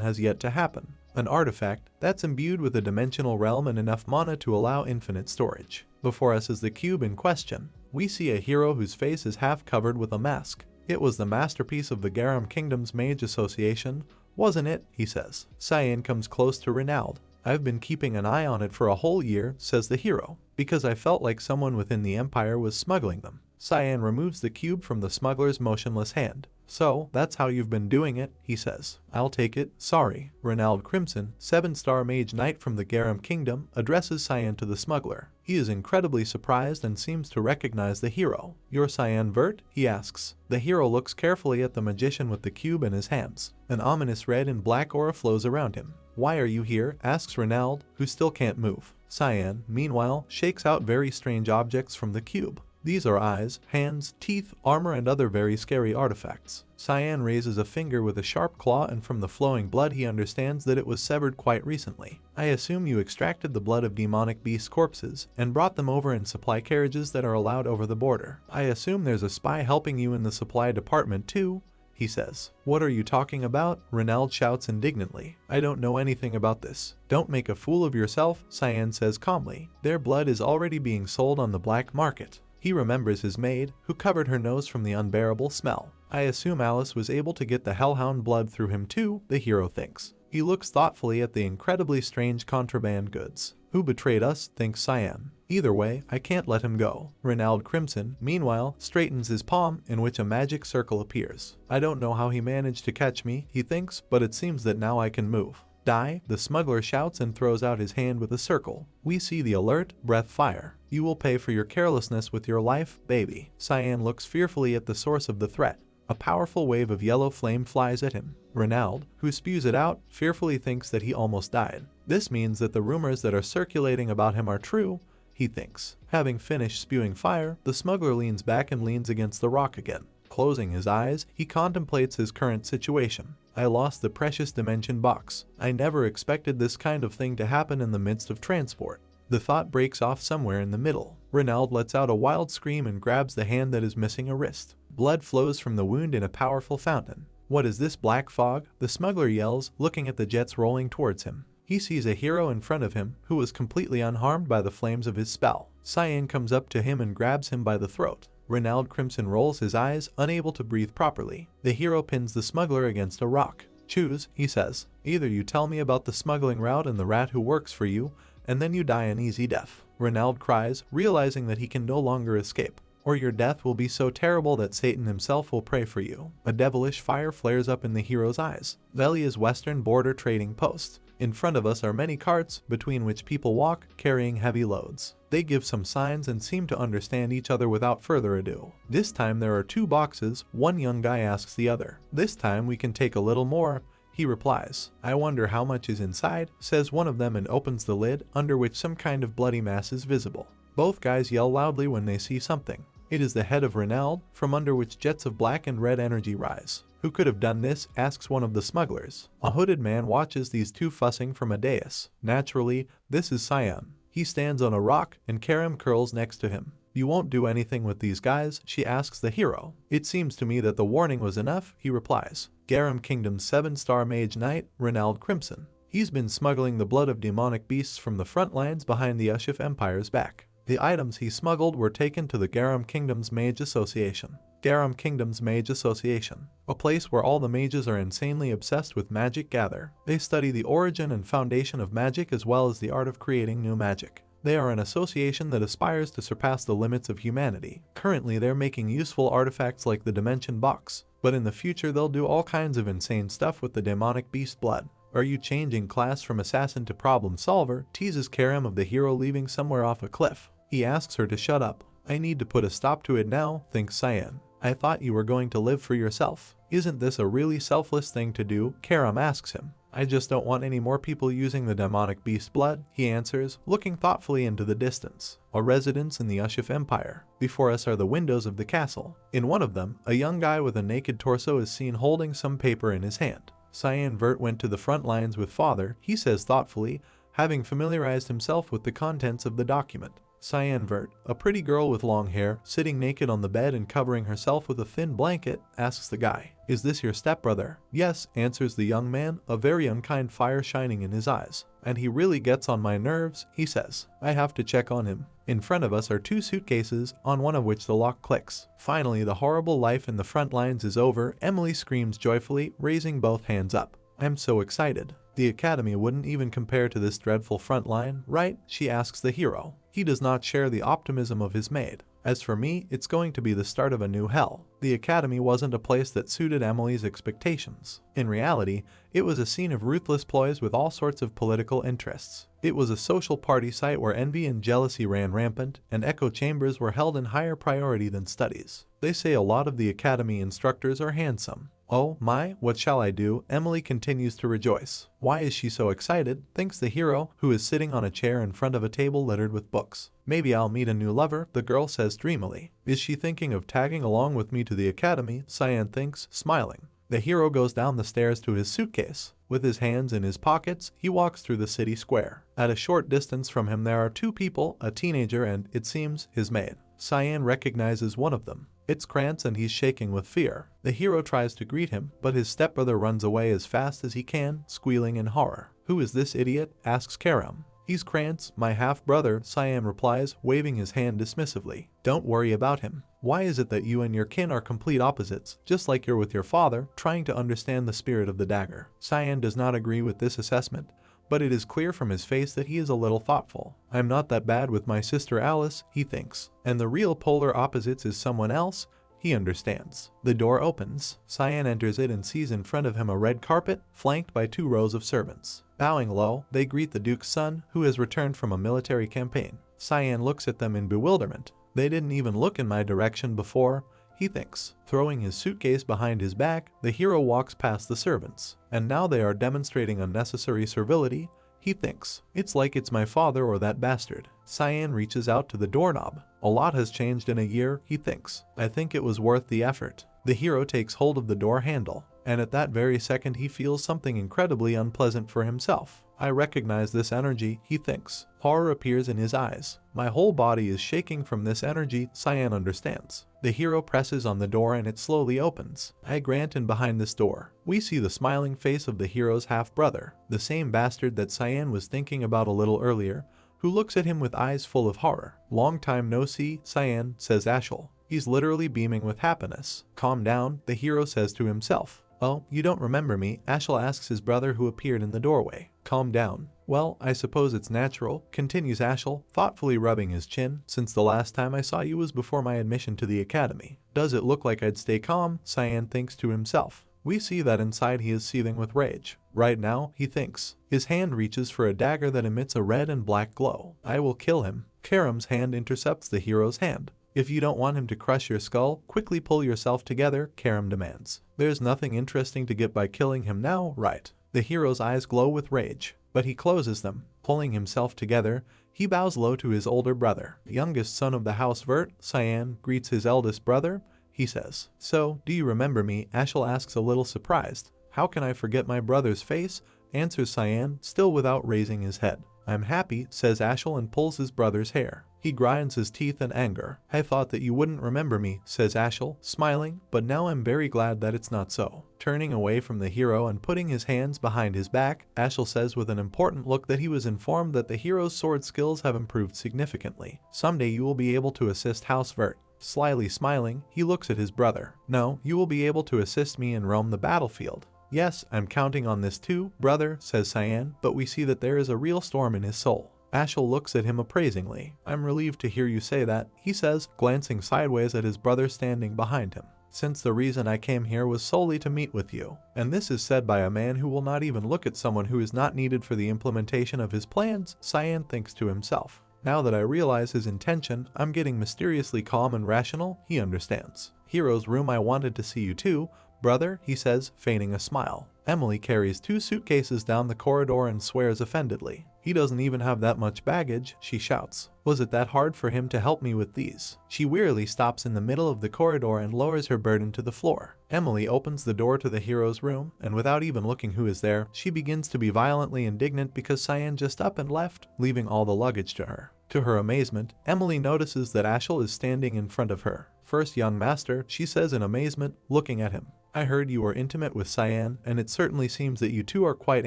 has yet to happen. An artifact that's imbued with a dimensional realm and enough mana to allow infinite storage. Before us is the cube in question. We see a hero whose face is half covered with a mask. It was the masterpiece of the Garam Kingdom's Mage Association, wasn't it? He says. Cyan comes close to Renald. I've been keeping an eye on it for a whole year, says the hero, because I felt like someone within the Empire was smuggling them. Cyan removes the cube from the smuggler's motionless hand. So, that's how you've been doing it, he says. I'll take it, sorry. Renald Crimson, 7-star mage knight from the Garam Kingdom, addresses Cyan to the smuggler. He is incredibly surprised and seems to recognize the hero. You're Cyan Vert? He asks. The hero looks carefully at the magician with the cube in his hands. An ominous red and black aura flows around him. Why are you here? Asks Renald, who still can't move. Cyan, meanwhile, shakes out very strange objects from the cube. These are eyes, hands, teeth, armor, and other very scary artifacts. Cyan raises a finger with a sharp claw, and from the flowing blood he understands that it was severed quite recently. I assume you extracted the blood of demonic beast corpses and brought them over in supply carriages that are allowed over the border. I assume there's a spy helping you in the supply department too, he says. What are you talking about? Renald shouts indignantly. I don't know anything about this. Don't make a fool of yourself, Cyan says calmly. Their blood is already being sold on the black market. He remembers his maid, who covered her nose from the unbearable smell. I assume Alice was able to get the hellhound blood through him too, the hero thinks. He looks thoughtfully at the incredibly strange contraband goods. Who betrayed us, thinks Cyan. Either way, I can't let him go. Renald Crimson, meanwhile, straightens his palm, in which a magic circle appears. I don't know how he managed to catch me, he thinks, but it seems that now I can move. Die, the smuggler shouts and throws out his hand with a circle. We see the alert, breath fire. You will pay for your carelessness with your life, baby. Cyan looks fearfully at the source of the threat. A powerful wave of yellow flame flies at him. Renald, who spews it out, fearfully thinks that he almost died. This means that the rumors that are circulating about him are true, he thinks. Having finished spewing fire, the smuggler leans back and leans against the rock again. Closing his eyes, he contemplates his current situation. I lost the precious dimension box. I never expected this kind of thing to happen in the midst of transport. The thought breaks off somewhere in the middle. Renald lets out a wild scream and grabs the hand that is missing a wrist. Blood flows from the wound in a powerful fountain. What is this black fog? The smuggler yells, looking at the jets rolling towards him. He sees a hero in front of him, who was completely unharmed by the flames of his spell. Cyan comes up to him and grabs him by the throat. Renald Crimson rolls his eyes, unable to breathe properly. The hero pins the smuggler against a rock. Choose, he says. Either you tell me about the smuggling route and the rat who works for you, and then you die an easy death. Renald cries, realizing that he can no longer escape. or your death will be so terrible that Satan himself will pray for you. A devilish fire flares up in the hero's eyes. Velia's western border trading post. In front of us are many carts, between which people walk, carrying heavy loads. They give some signs and seem to understand each other without further ado. This time there are 2 boxes, one young guy asks the other. This time we can take a little more, he replies. I wonder how much is inside, says one of them and opens the lid, under which some kind of bloody mass is visible. Both guys yell loudly when they see something. It is the head of Ronald, from under which jets of black and red energy rise. Who could have done this? Asks one of the smugglers. A hooded man watches these 2 fussing from a dais. Naturally, this is Cyan. He stands on a rock, and Karam curls next to him. You won't do anything with these guys? She asks the hero. It seems to me that the warning was enough, he replies. Garam Kingdom's 7-star mage knight, Ronald Crimson. He's been smuggling the blood of demonic beasts from the front lines behind the Ushif Empire's back. The items he smuggled were taken to the Garam Kingdom's Mage Association. Garam Kingdom's Mage Association, a place where all the mages are insanely obsessed with magic gather. They study the origin and foundation of magic as well as the art of creating new magic. They are an association that aspires to surpass the limits of humanity. Currently they're making useful artifacts like the Dimension Box, but in the future they'll do all kinds of insane stuff with the demonic beast blood. Are you changing class from assassin to problem solver? Teases Karam of the hero leaving somewhere off a cliff. He asks her to shut up. I need to put a stop to it now, thinks Cyan. I thought you were going to live for yourself. Isn't this a really selfless thing to do? Karam asks him. I just don't want any more people using the demonic beast blood, he answers, looking thoughtfully into the distance. A residence in the Ushif Empire. Before us are the windows of the castle. In one of them, a young guy with a naked torso is seen holding some paper in his hand. Cyan Vert went to the front lines with father, he says thoughtfully, having familiarized himself with the contents of the document. Cyan Vert, a pretty girl with long hair, sitting naked on the bed and covering herself with a thin blanket, asks the guy, Is this your stepbrother? Yes, answers the young man, a very unkind fire shining in his eyes. And he really gets on my nerves, he says. I have to check on him. In front of us are 2 suitcases, on one of which the lock clicks. Finally, the horrible life in the front lines is over, Emily screams joyfully, raising both hands up. I'm so excited. The academy wouldn't even compare to this dreadful front line, right? She asks the hero. He does not share the optimism of his maid. As for me, it's going to be the start of a new hell. The academy wasn't a place that suited Emily's expectations. In reality, it was a scene of ruthless ploys with all sorts of political interests. It was a social party site where envy and jealousy ran rampant, and echo chambers were held in higher priority than studies. They say a lot of the academy instructors are handsome. Oh my, what shall I do? Emily continues to rejoice. Why is she so excited? Thinks the hero, who is sitting on a chair in front of a table littered with books. Maybe I'll meet a new lover, the girl says dreamily. Is she thinking of tagging along with me to the academy? Cyan thinks, smiling. The hero goes down the stairs to his suitcase. With his hands in his pockets, he walks through the city square. At a short distance from him there are 2 people, a teenager and, it seems, his maid. Cyan recognizes one of them. It's Krantz and he's shaking with fear. The hero tries to greet him, but his stepbrother runs away as fast as he can, squealing in horror. Who is this idiot? Asks Karam. He's Krantz, my half-brother, Cyan replies, waving his hand dismissively. Don't worry about him. Why is it that you and your kin are complete opposites, just like you're with your father, trying to understand the spirit of the dagger? Cyan does not agree with this assessment, but it is clear from his face that he is a little thoughtful. I'm not that bad with my sister Alice, he thinks, and the real polar opposites is someone else. He understands. The door opens. Cyan enters it and sees in front of him a red carpet, flanked by 2 rows of servants. Bowing low, they greet the Duke's son, who has returned from a military campaign. Cyan looks at them in bewilderment. They didn't even look in my direction before, he thinks. Throwing his suitcase behind his back, the hero walks past the servants. And now they are demonstrating unnecessary servility, he thinks. It's like it's my father or that bastard. Cyan reaches out to the doorknob. A lot has changed in a year, he thinks. I think it was worth the effort. The hero takes hold of the door handle, and at that very second he feels something incredibly unpleasant for himself. I recognize this energy, he thinks. Horror appears in his eyes. My whole body is shaking from this energy, Cyan understands. The hero presses on the door and it slowly opens. I grant, and behind this door, we see the smiling face of the hero's half-brother, the same bastard that Cyan was thinking about a little earlier, who looks at him with eyes full of horror. Long time no see, Cyan, says Ashel. He's literally beaming with happiness. Calm down, the hero says to himself. "Oh, you don't remember me?" Ashel asks his brother who appeared in the doorway. "Calm down." "Well, I suppose it's natural," continues Ashel, thoughtfully rubbing his chin, "since the last time I saw you was before my admission to the academy." Does it look like I'd stay calm? Cyan thinks to himself. We see that inside he is seething with rage. Right now, he thinks. His hand reaches for a dagger that emits a red and black glow. "I will kill him." Karam's hand intercepts the hero's hand. "If you don't want him to crush your skull, quickly pull yourself together," Karam demands. "There's nothing interesting to get by killing him now, right?" The hero's eyes glow with rage, but he closes them. Pulling himself together, he bows low to his older brother. Youngest son of the house Vert, Cyan greets his eldest brother. He says, "So, do you remember me?" Ashel asks, a little surprised. "How can I forget my brother's face?" answers Cyan, still without raising his head. "I'm happy," says Ashel, and pulls his brother's hair. He grinds his teeth in anger. "I thought that you wouldn't remember me," says Ashel, smiling, "but now I'm very glad that it's not so." Turning away from the hero and putting his hands behind his back, Ashel says with an important look that he was informed that the hero's sword skills have improved significantly. "Someday you will be able to assist House Vert." Slyly smiling, he looks at his brother. "No, you will be able to assist me and roam the battlefield." "Yes, I'm counting on this too, brother," says Cyan, but we see that there is a real storm in his soul. Ashel looks at him appraisingly. "I'm relieved to hear you say that," he says, glancing sideways at his brother standing behind him. "Since the reason I came here was solely to meet with you." And this is said by a man who will not even look at someone who is not needed for the implementation of his plans, Cyan thinks to himself. Now that I realize his intention, I'm getting mysteriously calm and rational, he understands. "Hero's room, I wanted to see you too, brother," he says, feigning a smile. Emily carries 2 suitcases down the corridor and swears offendedly. "He doesn't even have that much baggage," she shouts. "Was it that hard for him to help me with these?" She wearily stops in the middle of the corridor and lowers her burden to the floor. Emily opens the door to the hero's room, and without even looking who is there, she begins to be violently indignant because Cyan just up and left, leaving all the luggage to her. To her amazement, Emily notices that Ashel is standing in front of her. "First young master," she says in amazement, looking at him. "I heard you were intimate with Cyan, and it certainly seems that you two are quite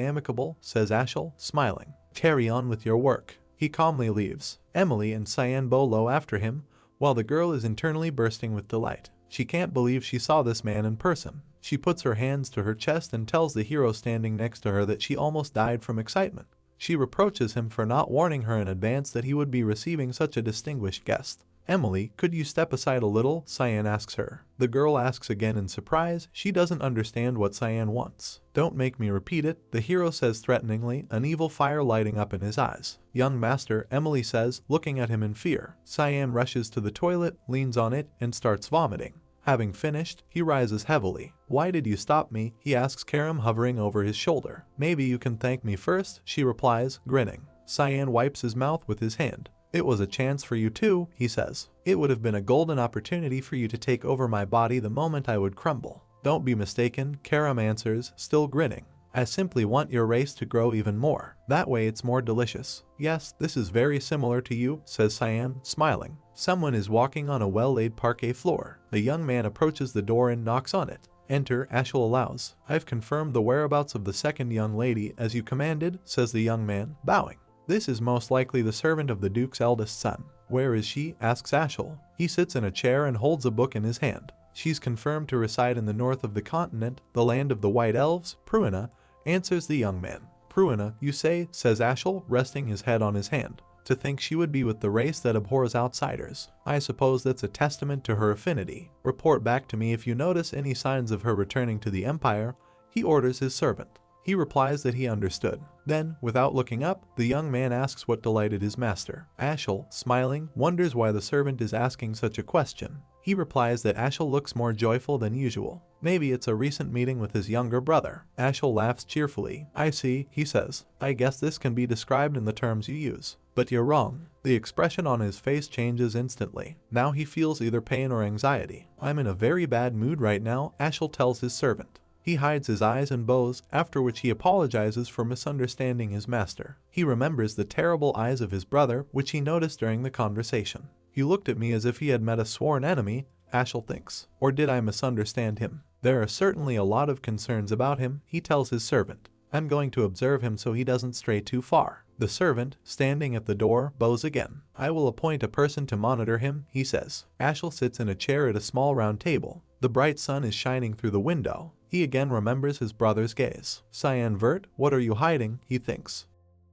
amicable," says Ashel, smiling. "Carry on with your work." He calmly leaves. Emily and Cyan bow low after him, while the girl is internally bursting with delight. She can't believe she saw this man in person. She puts her hands to her chest and tells the hero standing next to her that she almost died from excitement. She reproaches him for not warning her in advance that he would be receiving such a distinguished guest. "Emily, could you step aside a little?" Cyan asks her. The girl asks again in surprise. She doesn't understand what Cyan wants. "Don't make me repeat it," the hero says threateningly, an evil fire lighting up in his eyes. "Young master," Emily says, looking at him in fear. Cyan rushes to the toilet, leans on it, and starts vomiting. Having finished, he rises heavily. "Why did you stop me?" he asks Karam, hovering over his shoulder. "Maybe you can thank me first," she replies, grinning. Cyan wipes his mouth with his hand. "It was a chance for you too," he says. "It would have been a golden opportunity for you to take over my body the moment I would crumble." "Don't be mistaken," Karam answers, still grinning. "I simply want your race to grow even more. That way it's more delicious." "Yes, this is very similar to you," says Cyan, smiling. Someone is walking on a well-laid parquet floor. The young man approaches the door and knocks on it. "Enter," Ashel allows. "I've confirmed the whereabouts of the second young lady, as you commanded," says the young man, bowing. "This is most likely the servant of the Duke's eldest son." "Where is she?" asks Ashel. He sits in a chair and holds a book in his hand. "She's confirmed to reside in the north of the continent, the land of the White Elves, Pruina," answers the young man. "Pruina, you say?" says Ashel, resting his head on his hand. "To think she would be with the race that abhors outsiders. I suppose that's a testament to her affinity. Report back to me if you notice any signs of her returning to the Empire," he orders his servant. He replies that he understood. Then, without looking up, the young man asks what delighted his master. Ashel, smiling, wonders why the servant is asking such a question. He replies that Ashel looks more joyful than usual. Maybe it's a recent meeting with his younger brother. Ashel laughs cheerfully. "I see," he says. "I guess this can be described in the terms you use." But you're wrong. The expression on his face changes instantly. Now he feels either pain or anxiety. "I'm in a very bad mood right now," Ashel tells his servant. He hides his eyes and bows, after which he apologizes for misunderstanding his master. He remembers the terrible eyes of his brother, which he noticed during the conversation. "He looked at me as if he had met a sworn enemy," Ashel thinks. "Or did I misunderstand him? There are certainly a lot of concerns about him," he tells his servant. "I'm going to observe him so he doesn't stray too far." The servant, standing at the door, bows again. "I will appoint a person to monitor him," he says. Ashel sits in a chair at a small round table. The bright sun is shining through the window. He again remembers his brother's gaze. Cyan Vert, what are you hiding? He thinks.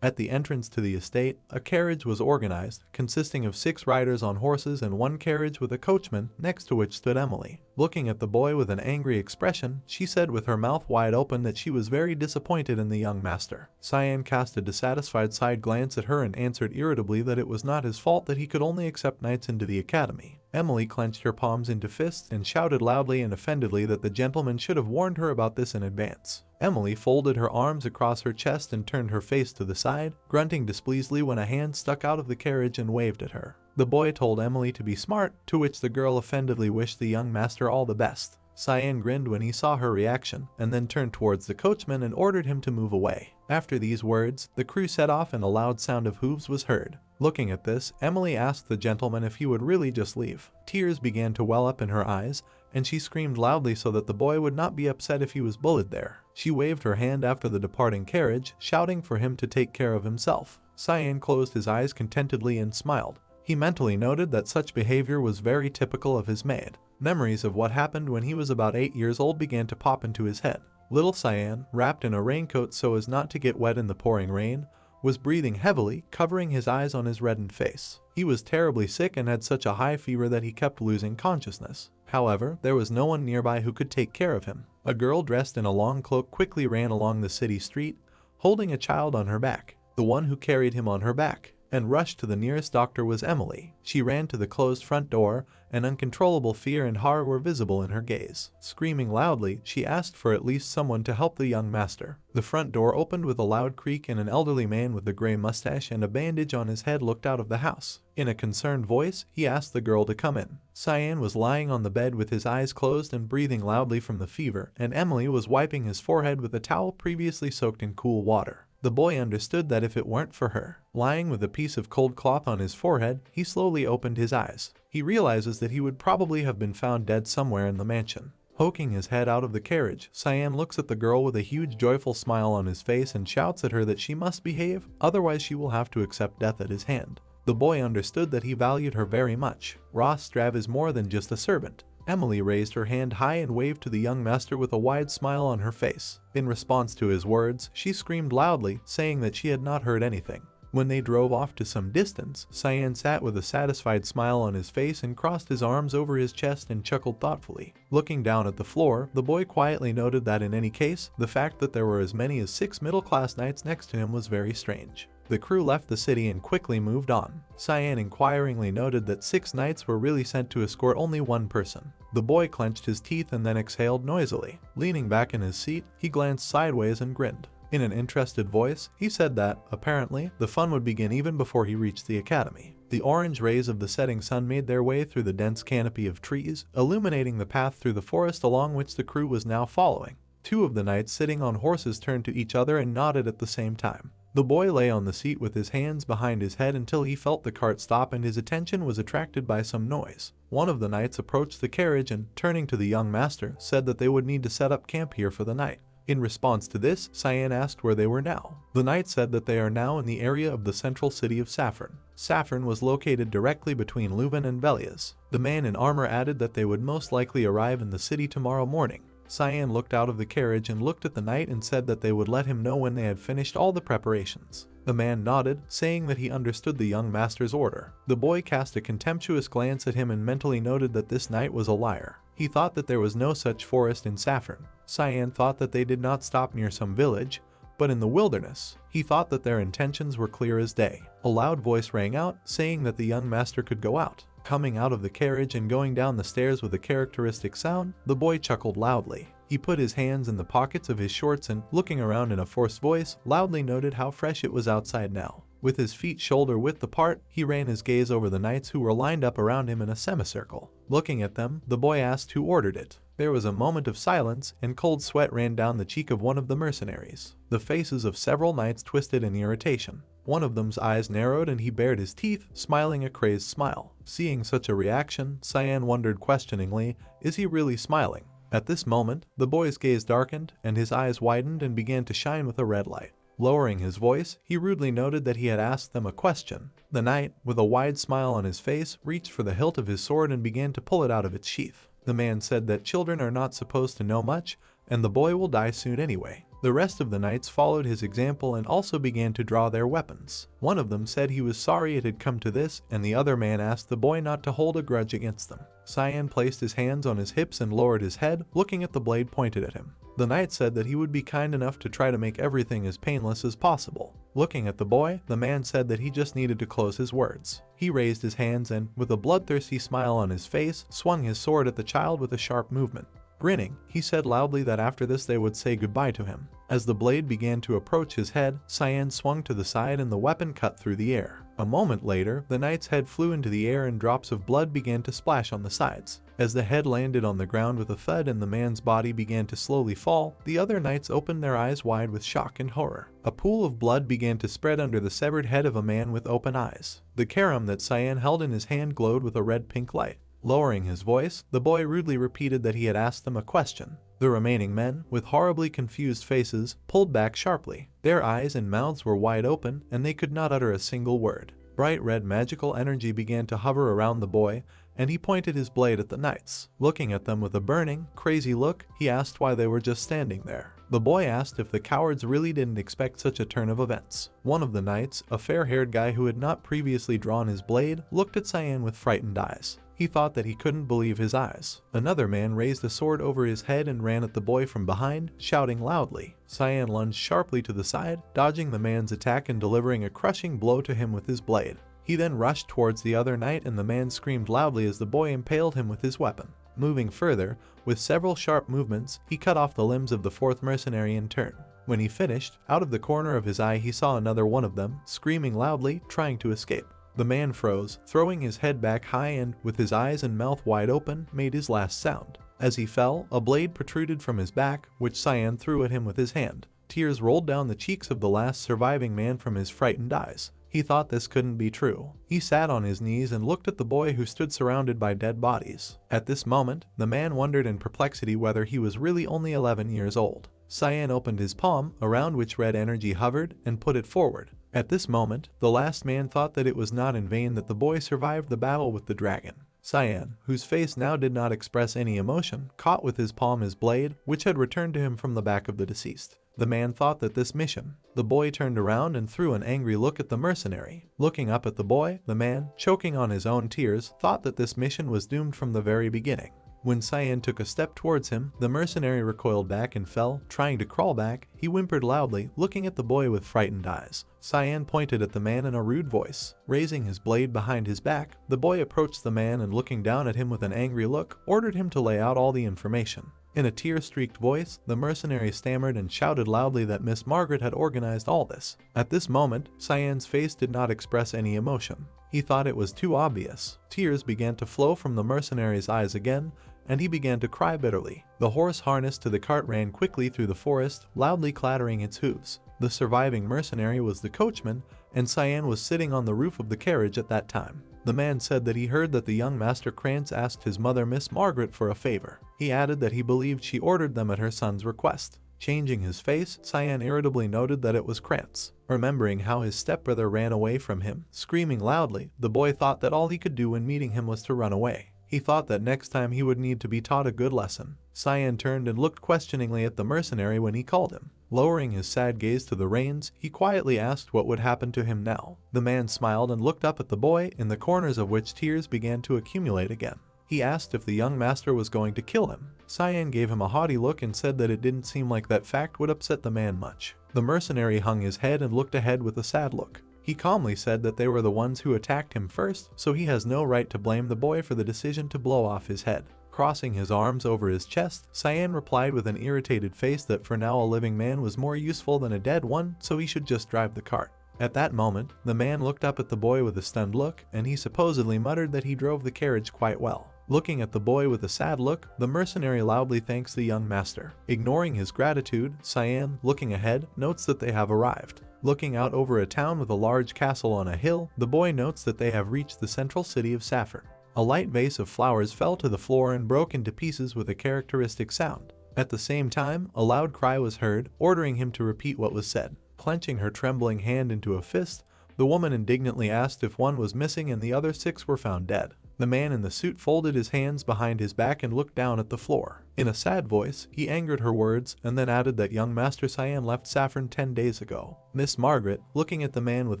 At the entrance to the estate, a carriage was organized, consisting of 6 riders on horses and 1 carriage with a coachman, next to which stood Emily. Looking at the boy with an angry expression, she said with her mouth wide open that she was very disappointed in the young master. Cyan cast a dissatisfied side glance at her and answered irritably that it was not his fault that he could only accept knights into the academy. Emily clenched her palms into fists and shouted loudly and offendedly that the gentleman should have warned her about this in advance. Emily folded her arms across her chest and turned her face to the side, grunting displeasedly when a hand stuck out of the carriage and waved at her. The boy told Emily to be smart, to which the girl offendedly wished the young master all the best. Cyan grinned when he saw her reaction, and then turned towards the coachman and ordered him to move away. After these words, the crew set off and a loud sound of hooves was heard. Looking at this, Emily asked the gentleman if he would really just leave. Tears began to well up in her eyes, and she screamed loudly so that the boy would not be upset if he was bullied there. She waved her hand after the departing carriage, shouting for him to take care of himself. Cyan closed his eyes contentedly and smiled. He mentally noted that such behavior was very typical of his maid. Memories of what happened when he was about 8 years old began to pop into his head. Little Cyan, wrapped in a raincoat so as not to get wet in the pouring rain, was breathing heavily, covering his eyes on his reddened face. He was terribly sick and had such a high fever that he kept losing consciousness. However, there was no one nearby who could take care of him. A girl dressed in a long cloak quickly ran along the city street, holding a child on her back. The one who carried him on her back and rushed to the nearest doctor was Emily. She ran to the closed front door, and uncontrollable fear and horror were visible in her gaze. Screaming loudly, she asked for at least someone to help the young master. The front door opened with a loud creak and an elderly man with a gray mustache and a bandage on his head looked out of the house. In a concerned voice, he asked the girl to come in. Cyan was lying on the bed with his eyes closed and breathing loudly from the fever, and Emily was wiping his forehead with a towel previously soaked in cool water. The boy understood that if it weren't for her lying with a piece of cold cloth on his forehead, he slowly opened his eyes. He realizes that he would probably have been found dead somewhere in the mansion. Poking his head out of the carriage, Cyan looks at the girl with a huge joyful smile on his face and shouts at her that she must behave, otherwise she will have to accept death at his hand. The boy understood that he valued her very much. Ross Strav is more than just a servant. Emily raised her hand high and waved to the young master with a wide smile on her face. In response to his words, she screamed loudly, saying that she had not heard anything. When they drove off to some distance, Cyan sat with a satisfied smile on his face and crossed his arms over his chest and chuckled thoughtfully. Looking down at the floor, the boy quietly noted that in any case, the fact that there were as many as 6 middle-class knights next to him was very strange. The crew left the city and quickly moved on. Cyan inquiringly noted that 6 knights were really sent to escort only 1 person. The boy clenched his teeth and then exhaled noisily. Leaning back in his seat, he glanced sideways and grinned. In an interested voice, he said that, apparently, the fun would begin even before he reached the academy. The orange rays of the setting sun made their way through the dense canopy of trees, illuminating the path through the forest along which the crew was now following. 2 of the knights sitting on horses turned to each other and nodded at the same time. The boy lay on the seat with his hands behind his head until he felt the cart stop and his attention was attracted by some noise. One of the knights approached the carriage and, turning to the young master, said that they would need to set up camp here for the night. In response to this, Cyan asked where they were now. The knight said that they are now in the area of the central city of Saffron. Saffron was located directly between Leuven and Velias. The man in armor added that they would most likely arrive in the city tomorrow morning. Cyan looked out of the carriage and looked at the knight and said that they would let him know when they had finished all the preparations. The man nodded, saying that he understood the young master's order. The boy cast a contemptuous glance at him and mentally noted that this knight was a liar. He thought that there was no such forest in Saffron. Cyan thought that they did not stop near some village, but in the wilderness. He thought that their intentions were clear as day. A loud voice rang out, saying that the young master could go out. Coming out of the carriage and going down the stairs with a characteristic sound, the boy chuckled loudly. He put his hands in the pockets of his shorts and, looking around in a forced voice, loudly noted how fresh it was outside now. With his feet shoulder-width apart, he ran his gaze over the knights who were lined up around him in a semicircle. Looking at them, the boy asked who ordered it. There was a moment of silence, and cold sweat ran down the cheek of one of the mercenaries. The faces of several knights twisted in irritation. One of them's eyes narrowed and he bared his teeth, smiling a crazed smile. Seeing such a reaction, Cyan wondered questioningly, is he really smiling? At this moment, the boy's gaze darkened, and his eyes widened and began to shine with a red light. Lowering his voice, he rudely noted that he had asked them a question. The knight, with a wide smile on his face, reached for the hilt of his sword and began to pull it out of its sheath. The man said that children are not supposed to know much, and the boy will die soon anyway. The rest of the knights followed his example and also began to draw their weapons. One of them said he was sorry it had come to this, and the other man asked the boy not to hold a grudge against them. Cyan placed his hands on his hips and lowered his head, looking at the blade pointed at him. The knight said that he would be kind enough to try to make everything as painless as possible. Looking at the boy, the man said that he just needed to close his words. He raised his hands and, with a bloodthirsty smile on his face, swung his sword at the child with a sharp movement. Grinning, he said loudly that after this they would say goodbye to him. As the blade began to approach his head, Cyan swung to the side and the weapon cut through the air. A moment later, the knight's head flew into the air and drops of blood began to splash on the sides. As the head landed on the ground with a thud and the man's body began to slowly fall, the other knights opened their eyes wide with shock and horror. A pool of blood began to spread under the severed head of a man with open eyes. The carom that Cyan held in his hand glowed with a red-pink light. Lowering his voice, the boy rudely repeated that he had asked them a question. The remaining men, with horribly confused faces, pulled back sharply. Their eyes and mouths were wide open, and they could not utter a single word. Bright red magical energy began to hover around the boy, and he pointed his blade at the knights. Looking at them with a burning, crazy look, he asked why they were just standing there. The boy asked if the cowards really didn't expect such a turn of events. One of the knights, a fair-haired guy who had not previously drawn his blade, looked at Cyan with frightened eyes. He thought that he couldn't believe his eyes. Another man raised a sword over his head and ran at the boy from behind, shouting loudly. Cyan lunged sharply to the side, dodging the man's attack and delivering a crushing blow to him with his blade. He then rushed towards the other knight and the man screamed loudly as the boy impaled him with his weapon. Moving further, with several sharp movements, he cut off the limbs of the fourth mercenary in turn. When he finished, out of the corner of his eye he saw another one of them, screaming loudly, trying to escape. The man froze, throwing his head back high and, with his eyes and mouth wide open, made his last sound. As he fell, a blade protruded from his back, which Cyan threw at him with his hand. Tears rolled down the cheeks of the last surviving man from his frightened eyes. He thought this couldn't be true. He sat on his knees and looked at the boy who stood surrounded by dead bodies. At this moment, the man wondered in perplexity whether he was really only 11 years old. Cyan opened his palm, around which red energy hovered, and put it forward. At this moment, the last man thought that it was not in vain that the boy survived the battle with the dragon. Cyan, whose face now did not express any emotion, caught with his palm his blade, which had returned to him from the back of the deceased. The man thought that this mission. The boy turned around and threw an angry look at the mercenary. Looking up at the boy, the man, choking on his own tears, thought that this mission was doomed from the very beginning. When Cyan took a step towards him, the mercenary recoiled back and fell. Trying to crawl back, he whimpered loudly, looking at the boy with frightened eyes. Cyan pointed at the man in a rude voice. Raising his blade behind his back, the boy approached the man and looking down at him with an angry look, ordered him to lay out all the information. In a tear-streaked voice, the mercenary stammered and shouted loudly that Miss Margaret had organized all this. At this moment, Cyan's face did not express any emotion. He thought it was too obvious. Tears began to flow from the mercenary's eyes again, and he began to cry bitterly. The horse harnessed to the cart ran quickly through the forest, loudly clattering its hooves. The surviving mercenary was the coachman, and Cyan was sitting on the roof of the carriage at that time. The man said that he heard that the young Master Krantz asked his mother Miss Margaret for a favor. He added that he believed she ordered them at her son's request. Changing his face, Cyan irritably noted that it was Krantz. Remembering how his stepbrother ran away from him, screaming loudly, the boy thought that all he could do when meeting him was to run away. He thought that next time he would need to be taught a good lesson. Cyan turned and looked questioningly at the mercenary when he called him. Lowering his sad gaze to the reins, he quietly asked what would happen to him now. The man smiled and looked up at the boy, in the corners of which tears began to accumulate again. He asked if the young master was going to kill him. Cyan gave him a haughty look and said that it didn't seem like that fact would upset the man much. The mercenary hung his head and looked ahead with a sad look. He calmly said that they were the ones who attacked him first, so he has no right to blame the boy for the decision to blow off his head. Crossing his arms over his chest, Cyan replied with an irritated face that for now a living man was more useful than a dead one, so he should just drive the cart. At that moment, the man looked up at the boy with a stunned look, and he supposedly muttered that he drove the carriage quite well. Looking at the boy with a sad look, the mercenary loudly thanks the young master. Ignoring his gratitude, Cyan, looking ahead, notes that they have arrived. Looking out over a town with a large castle on a hill, the boy notes that they have reached the central city of Saffron. A light vase of flowers fell to the floor and broke into pieces with a characteristic sound. At the same time, a loud cry was heard, ordering him to repeat what was said. Clenching her trembling hand into a fist, the woman indignantly asked if one was missing and the other 6 were found dead. The man in the suit folded his hands behind his back and looked down at the floor. In a sad voice, he angered her words and then added that young Master Cyan left Saffron 10 days ago. Miss Margaret, looking at the man with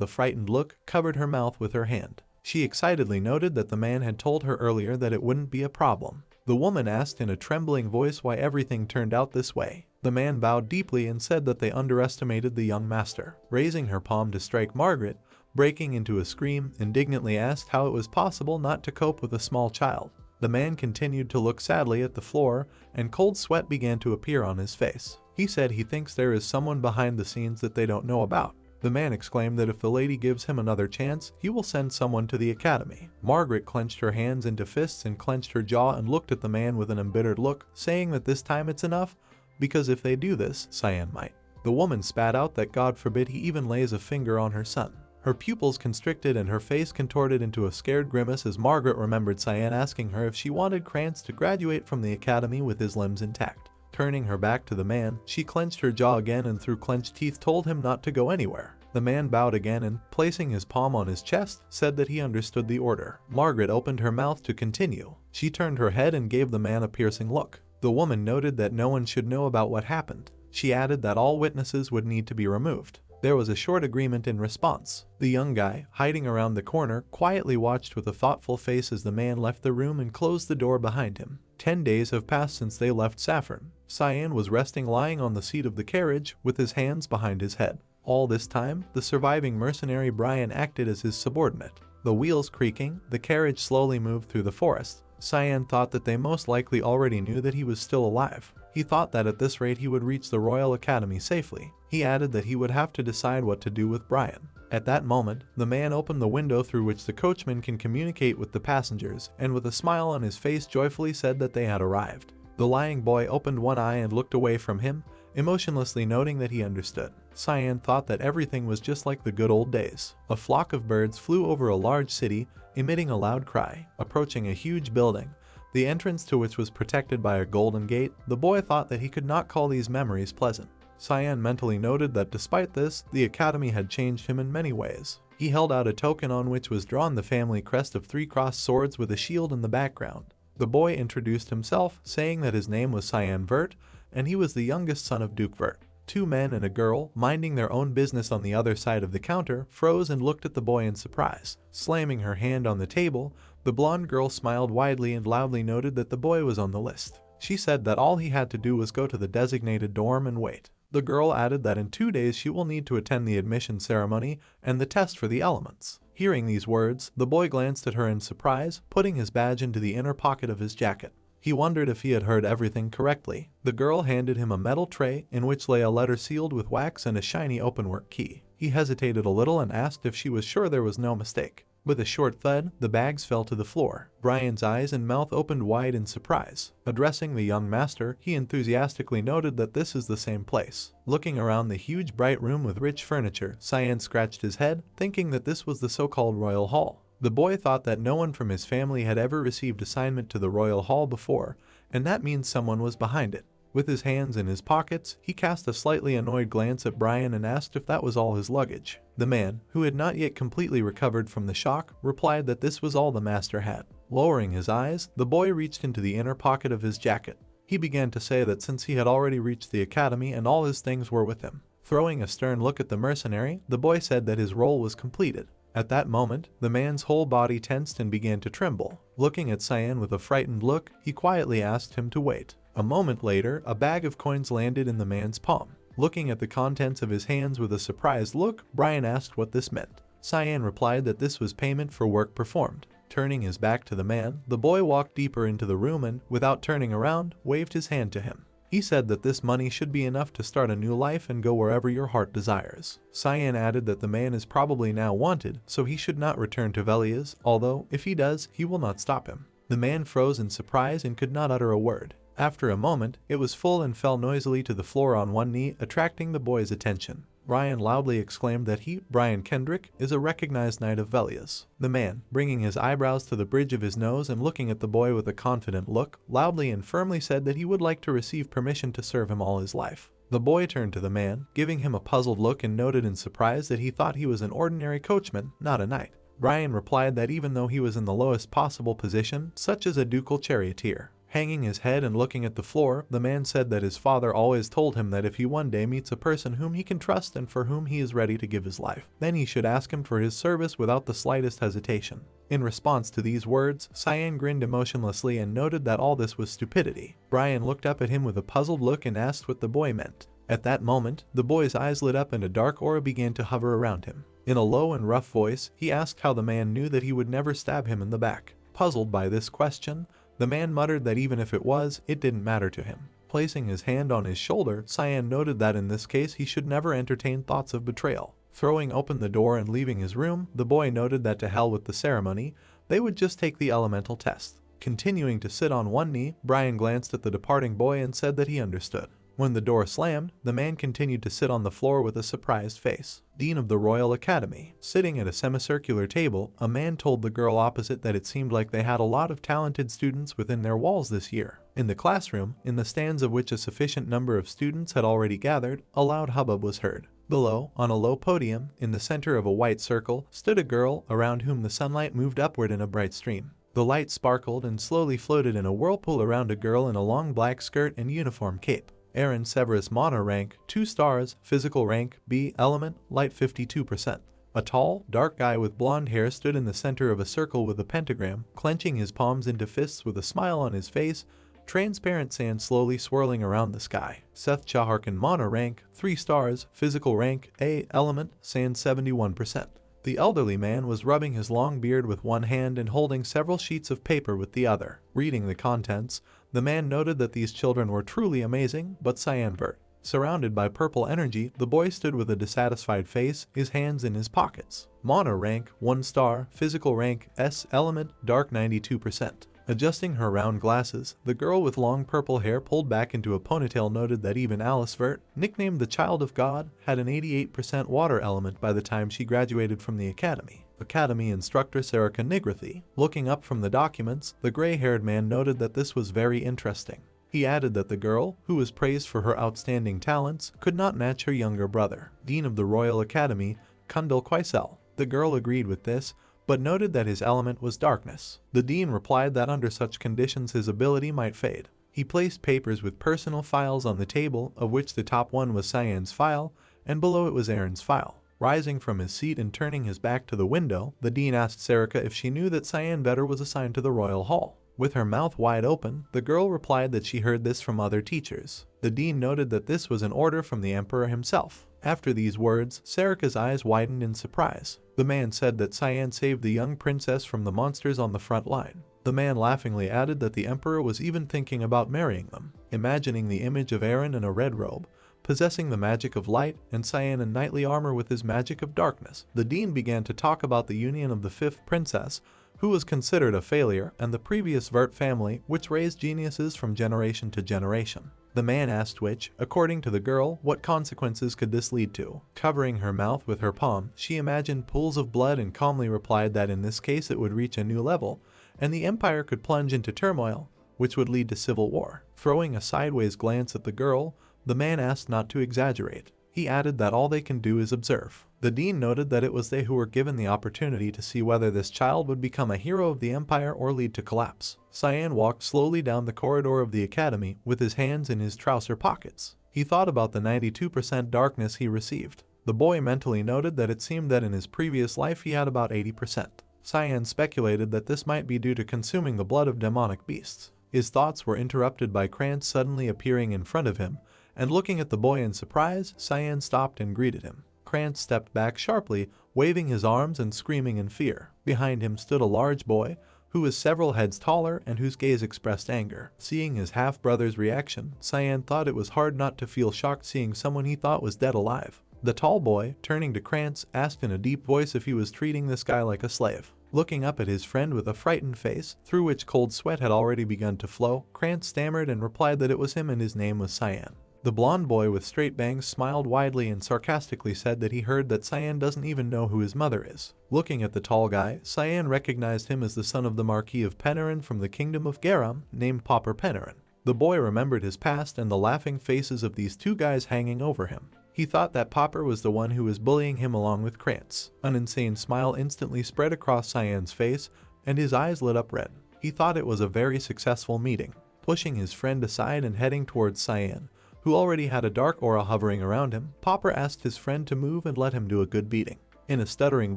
a frightened look, covered her mouth with her hand. She excitedly noted that the man had told her earlier that it wouldn't be a problem. The woman asked in a trembling voice why everything turned out this way. The man bowed deeply and said that they underestimated the young master. Raising her palm to strike Margaret, breaking into a scream, indignantly asked how it was possible not to cope with a small child. The man continued to look sadly at the floor, and cold sweat began to appear on his face. He said he thinks there is someone behind the scenes that they don't know about. The man exclaimed that if the lady gives him another chance, he will send someone to the academy. Margaret clenched her hands into fists and clenched her jaw and looked at the man with an embittered look, saying that this time it's enough, because if they do this, Cyan might. The woman spat out that God forbid he even lays a finger on her son. Her pupils constricted and her face contorted into a scared grimace as Margaret remembered Cyan asking her if she wanted Krantz to graduate from the academy with his limbs intact. Turning her back to the man, she clenched her jaw again and through clenched teeth told him not to go anywhere. The man bowed again and, placing his palm on his chest, said that he understood the order. Margaret opened her mouth to continue. She turned her head and gave the man a piercing look. The woman noted that no one should know about what happened. She added that all witnesses would need to be removed. There was a short agreement in response. The young guy, hiding around the corner, quietly watched with a thoughtful face as the man left the room and closed the door behind him. 10 days have passed since they left Saffron. Cyan was resting lying on the seat of the carriage, with his hands behind his head. All this time, the surviving mercenary Brian acted as his subordinate. The wheels creaking, the carriage slowly moved through the forest. Cyan thought that they most likely already knew that he was still alive. He thought that at this rate he would reach the Royal Academy safely. He added that he would have to decide what to do with Brian. At that moment, the man opened the window through which the coachman can communicate with the passengers, and with a smile on his face joyfully said that they had arrived. The lying boy opened one eye and looked away from him, emotionlessly noting that he understood. Cyan thought that everything was just like the good old days. A flock of birds flew over a large city, emitting a loud cry. Approaching a huge building, the entrance to which was protected by a golden gate, the boy thought that he could not call these memories pleasant. Cyan mentally noted that despite this, the academy had changed him in many ways. He held out a token on which was drawn the family crest of 3 crossed swords with a shield in the background. The boy introduced himself, saying that his name was Cyan Vert, and he was the youngest son of Duke Vert. 2 men and a girl, minding their own business on the other side of the counter, froze and looked at the boy in surprise. Slamming her hand on the table, the blonde girl smiled widely and loudly noted that the boy was on the list. She said that all he had to do was go to the designated dorm and wait. The girl added that in 2 days she will need to attend the admission ceremony and the test for the elements. Hearing these words, the boy glanced at her in surprise, putting his badge into the inner pocket of his jacket. He wondered if he had heard everything correctly. The girl handed him a metal tray in which lay a letter sealed with wax and a shiny openwork key. He hesitated a little and asked if she was sure there was no mistake. With a short thud, the bags fell to the floor. Brian's eyes and mouth opened wide in surprise. Addressing the young master, he enthusiastically noted that this is the same place. Looking around the huge bright room with rich furniture, Cyan scratched his head, thinking that this was the so-called Royal Hall. The boy thought that no one from his family had ever received assignment to the Royal Hall before, and that means someone was behind it. With his hands in his pockets, he cast a slightly annoyed glance at Brian and asked if that was all his luggage. The man, who had not yet completely recovered from the shock, replied that this was all the master had. Lowering his eyes, the boy reached into the inner pocket of his jacket. He began to say that since he had already reached the academy and all his things were with him. Throwing a stern look at the mercenary, the boy said that his role was completed. At that moment, the man's whole body tensed and began to tremble. Looking at Cyan with a frightened look, he quietly asked him to wait. A moment later, a bag of coins landed in the man's palm. Looking at the contents of his hands with a surprised look, Brian asked what this meant. Cyan replied that this was payment for work performed. Turning his back to the man, the boy walked deeper into the room and, without turning around, waved his hand to him. He said that this money should be enough to start a new life and go wherever your heart desires. Cyan added that the man is probably now wanted, so he should not return to Velia's, although, if he does, he will not stop him. The man froze in surprise and could not utter a word. After a moment, it was full and fell noisily to the floor on one knee, attracting the boy's attention. Brian loudly exclaimed that he, Brian Kendrick, is a recognized knight of Velia's. The man, bringing his eyebrows to the bridge of his nose and looking at the boy with a confident look, loudly and firmly said that he would like to receive permission to serve him all his life. The boy turned to the man, giving him a puzzled look and noted in surprise that he thought he was an ordinary coachman, not a knight. Brian replied that even though he was in the lowest possible position, such as a ducal charioteer, hanging his head and looking at the floor, the man said that his father always told him that if he one day meets a person whom he can trust and for whom he is ready to give his life, then he should ask him for his service without the slightest hesitation. In response to these words, Cyan grinned emotionlessly and noted that all this was stupidity. Brian looked up at him with a puzzled look and asked what the boy meant. At that moment, the boy's eyes lit up and a dark aura began to hover around him. In a low and rough voice, he asked how the man knew that he would never stab him in the back. Puzzled by this question, the man muttered that even if it was, it didn't matter to him. Placing his hand on his shoulder, Cyan noted that in this case he should never entertain thoughts of betrayal. Throwing open the door and leaving his room, the boy noted that to hell with the ceremony, they would just take the elemental test. Continuing to sit on one knee, Brian glanced at the departing boy and said that he understood. When the door slammed, the man continued to sit on the floor with a surprised face. Dean of the Royal Academy. Sitting at a semicircular table, a man told the girl opposite that it seemed like they had a lot of talented students within their walls this year. In the classroom, in the stands of which a sufficient number of students had already gathered, a loud hubbub was heard. Below, on a low podium, in the center of a white circle, stood a girl around whom the sunlight moved upward in a bright stream. The light sparkled and slowly floated in a whirlpool around a girl in a long black skirt and uniform cape. Aaron Severus Mana rank, 2 stars, physical rank, B, element, light 52%. A tall, dark guy with blonde hair stood in the center of a circle with a pentagram, clenching his palms into fists with a smile on his face, transparent sand slowly swirling around the sky. Seth Chaharkin Mana rank, 3 stars, physical rank, A, element, sand 71%. The elderly man was rubbing his long beard with one hand and holding several sheets of paper with the other. Reading the contents, the man noted that these children were truly amazing, but cyanvert. Surrounded by purple energy, the boy stood with a dissatisfied face, his hands in his pockets. Mana rank, 1 star, physical rank, S, element, dark 92%. Adjusting her round glasses, the girl with long purple hair pulled back into a ponytail noted that even Alice Vert, nicknamed the Child of God, had an 88% water element by the time she graduated from the academy. Academy instructor Sarika Nigrathi. Looking up from the documents, the gray-haired man noted that this was very interesting. He added that the girl, who was praised for her outstanding talents, could not match her younger brother. Dean of the Royal Academy, Kundal Quaisel. The girl agreed with this, but noted that his element was darkness. The dean replied that under such conditions his ability might fade. He placed papers with personal files on the table, of which the top one was Cyan's file, and below it was Aaron's file. Rising from his seat and turning his back to the window, the dean asked Sarika if she knew that Cyan Vetter was assigned to the royal hall. With her mouth wide open, the girl replied that she heard this from other teachers. The dean noted that this was an order from the emperor himself. After these words, Sarika's eyes widened in surprise. The man said that Cyan saved the young princess from the monsters on the front line. The man laughingly added that the emperor was even thinking about marrying them. Imagining the image of Aaron in a red robe, possessing the magic of light, and Cyan in knightly armor with his magic of darkness, the dean began to talk about the union of the 5th princess, who was considered a failure, and the previous Vert family, which raised geniuses from generation to generation. The man asked which, according to the girl, what consequences could this lead to. Covering her mouth with her palm, she imagined pools of blood and calmly replied that in this case it would reach a new level, and the empire could plunge into turmoil, which would lead to civil war. Throwing a sideways glance at the girl, the man asked not to exaggerate. He added that all they can do is observe. The dean noted that it was they who were given the opportunity to see whether this child would become a hero of the empire or lead to collapse. Cyan walked slowly down the corridor of the academy with his hands in his trouser pockets. He thought about the 92% darkness he received. The boy mentally noted that it seemed that in his previous life he had about 80%. Cyan speculated that this might be due to consuming the blood of demonic beasts. His thoughts were interrupted by Krantz suddenly appearing in front of him, and looking at the boy in surprise, Cyan stopped and greeted him. Krantz stepped back sharply, waving his arms and screaming in fear. Behind him stood a large boy, who was several heads taller and whose gaze expressed anger. Seeing his half-brother's reaction, Cyan thought it was hard not to feel shocked seeing someone he thought was dead alive. The tall boy, turning to Krantz, asked in a deep voice if he was treating this guy like a slave. Looking up at his friend with a frightened face, through which cold sweat had already begun to flow, Krantz stammered and replied that it was him and his name was Cyan. The blonde boy with straight bangs smiled widely and sarcastically said that he heard that Cyan doesn't even know who his mother is. Looking at the tall guy, Cyan recognized him as the son of the Marquis of Pennerin from the kingdom of Garam, named Popper Pennerin. The boy remembered his past and the laughing faces of these two guys hanging over him. He thought that Popper was the one who was bullying him along with Krantz. An insane smile instantly spread across Cyan's face, and his eyes lit up red. He thought it was a very successful meeting. Pushing his friend aside and heading towards Cyan, who already had a dark aura hovering around him, Popper asked his friend to move and let him do a good beating. In a stuttering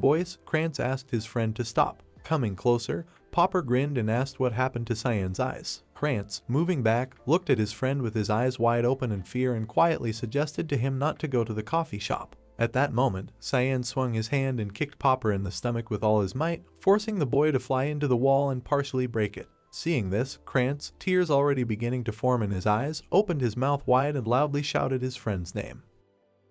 voice, Krantz asked his friend to stop. Coming closer, Popper grinned and asked what happened to Cyan's eyes. Krantz, moving back, looked at his friend with his eyes wide open in fear and quietly suggested to him not to go to the coffee shop. At that moment, Cyan swung his hand and kicked Popper in the stomach with all his might, forcing the boy to fly into the wall and partially break it. Seeing this, Krantz, tears already beginning to form in his eyes, opened his mouth wide and loudly shouted his friend's name.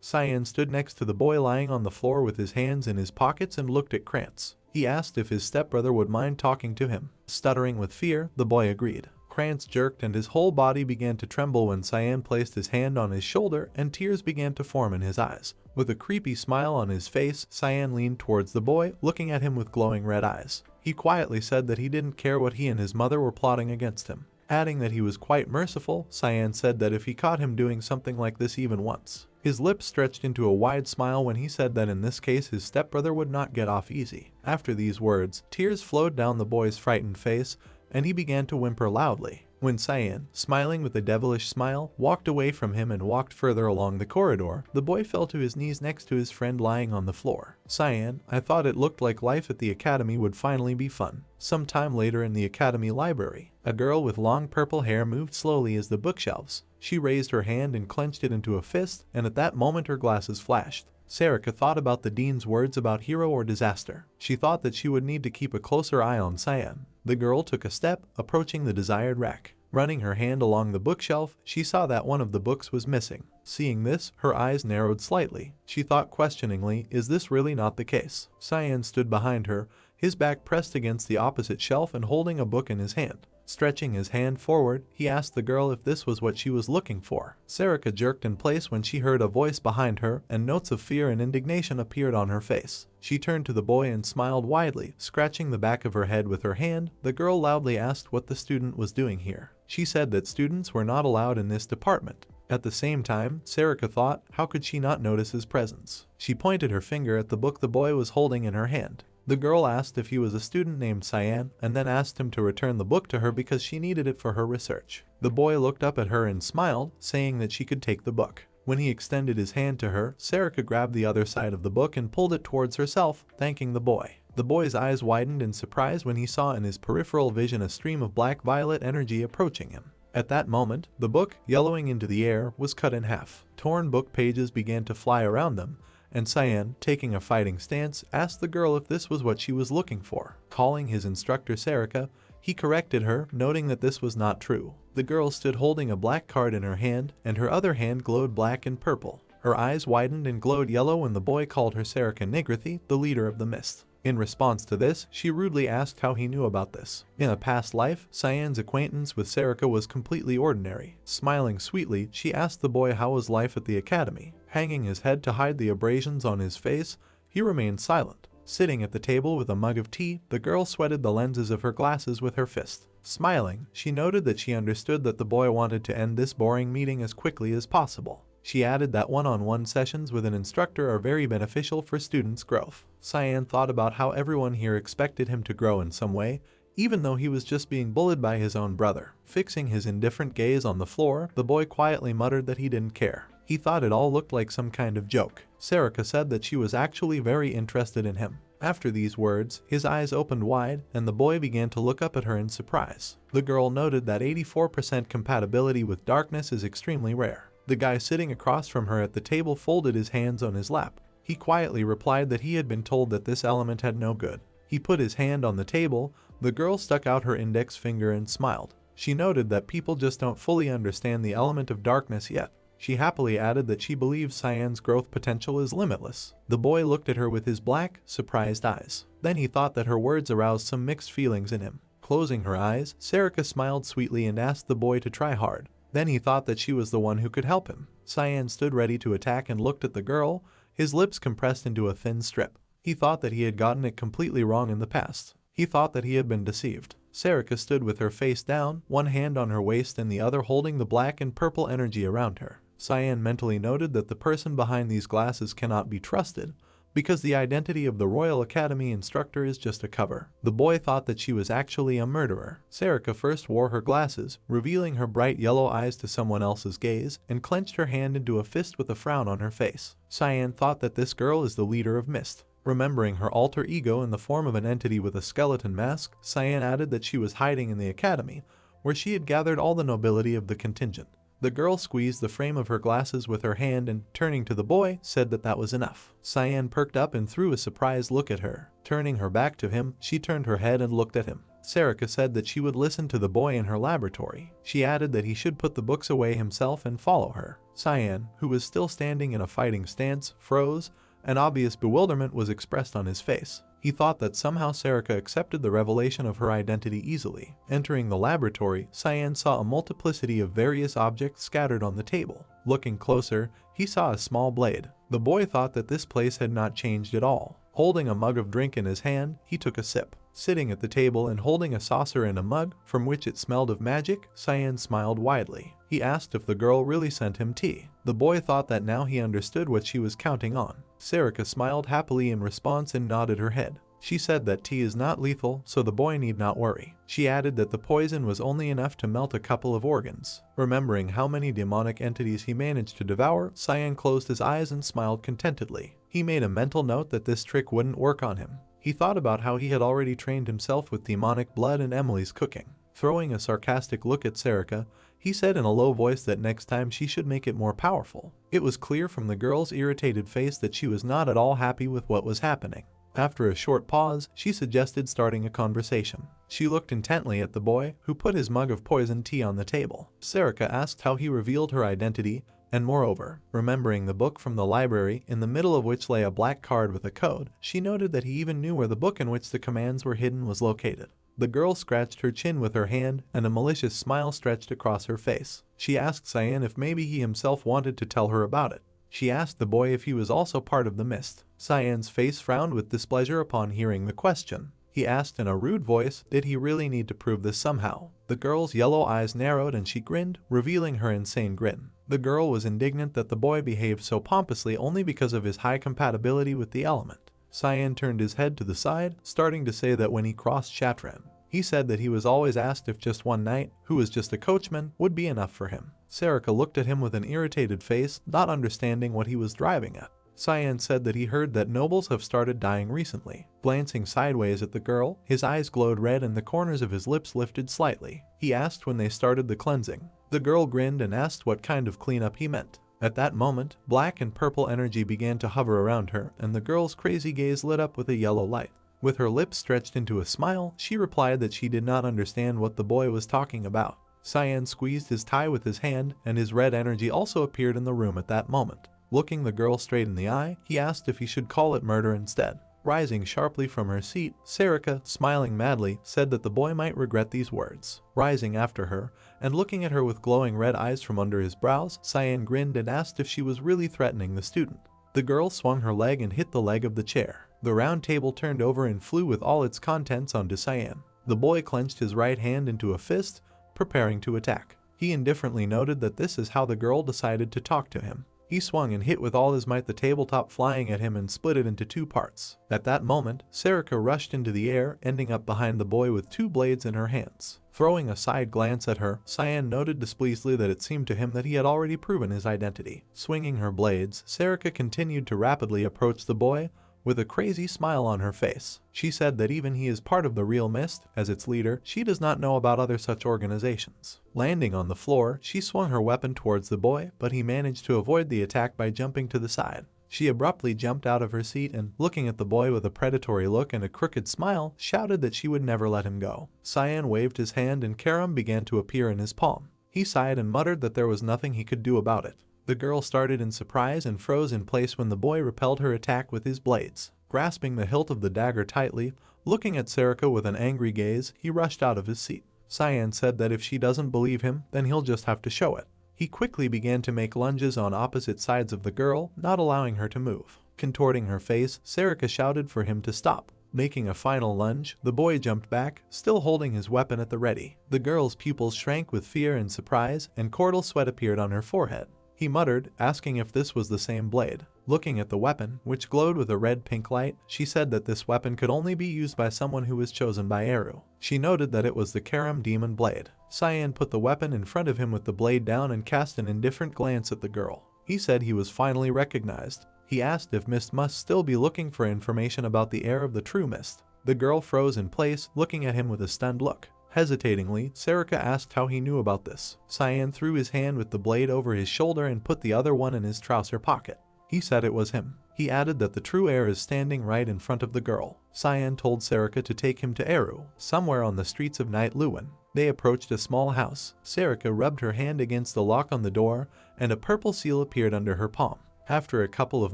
Cyan stood next to the boy lying on the floor with his hands in his pockets and looked at Krantz. He asked if his stepbrother would mind talking to him. Stuttering with fear, the boy agreed. Krantz jerked and his whole body began to tremble when Cyan placed his hand on his shoulder and tears began to form in his eyes. With a creepy smile on his face, Cyan leaned towards the boy, looking at him with glowing red eyes. He quietly said that he didn't care what he and his mother were plotting against him. Adding that he was quite merciful, Cyan said that if he caught him doing something like this even once. His lips stretched into a wide smile when he said that in this case his stepbrother would not get off easy. After these words, tears flowed down the boy's frightened face, and he began to whimper loudly. When Cyan, smiling with a devilish smile, walked away from him and walked further along the corridor, the boy fell to his knees next to his friend lying on the floor. Cyan, I thought it looked like life at the academy would finally be fun. Sometime later in the academy library, a girl with long purple hair moved slowly as the bookshelves. She raised her hand and clenched it into a fist, and at that moment her glasses flashed. Sarika thought about the dean's words about hero or disaster. She thought that she would need to keep a closer eye on Cyan. The girl took a step, approaching the desired rack. Running her hand along the bookshelf, she saw that one of the books was missing. Seeing this, her eyes narrowed slightly. She thought questioningly, is this really not the case? Cyan stood behind her, his back pressed against the opposite shelf and holding a book in his hand. Stretching his hand forward, he asked the girl if this was what she was looking for. Sarika jerked in place when she heard a voice behind her, and notes of fear and indignation appeared on her face. She turned to the boy and smiled widely, scratching the back of her head with her hand. The girl loudly asked what the student was doing here. She said that students were not allowed in this department. At the same time, Sarika thought, how could she not notice his presence? She pointed her finger at the book the boy was holding in her hand. The girl asked if he was a student named Cyan, and then asked him to return the book to her because she needed it for her research. The boy looked up at her and smiled, saying that she could take the book. When he extended his hand to her, Sarika grabbed the other side of the book and pulled it towards herself, thanking the boy. The boy's eyes widened in surprise when he saw in his peripheral vision a stream of black-violet energy approaching him. At that moment, the book, yellowing into the air, was cut in half. Torn book pages began to fly around them, and Cyan, taking a fighting stance, asked the girl if this was what she was looking for. Calling his instructor Sarika, he corrected her, noting that this was not true. The girl stood holding a black card in her hand, and her other hand glowed black and purple. Her eyes widened and glowed yellow when the boy called her Sarika Nigrithi, the leader of the mist. In response to this, she rudely asked how he knew about this. In a past life, Cyan's acquaintance with Sarika was completely ordinary. Smiling sweetly, she asked the boy how was life at the academy. Hanging his head to hide the abrasions on his face, he remained silent. Sitting at the table with a mug of tea, the girl sweated the lenses of her glasses with her fist. Smiling, she noted that she understood that the boy wanted to end this boring meeting as quickly as possible. She added that one-on-one sessions with an instructor are very beneficial for students' growth. Cyan thought about how everyone here expected him to grow in some way, even though he was just being bullied by his own brother. Fixing his indifferent gaze on the floor, the boy quietly muttered that he didn't care. He thought it all looked like some kind of joke. Sarika said that she was actually very interested in him. After these words, his eyes opened wide, and the boy began to look up at her in surprise. The girl noted that 84% compatibility with darkness is extremely rare. The guy sitting across from her at the table folded his hands on his lap. He quietly replied that he had been told that this element had no good. He put his hand on the table. The girl stuck out her index finger and smiled. She noted that people just don't fully understand the element of darkness yet. She happily added that she believes Cyan's growth potential is limitless. The boy looked at her with his black, surprised eyes. Then he thought that her words aroused some mixed feelings in him. Closing her eyes, Sarika smiled sweetly and asked the boy to try hard. Then he thought that she was the one who could help him. Cyan stood ready to attack and looked at the girl, his lips compressed into a thin strip. He thought that he had gotten it completely wrong in the past. He thought that he had been deceived. Sarika stood with her face down, one hand on her waist and the other holding the black and purple energy around her. Cyan mentally noted that the person behind these glasses cannot be trusted, because the identity of the Royal Academy instructor is just a cover. The boy thought that she was actually a murderer. Sarika first wore her glasses, revealing her bright yellow eyes to someone else's gaze, and clenched her hand into a fist with a frown on her face. Cyan thought that this girl is the leader of Mist. Remembering her alter ego in the form of an entity with a skeleton mask, Cyan added that she was hiding in the academy, where she had gathered all the nobility of the contingent. The girl squeezed the frame of her glasses with her hand and, turning to the boy, said that that was enough. Cyan perked up and threw a surprised look at her. Turning her back to him, she turned her head and looked at him. Sarika said that she would listen to the boy in her laboratory. She added that he should put the books away himself and follow her. Cyan, who was still standing in a fighting stance, froze, and obvious bewilderment was expressed on his face. He thought that somehow Sarika accepted the revelation of her identity easily. Entering the laboratory, Cyan saw a multiplicity of various objects scattered on the table. Looking closer, he saw a small blade. The boy thought that this place had not changed at all. Holding a mug of drink in his hand, he took a sip. Sitting at the table and holding a saucer and a mug, from which it smelled of magic, Cyan smiled widely. He asked if the girl really sent him tea. The boy thought that now he understood what she was counting on. Sarika smiled happily in response and nodded her head. She said that tea is not lethal, so the boy need not worry. She added that the poison was only enough to melt a couple of organs. Remembering how many demonic entities he managed to devour, Cyan closed his eyes and smiled contentedly. He made a mental note that this trick wouldn't work on him. He thought about how he had already trained himself with demonic blood and Emily's cooking. Throwing a sarcastic look at Sarika, he said in a low voice that next time she should make it more powerful. It was clear from the girl's irritated face that she was not at all happy with what was happening. After a short pause, she suggested starting a conversation. She looked intently at the boy, who put his mug of poisoned tea on the table. Sarika asked how he revealed her identity, and moreover, remembering the book from the library, in the middle of which lay a black card with a code, she noted that he even knew where the book in which the commands were hidden was located. The girl scratched her chin with her hand, and a malicious smile stretched across her face. She asked Cyan if maybe he himself wanted to tell her about it. She asked the boy if he was also part of the Mist. Cyan's face frowned with displeasure upon hearing the question. He asked in a rude voice, did he really need to prove this somehow? The girl's yellow eyes narrowed and she grinned, revealing her insane grin. The girl was indignant that the boy behaved so pompously only because of his high compatibility with the element. Cyan turned his head to the side, starting to say that when he crossed Shatran, he said that he was always asked if just one knight, who was just a coachman, would be enough for him. Sarika looked at him with an irritated face, not understanding what he was driving at. Cyan said that he heard that nobles have started dying recently. Glancing sideways at the girl, his eyes glowed red and the corners of his lips lifted slightly. He asked when they started the cleansing. The girl grinned and asked what kind of cleanup he meant. At that moment, black and purple energy began to hover around her, and the girl's crazy gaze lit up with a yellow light. With her lips stretched into a smile, she replied that she did not understand what the boy was talking about. Cyan squeezed his tie with his hand, and his red energy also appeared in the room at that moment. Looking the girl straight in the eye, he asked if he should call it murder instead. Rising sharply from her seat, Sarika, smiling madly, said that the boy might regret these words. Rising after her, and looking at her with glowing red eyes from under his brows, Cyan grinned and asked if she was really threatening the student. The girl swung her leg and hit the leg of the chair. The round table turned over and flew with all its contents onto Cyan. The boy clenched his right hand into a fist, preparing to attack. He indifferently noted that this is how the girl decided to talk to him. He swung and hit with all his might, the tabletop flying at him and split it into two parts. At that moment, Sarika rushed into the air, ending up behind the boy with two blades in her hands. Throwing a side glance at her, Cyan noted displeasedly that it seemed to him that he had already proven his identity. Swinging her blades, Sarika continued to rapidly approach the boy, with a crazy smile on her face. She said that even he is part of the real Mist, as its leader, she does not know about other such organizations. Landing on the floor, she swung her weapon towards the boy, but he managed to avoid the attack by jumping to the side. She abruptly jumped out of her seat and, looking at the boy with a predatory look and a crooked smile, shouted that she would never let him go. Cyan waved his hand and Karam began to appear in his palm. He sighed and muttered that there was nothing he could do about it. The girl started in surprise and froze in place when the boy repelled her attack with his blades. Grasping the hilt of the dagger tightly, looking at Sarika with an angry gaze, he rushed out of his seat. Cyan said that if she doesn't believe him, then he'll just have to show it. He quickly began to make lunges on opposite sides of the girl, not allowing her to move. Contorting her face, Sarika shouted for him to stop. Making a final lunge, the boy jumped back, still holding his weapon at the ready. The girl's pupils shrank with fear and surprise, and cordial sweat appeared on her forehead. he muttered, asking if this was the same blade. Looking at the weapon, which glowed with a red-pink light, she said that this weapon could only be used by someone who was chosen by Eru. She noted that it was the Karam demon blade. Cyan put the weapon in front of him with the blade down and cast an indifferent glance at the girl. He said he was finally recognized. He asked if Mist must still be looking for information about the heir of the true Mist. The girl froze in place, looking at him with a stunned look. Hesitatingly, Sarika asked how he knew about this. Cyan threw his hand with the blade over his shoulder and put the other one in his trouser pocket. He said it was him. He added that the true heir is standing right in front of the girl. Cyan told Sarika to take him to Eru, somewhere on the streets of Night Lewin. They approached a small house. Sarika rubbed her hand against the lock on the door, and a purple seal appeared under her palm. After a couple of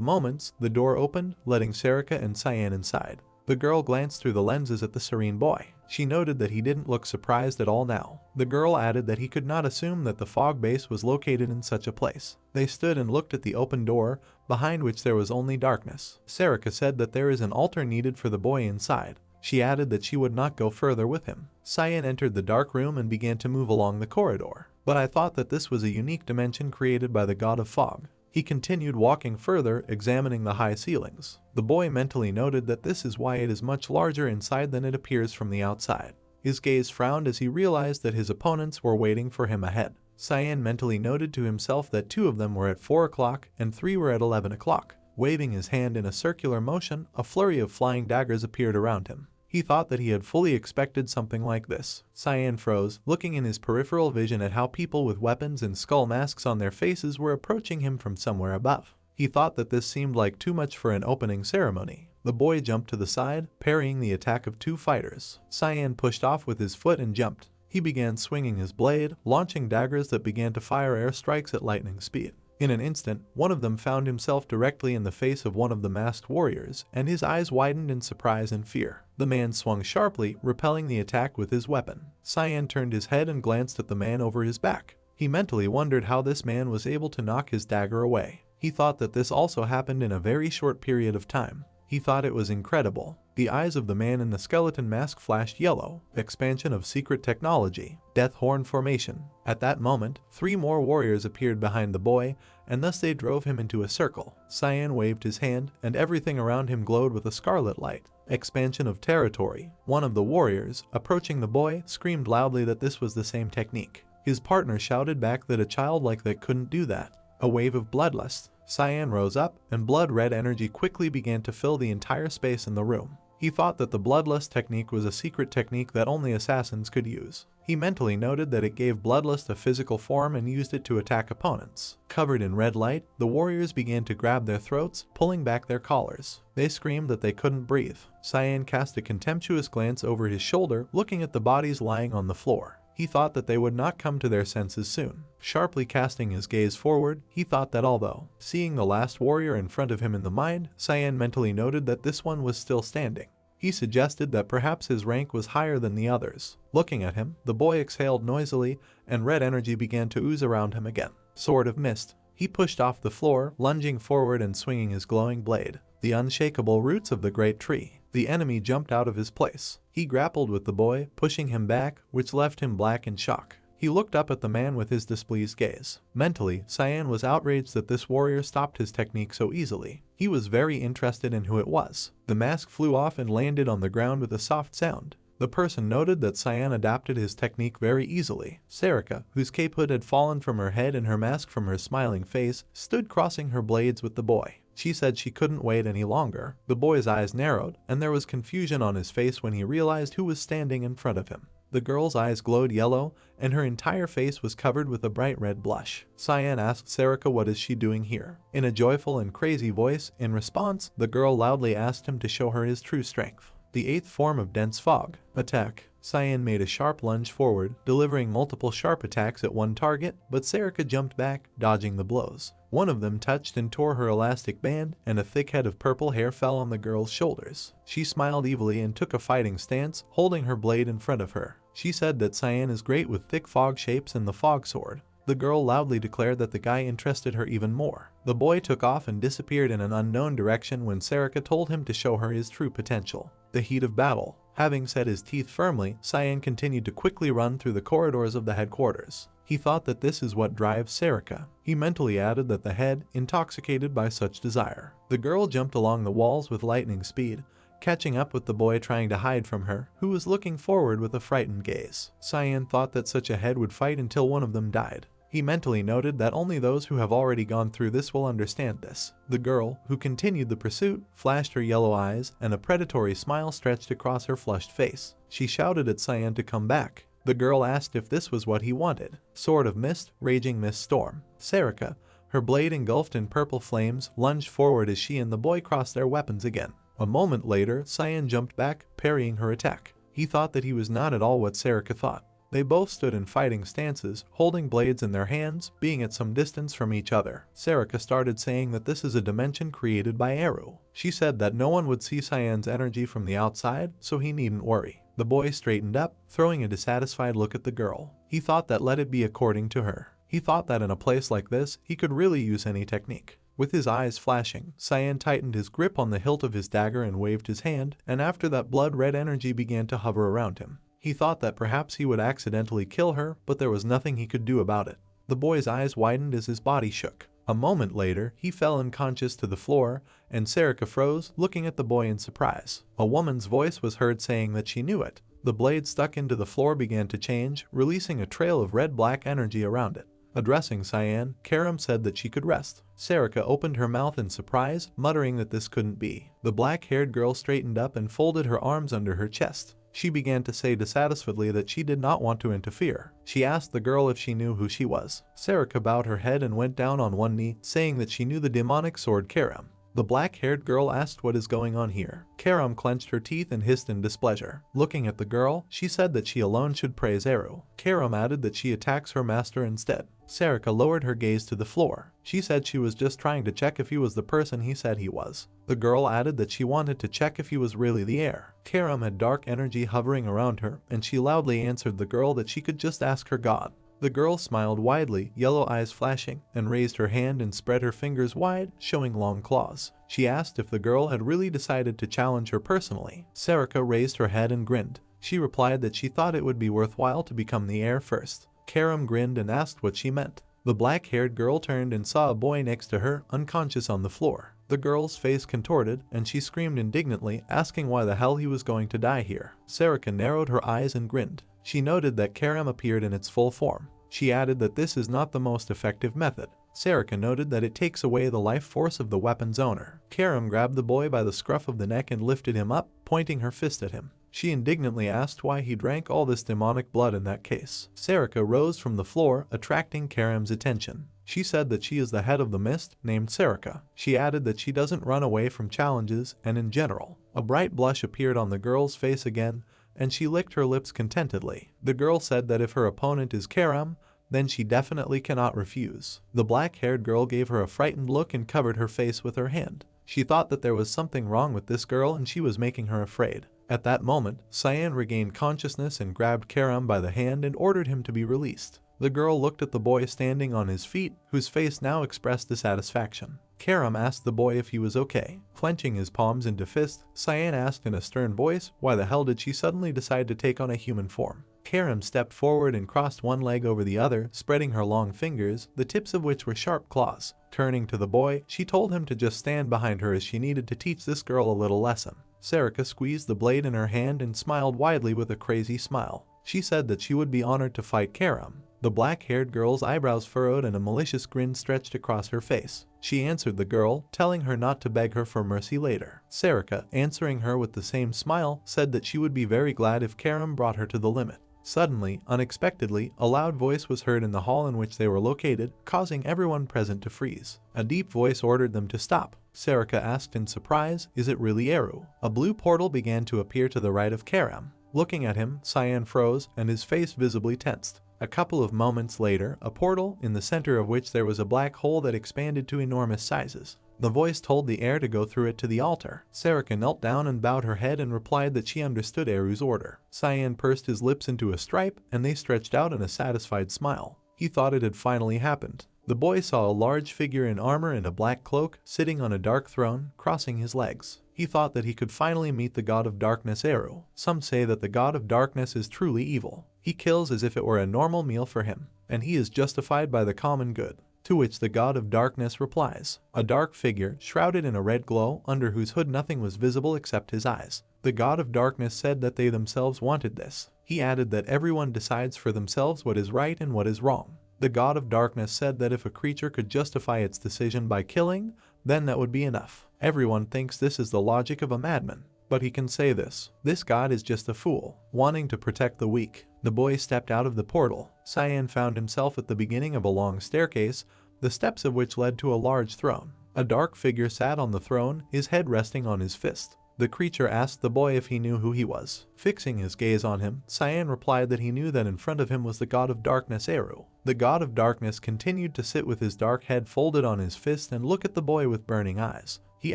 moments, the door opened, letting Sarika and Cyan inside. The girl glanced through the lenses at the serene boy. She noted that he didn't look surprised at all now. The girl added that he could not assume that the fog base was located in such a place. They stood and looked at the open door, behind which there was only darkness. Sarika said that there is an altar needed for the boy inside. She added that she would not go further with him. Cyan entered the dark room and began to move along the corridor. But I thought that this was a unique dimension created by the god of fog. He continued walking further, examining the high ceilings. The boy mentally noted that this is why it is much larger inside than it appears from the outside. His gaze frowned as he realized that his opponents were waiting for him ahead. Cyan mentally noted to himself that 2 of them were at 4 o'clock and 3 were at 11 o'clock. Waving his hand in a circular motion, a flurry of flying daggers appeared around him. He thought that he had fully expected something like this. Cyan froze, looking in his peripheral vision at how people with weapons and skull masks on their faces were approaching him from somewhere above. He thought that this seemed like too much for an opening ceremony. The boy jumped to the side, parrying the attack of 2 fighters. Cyan pushed off with his foot and jumped. He began swinging his blade, launching daggers that began to fire airstrikes at lightning speed. In an instant, one of them found himself directly in the face of one of the masked warriors, and his eyes widened in surprise and fear. The man swung sharply, repelling the attack with his weapon. Cyan turned his head and glanced at the man over his back. He mentally wondered how this man was able to knock his dagger away. He thought that this also happened in a very short period of time. He thought it was incredible. The eyes of the man in the skeleton mask flashed yellow. Expansion of secret technology. Death Horn formation. At that moment, 3 more warriors appeared behind the boy, and thus they drove him into a circle. Cyan waved his hand, and everything around him glowed with a scarlet light. Expansion of territory. One of the warriors, approaching the boy, screamed loudly that this was the same technique. His partner shouted back that a child like that couldn't do that. A wave of bloodlust. Cyan rose up, and blood-red energy quickly began to fill the entire space in the room. He thought that the bloodlust technique was a secret technique that only assassins could use. He mentally noted that it gave bloodlust a physical form and used it to attack opponents. Covered in red light, the warriors began to grab their throats, pulling back their collars. They screamed that they couldn't breathe. Cyan cast a contemptuous glance over his shoulder, looking at the bodies lying on the floor. He thought that they would not come to their senses soon. Sharply casting his gaze forward, he thought that although seeing the last warrior in front of him in the mind, Cyan mentally noted that this one was still standing. He suggested that perhaps his rank was higher than the others. Looking at him, the boy exhaled noisily, and red energy began to ooze around him again. Sword of Mist. He pushed off the floor, lunging forward and swinging his glowing blade. The unshakable roots of the great tree. The enemy jumped out of his place. He grappled with the boy, pushing him back, which left him black in shock. He looked up at the man with his displeased gaze. Mentally, Cyan was outraged that this warrior stopped his technique so easily. He was very interested in who it was. The mask flew off and landed on the ground with a soft sound. The person noted that Cyan adapted his technique very easily. Sarika, whose cape hood had fallen from her head and her mask from her smiling face, stood crossing her blades with the boy. She said she couldn't wait any longer. The boy's eyes narrowed, and there was confusion on his face when he realized who was standing in front of him. The girl's eyes glowed yellow, and her entire face was covered with a bright red blush. Cyan asked Sarika what is she doing here. In a joyful and crazy voice, in response, the girl loudly asked him to show her his true strength. The 8th form of dense fog. Attack. Cyan made a sharp lunge forward, delivering multiple sharp attacks at one target, but Sarika jumped back, dodging the blows. One of them touched and tore her elastic band, and a thick head of purple hair fell on the girl's shoulders. She smiled evilly and took a fighting stance, holding her blade in front of her. She said that Cyan is great with thick fog shapes and the fog sword. The girl loudly declared that the guy interested her even more. The boy took off and disappeared in an unknown direction when Sarika told him to show her his true potential. The heat of battle. Having set his teeth firmly, Cyan continued to quickly run through the corridors of the headquarters. He thought that this is what drives Sarika. He mentally added that the head, intoxicated by such desire. The girl jumped along the walls with lightning speed, catching up with the boy trying to hide from her, who was looking forward with a frightened gaze. Cyan thought that such a head would fight until one of them died. He mentally noted that only those who have already gone through this will understand this. The girl, who continued the pursuit, flashed her yellow eyes, and a predatory smile stretched across her flushed face. She shouted at Cyan to come back. The girl asked if this was what he wanted. Sword of Mist, Raging Mist Storm. Sarika, her blade engulfed in purple flames, lunged forward as she and the boy crossed their weapons again. A moment later, Cyan jumped back, parrying her attack. He thought that he was not at all what Sarika thought. They both stood in fighting stances, holding blades in their hands, being at some distance from each other. Sarika started saying that this is a dimension created by Eru. She said that no one would see Cyan's energy from the outside, so he needn't worry. The boy straightened up, throwing a dissatisfied look at the girl. He thought that let it be according to her. He thought that in a place like this, he could really use any technique. With his eyes flashing, Cyan tightened his grip on the hilt of his dagger and waved his hand, and after that blood-red energy began to hover around him. He thought that perhaps he would accidentally kill her, but there was nothing he could do about it. The boy's eyes widened as his body shook. A moment later, he fell unconscious to the floor, and Sarika froze, looking at the boy in surprise. A woman's voice was heard saying that she knew it. The blade stuck into the floor began to change, releasing a trail of red-black energy around it. Addressing Cyan, Karam said that she could rest. Sarika opened her mouth in surprise, muttering that this couldn't be. The black-haired girl straightened up and folded her arms under her chest. She began to say dissatisfiedly that she did not want to interfere. She asked the girl if she knew who she was. Sarika bowed her head and went down on one knee, saying that she knew the demonic sword Karam. The black-haired girl asked what is going on here. Karam clenched her teeth and hissed in displeasure. Looking at the girl, she said that she alone should praise Eru. Karam added that she attacks her master instead. Sarika lowered her gaze to the floor. She said she was just trying to check if he was the person he said he was. The girl added that she wanted to check if he was really the heir. Karam had dark energy hovering around her, and she loudly answered the girl that she could just ask her god. The girl smiled widely, yellow eyes flashing, and raised her hand and spread her fingers wide, showing long claws. She asked if the girl had really decided to challenge her personally. Sarika raised her head and grinned. She replied that she thought it would be worthwhile to become the heir first. Karam grinned and asked what she meant. The black-haired girl turned and saw a boy next to her, unconscious on the floor. The girl's face contorted, and she screamed indignantly, asking why the hell he was going to die here. Sarika narrowed her eyes and grinned. She noted that Karam appeared in its full form. She added that this is not the most effective method. Sarika noted that it takes away the life force of the weapon's owner. Karam grabbed the boy by the scruff of the neck and lifted him up, pointing her fist at him. She indignantly asked why he drank all this demonic blood in that case. Sarika rose from the floor, attracting Karam's attention. She said that she is the head of the mist, named Sarika. She added that she doesn't run away from challenges, and in general. A bright blush appeared on the girl's face again, and she licked her lips contentedly. The girl said that if her opponent is Karam, then she definitely cannot refuse. The black-haired girl gave her a frightened look and covered her face with her hand. She thought that there was something wrong with this girl and she was making her afraid. At that moment, Cyan regained consciousness and grabbed Karam by the hand and ordered him to be released. The girl looked at the boy standing on his feet, whose face now expressed dissatisfaction. Karam asked the boy if he was okay. Clenching his palms into fists, Cyan asked in a stern voice, why the hell did she suddenly decide to take on a human form? Karam stepped forward and crossed one leg over the other, spreading her long fingers, the tips of which were sharp claws. Turning to the boy, she told him to just stand behind her as she needed to teach this girl a little lesson. Sarika squeezed the blade in her hand and smiled widely with a crazy smile. She said that she would be honored to fight Karam. The black-haired girl's eyebrows furrowed and a malicious grin stretched across her face. She answered the girl, telling her not to beg her for mercy later. Sarika, answering her with the same smile, said that she would be very glad if Karam brought her to the limit. Suddenly, unexpectedly, a loud voice was heard in the hall in which they were located, causing everyone present to freeze. A deep voice ordered them to stop. Sarika asked in surprise, "Is it really Eru?" A blue portal began to appear to the right of Karam. Looking at him, Cyan froze, and his face visibly tensed. A couple of moments later, a portal, in the center of which there was a black hole that expanded to enormous sizes. The voice told the heir to go through it to the altar. Sarika knelt down and bowed her head and replied that she understood Eru's order. Cyan pursed his lips into a stripe, and they stretched out in a satisfied smile. He thought it had finally happened. The boy saw a large figure in armor and a black cloak, sitting on a dark throne, crossing his legs. He thought that he could finally meet the god of darkness Eru. Some say that the god of darkness is truly evil. He kills as if it were a normal meal for him. and he is justified by the common good. To which the god of darkness replies, a dark figure shrouded in a red glow under whose hood nothing was visible except his eyes. The god of darkness said that they themselves wanted this. He added that everyone decides for themselves what is right and what is wrong. The god of darkness said that if a creature could justify its decision by killing, then that would be enough. Everyone thinks this is the logic of a madman. But he can say this. This god is just a fool, wanting to protect the weak. The boy stepped out of the portal. Cyan found himself at the beginning of a long staircase, the steps of which led to a large throne. A dark figure sat on the throne, his head resting on his fist. The creature asked the boy if he knew who he was. Fixing his gaze on him, Cyan replied that he knew that in front of him was the god of darkness Eru. The god of darkness continued to sit with his dark head folded on his fist and look at the boy with burning eyes. He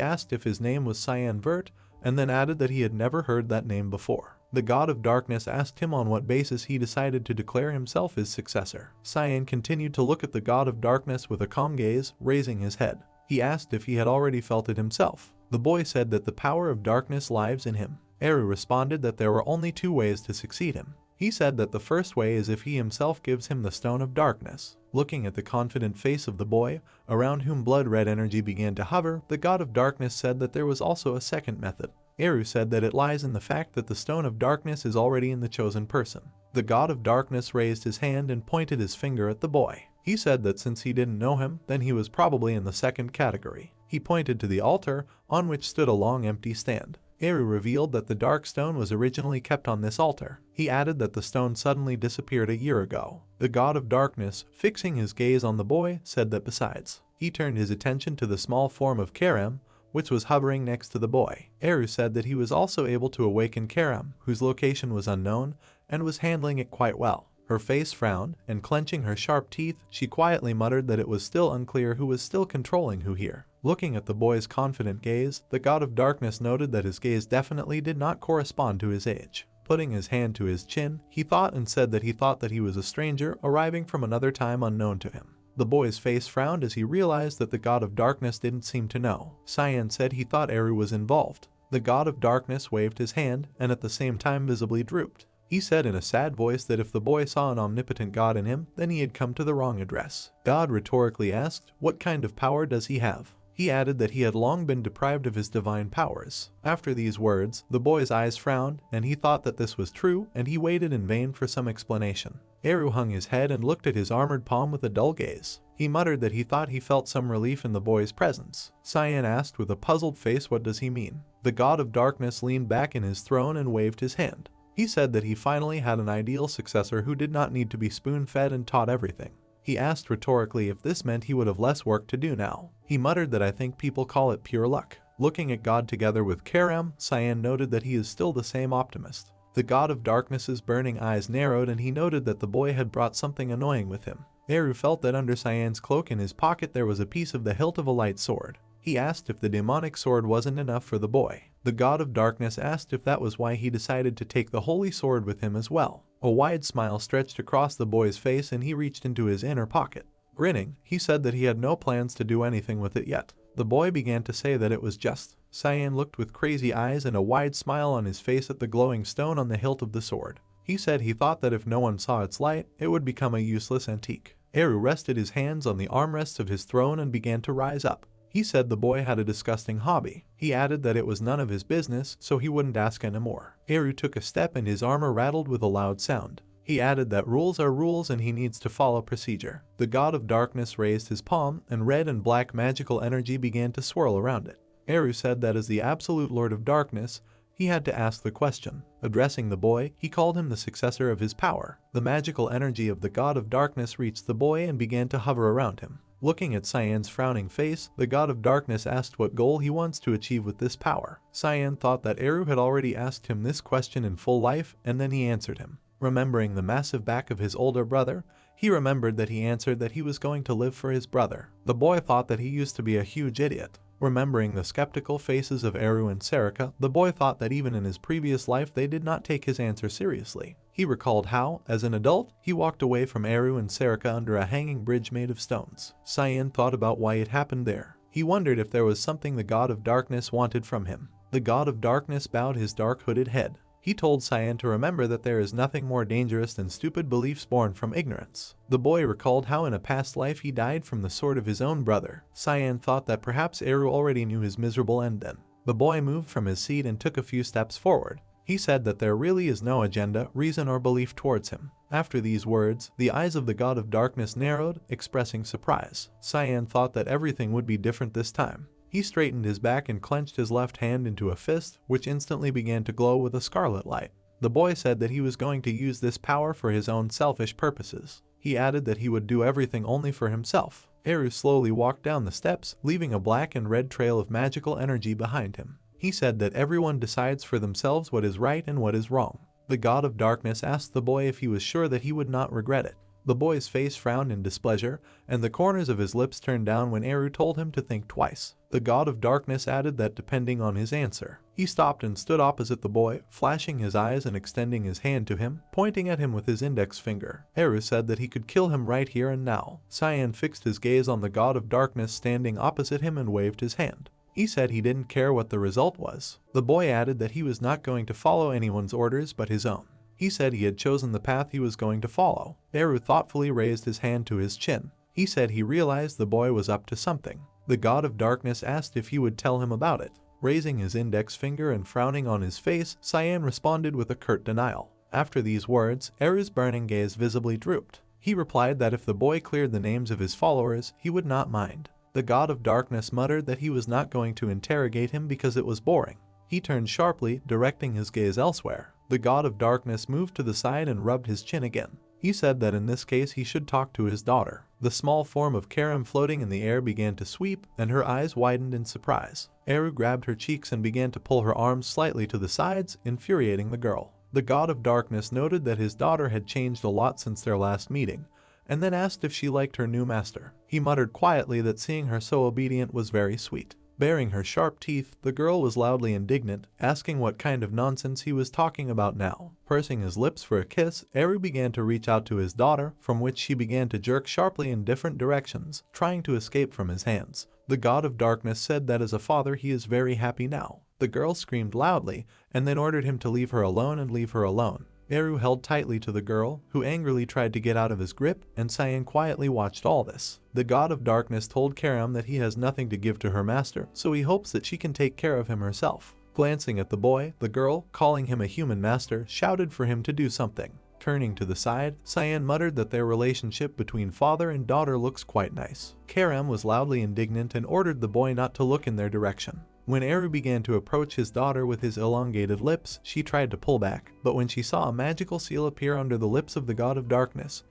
asked if his name was Cyan Vert, and then added that he had never heard that name before. The god of darkness asked him on what basis he decided to declare himself his successor. Cyan continued to look at the god of darkness with a calm gaze, raising his head. He asked if he had already felt it himself. The boy said that the power of darkness lives in him. Eru responded that there were only two ways to succeed him. He said that the first way is if he himself gives him the stone of darkness. Looking at the confident face of the boy, around whom blood-red energy began to hover, the god of darkness said that there was also a second method. Eru said that it lies in the fact that the stone of darkness is already in the chosen person. The god of darkness raised his hand and pointed his finger at the boy. He said that since he didn't know him, then he was probably in the second category. He pointed to the altar, on which stood a long empty stand. Eru revealed that the dark stone was originally kept on this altar. He added that the stone suddenly disappeared a year ago. The god of darkness, fixing his gaze on the boy, said that besides. He turned his attention to the small form of Karam, which was hovering next to the boy. Eru said that he was also able to awaken Karam, whose location was unknown, and was handling it quite well. Her face frowned, and clenching her sharp teeth, she quietly muttered that it was still unclear who was still controlling who here. Looking at the boy's confident gaze, the god of darkness noted that his gaze definitely did not correspond to his age. Putting his hand to his chin, he thought and said that he thought that he was a stranger arriving from another time unknown to him. The boy's face frowned as he realized that the god of darkness didn't seem to know. Cyan said he thought Eru was involved. The god of darkness waved his hand, and at the same time visibly drooped. He said in a sad voice that if the boy saw an omnipotent god in him, then he had come to the wrong address. God rhetorically asked, what kind of power does he have? He added that he had long been deprived of his divine powers. After these words, the boy's eyes frowned, and he thought that this was true, and he waited in vain for some explanation. Eru hung his head and looked at his armored palm with a dull gaze. He muttered that he thought he felt some relief in the boy's presence. Cyan asked with a puzzled face, what does he mean? The god of darkness leaned back in his throne and waved his hand. He said that he finally had an ideal successor who did not need to be spoon-fed and taught everything. He asked rhetorically if this meant he would have less work to do now. He muttered that I think people call it pure luck. Looking at God together with Karam, Cyan noted that he is still the same optimist. The god of darkness's burning eyes narrowed, and he noted that the boy had brought something annoying with him. Eru felt that under Cyan's cloak in his pocket there was a piece of the hilt of a light sword. He asked if the demonic sword wasn't enough for the boy. The god of darkness asked if that was why he decided to take the holy sword with him as well. A wide smile stretched across the boy's face, and he reached into his inner pocket. Grinning, he said that he had no plans to do anything with it yet. The boy began to say that it was just. Cyan looked with crazy eyes and a wide smile on his face at the glowing stone on the hilt of the sword. He said he thought that if no one saw its light, it would become a useless antique. Eru rested his hands on the armrests of his throne and began to rise up. He said the boy had a disgusting hobby. He added that it was none of his business, so he wouldn't ask anymore. Eru took a step and his armor rattled with a loud sound. He added that rules are rules and he needs to follow procedure. The god of darkness raised his palm, and red and black magical energy began to swirl around it. Eru said that as the absolute lord of darkness, he had to ask the question. Addressing the boy, he called him the successor of his power. The magical energy of the god of darkness reached the boy and began to hover around him. Looking at Cyan's frowning face, the god of darkness asked what goal he wants to achieve with this power. Cyan thought that Eru had already asked him this question in full life, and then he answered him. Remembering the massive back of his older brother, he remembered that he answered that he was going to live for his brother. The boy thought that he used to be a huge idiot. Remembering the skeptical faces of Eru and Sarika, the boy thought that even in his previous life they did not take his answer seriously. He recalled how, as an adult, he walked away from Eru and Sarika under a hanging bridge made of stones. Cyan thought about why it happened there. He wondered if there was something the god of darkness wanted from him. The god of darkness bowed his dark hooded head. He told Cyan to remember that there is nothing more dangerous than stupid beliefs born from ignorance. The boy recalled how in a past life he died from the sword of his own brother. Cyan thought that perhaps Eru already knew his miserable end then. The boy moved from his seat and took a few steps forward. He said that there really is no agenda, reason or belief towards him. After these words, the eyes of the god of darkness narrowed, expressing surprise. Cyan thought that everything would be different this time. He straightened his back and clenched his left hand into a fist, which instantly began to glow with a scarlet light. The boy said that he was going to use this power for his own selfish purposes. He added that he would do everything only for himself. Eru slowly walked down the steps, leaving a black and red trail of magical energy behind him. He said that everyone decides for themselves what is right and what is wrong. The god of darkness asked the boy if he was sure that he would not regret it. The boy's face frowned in displeasure, and the corners of his lips turned down when Eru told him to think twice. The god of darkness added that depending on his answer. He stopped and stood opposite the boy, flashing his eyes and extending his hand to him, pointing at him with his index finger. Eru said that he could kill him right here and now. Cyan fixed his gaze on the god of darkness standing opposite him and waved his hand. He said he didn't care what the result was. The boy added that he was not going to follow anyone's orders but his own. He said he had chosen the path he was going to follow. Eru thoughtfully raised his hand to his chin. He said he realized the boy was up to something. The god of darkness asked if he would tell him about it. Raising his index finger and frowning on his face, Cyan responded with a curt denial. After these words, Eru's burning gaze visibly drooped. He replied that if the boy cleared the names of his followers, he would not mind. The god of darkness muttered that he was not going to interrogate him because it was boring. He turned sharply, directing his gaze elsewhere. The god of darkness moved to the side and rubbed his chin again. He said that in this case he should talk to his daughter. The small form of Karam floating in the air began to sweep, and her eyes widened in surprise. Eru grabbed her cheeks and began to pull her arms slightly to the sides, infuriating the girl. The god of darkness noted that his daughter had changed a lot since their last meeting, and then asked if she liked her new master. He muttered quietly that seeing her so obedient was very sweet. Baring her sharp teeth, the girl was loudly indignant, asking what kind of nonsense he was talking about now. Pursing his lips for a kiss, Eru began to reach out to his daughter, from which she began to jerk sharply in different directions, trying to escape from his hands. The god of darkness said that as a father he is very happy now. The girl screamed loudly, and then ordered him to leave her alone and leave her alone. Eru held tightly to the girl, who angrily tried to get out of his grip, and Cyan quietly watched all this. The god of darkness told Karam that he has nothing to give to her master, so he hopes that she can take care of him herself. Glancing at the boy, the girl, calling him a human master, shouted for him to do something. Turning to the side, Cyan muttered that their relationship between father and daughter looks quite nice. Karam was loudly indignant and ordered the boy not to look in their direction. When Eru began to approach his daughter with his elongated lips, she tried to pull back, but when she saw a magical seal appear under the lips of the god of darkness,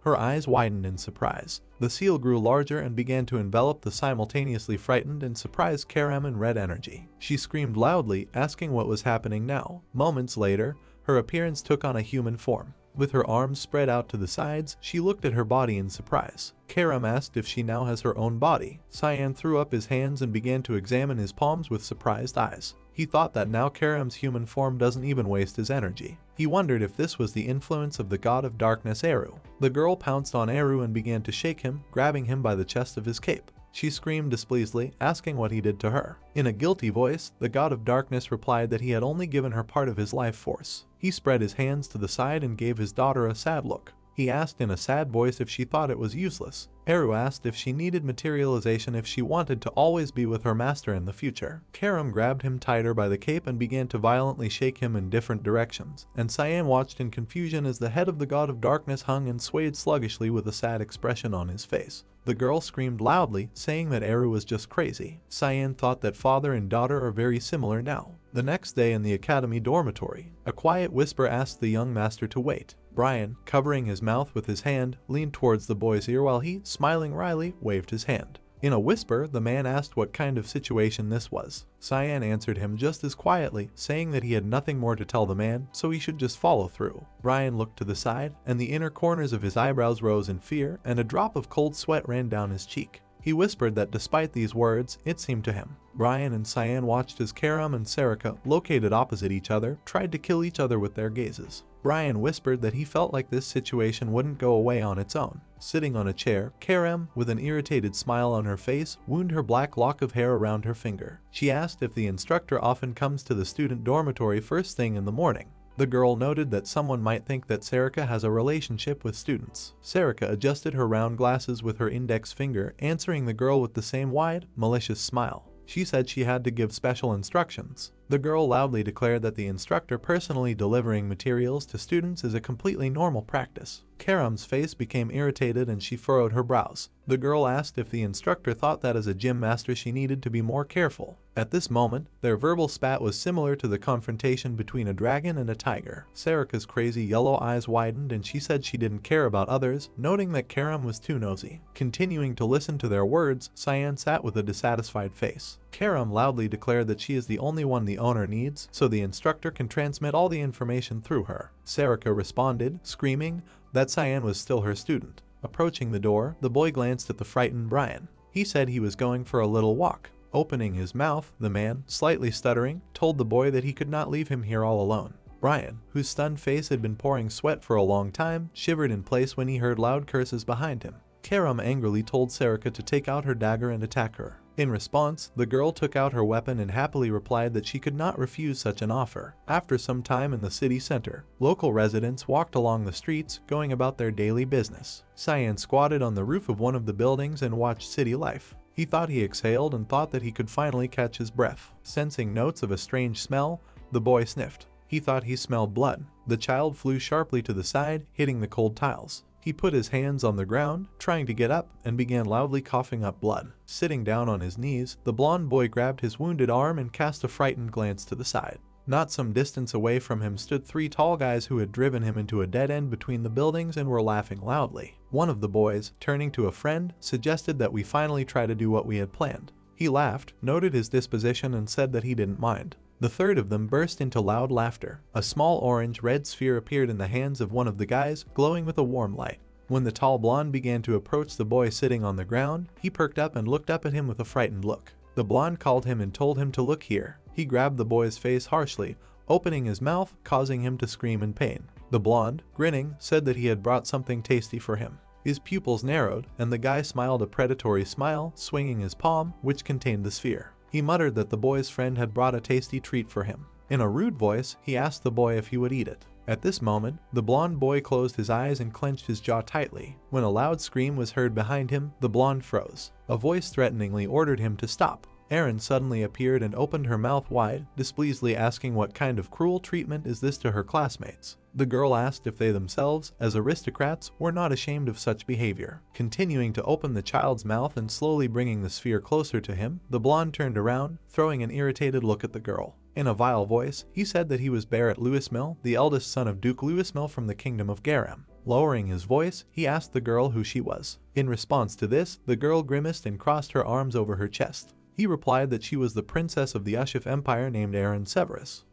her eyes widened in surprise. The seal grew larger and began to envelop the simultaneously frightened and surprised Karam in red energy. She screamed loudly, asking what was happening now. Moments later, her appearance took on a human form. With her arms spread out to the sides, she looked at her body in surprise. Karam asked if she now has her own body. Cyan threw up his hands and began to examine his palms with surprised eyes. He thought that now Karam's human form doesn't even waste his energy. He wondered if this was the influence of the god of darkness Eru. The girl pounced on Eru and began to shake him, grabbing him by the chest of his cape. She screamed displeasedly, asking what he did to her. In a guilty voice, the god of darkness replied that he had only given her part of his life force. He spread his hands to the side and gave his daughter a sad look. He asked in a sad voice if she thought it was useless. Eru asked if she needed materialization if she wanted to always be with her master in the future. Karam grabbed him tighter by the cape and began to violently shake him in different directions, and Cyan watched in confusion as the head of the god of darkness hung and swayed sluggishly with a sad expression on his face. The girl screamed loudly, saying that Eru was just crazy. Cyan thought that father and daughter are very similar now. The next day in the academy dormitory, a quiet whisper asked the young master to wait. Brian, covering his mouth with his hand, leaned towards the boy's ear while he, smiling wryly, waved his hand. In a whisper, the man asked what kind of situation this was. Cyan answered him just as quietly, saying that he had nothing more to tell the man, so he should just follow through. Brian looked to the side, and the inner corners of his eyebrows rose in fear, and a drop of cold sweat ran down his cheek. He whispered that despite these words, it seemed to him. Brian and Cyan watched as Karam and Sarika, located opposite each other, tried to kill each other with their gazes. Brian whispered that he felt like this situation wouldn't go away on its own. sitting on a chair, Karam, with an irritated smile on her face, wound her black lock of hair around her finger. She asked if the instructor often comes to the student dormitory first thing in the morning. The girl noted that someone might think that Sarika has a relationship with students. Sarika adjusted her round glasses with her index finger, answering the girl with the same wide, malicious smile. She said she had to give special instructions. The girl loudly declared that the instructor personally delivering materials to students is a completely normal practice. Karam's face became irritated and she furrowed her brows. The girl asked if the instructor thought that as a gym master she needed to be more careful. At this moment, their verbal spat was similar to the confrontation between a dragon and a tiger. Sarika's crazy yellow eyes widened and she said she didn't care about others, noting that Karam was too nosy. Continuing to listen to their words, Cyan sat with a dissatisfied face. Karam loudly declared that she is the only one the owner needs, so the instructor can transmit all the information through her. Sarika responded, screaming that Cyan was still her student. Approaching the door, the boy glanced at the frightened Brian. He said he was going for a little walk. Opening his mouth, the man, slightly stuttering, told the boy that he could not leave him here all alone. Brian, whose stunned face had been pouring sweat for a long time, shivered in place when he heard loud curses behind him. Karam angrily told Sarika to take out her dagger and attack her. In response, the girl took out her weapon and happily replied that she could not refuse such an offer. After some time in the city center, local residents walked along the streets, going about their daily business. Cyan squatted on the roof of one of the buildings and watched city life. He thought he exhaled and thought that he could finally catch his breath. Sensing notes of a strange smell, the boy sniffed. He thought he smelled blood. The child flew sharply to the side, hitting the cold tiles. He put his hands on the ground, trying to get up, and began loudly coughing up blood. Sitting down on his knees, the blond boy grabbed his wounded arm and cast a frightened glance to the side. Not some distance away from him stood three tall guys who had driven him into a dead end between the buildings and were laughing loudly. One of the boys, turning to a friend, suggested that we finally try to do what we had planned. He laughed, noted his disposition, and said that he didn't mind. The third of them burst into loud laughter. A small orange-red sphere appeared in the hands of one of the guys, glowing with a warm light. When the tall blonde began to approach the boy sitting on the ground, he perked up and looked up at him with a frightened look. The blonde called him and told him to look here. He grabbed the boy's face harshly, opening his mouth, causing him to scream in pain. The blonde, grinning, said that he had brought something tasty for him. His pupils narrowed, and the guy smiled a predatory smile, swinging his palm, which contained the sphere. He muttered that the boy's friend had brought a tasty treat for him. In a rude voice, he asked the boy if he would eat it. At this moment, the blond boy closed his eyes and clenched his jaw tightly. When a loud scream was heard behind him, the blonde froze. A voice threateningly ordered him to stop. Erin suddenly appeared and opened her mouth wide, displeasedly asking what kind of cruel treatment is this to her classmates. The girl asked if they themselves, as aristocrats, were not ashamed of such behavior. Continuing to open the child's mouth and slowly bringing the sphere closer to him, the blonde turned around, throwing an irritated look at the girl. In a vile voice, he said that he was Barrett Lewismill, the eldest son of Duke Lewismill from the Kingdom of Garam. Lowering his voice, he asked the girl who she was. In response to this, the girl grimaced and crossed her arms over her chest. He replied that she was the princess of the Ushif Empire named Erin Severus.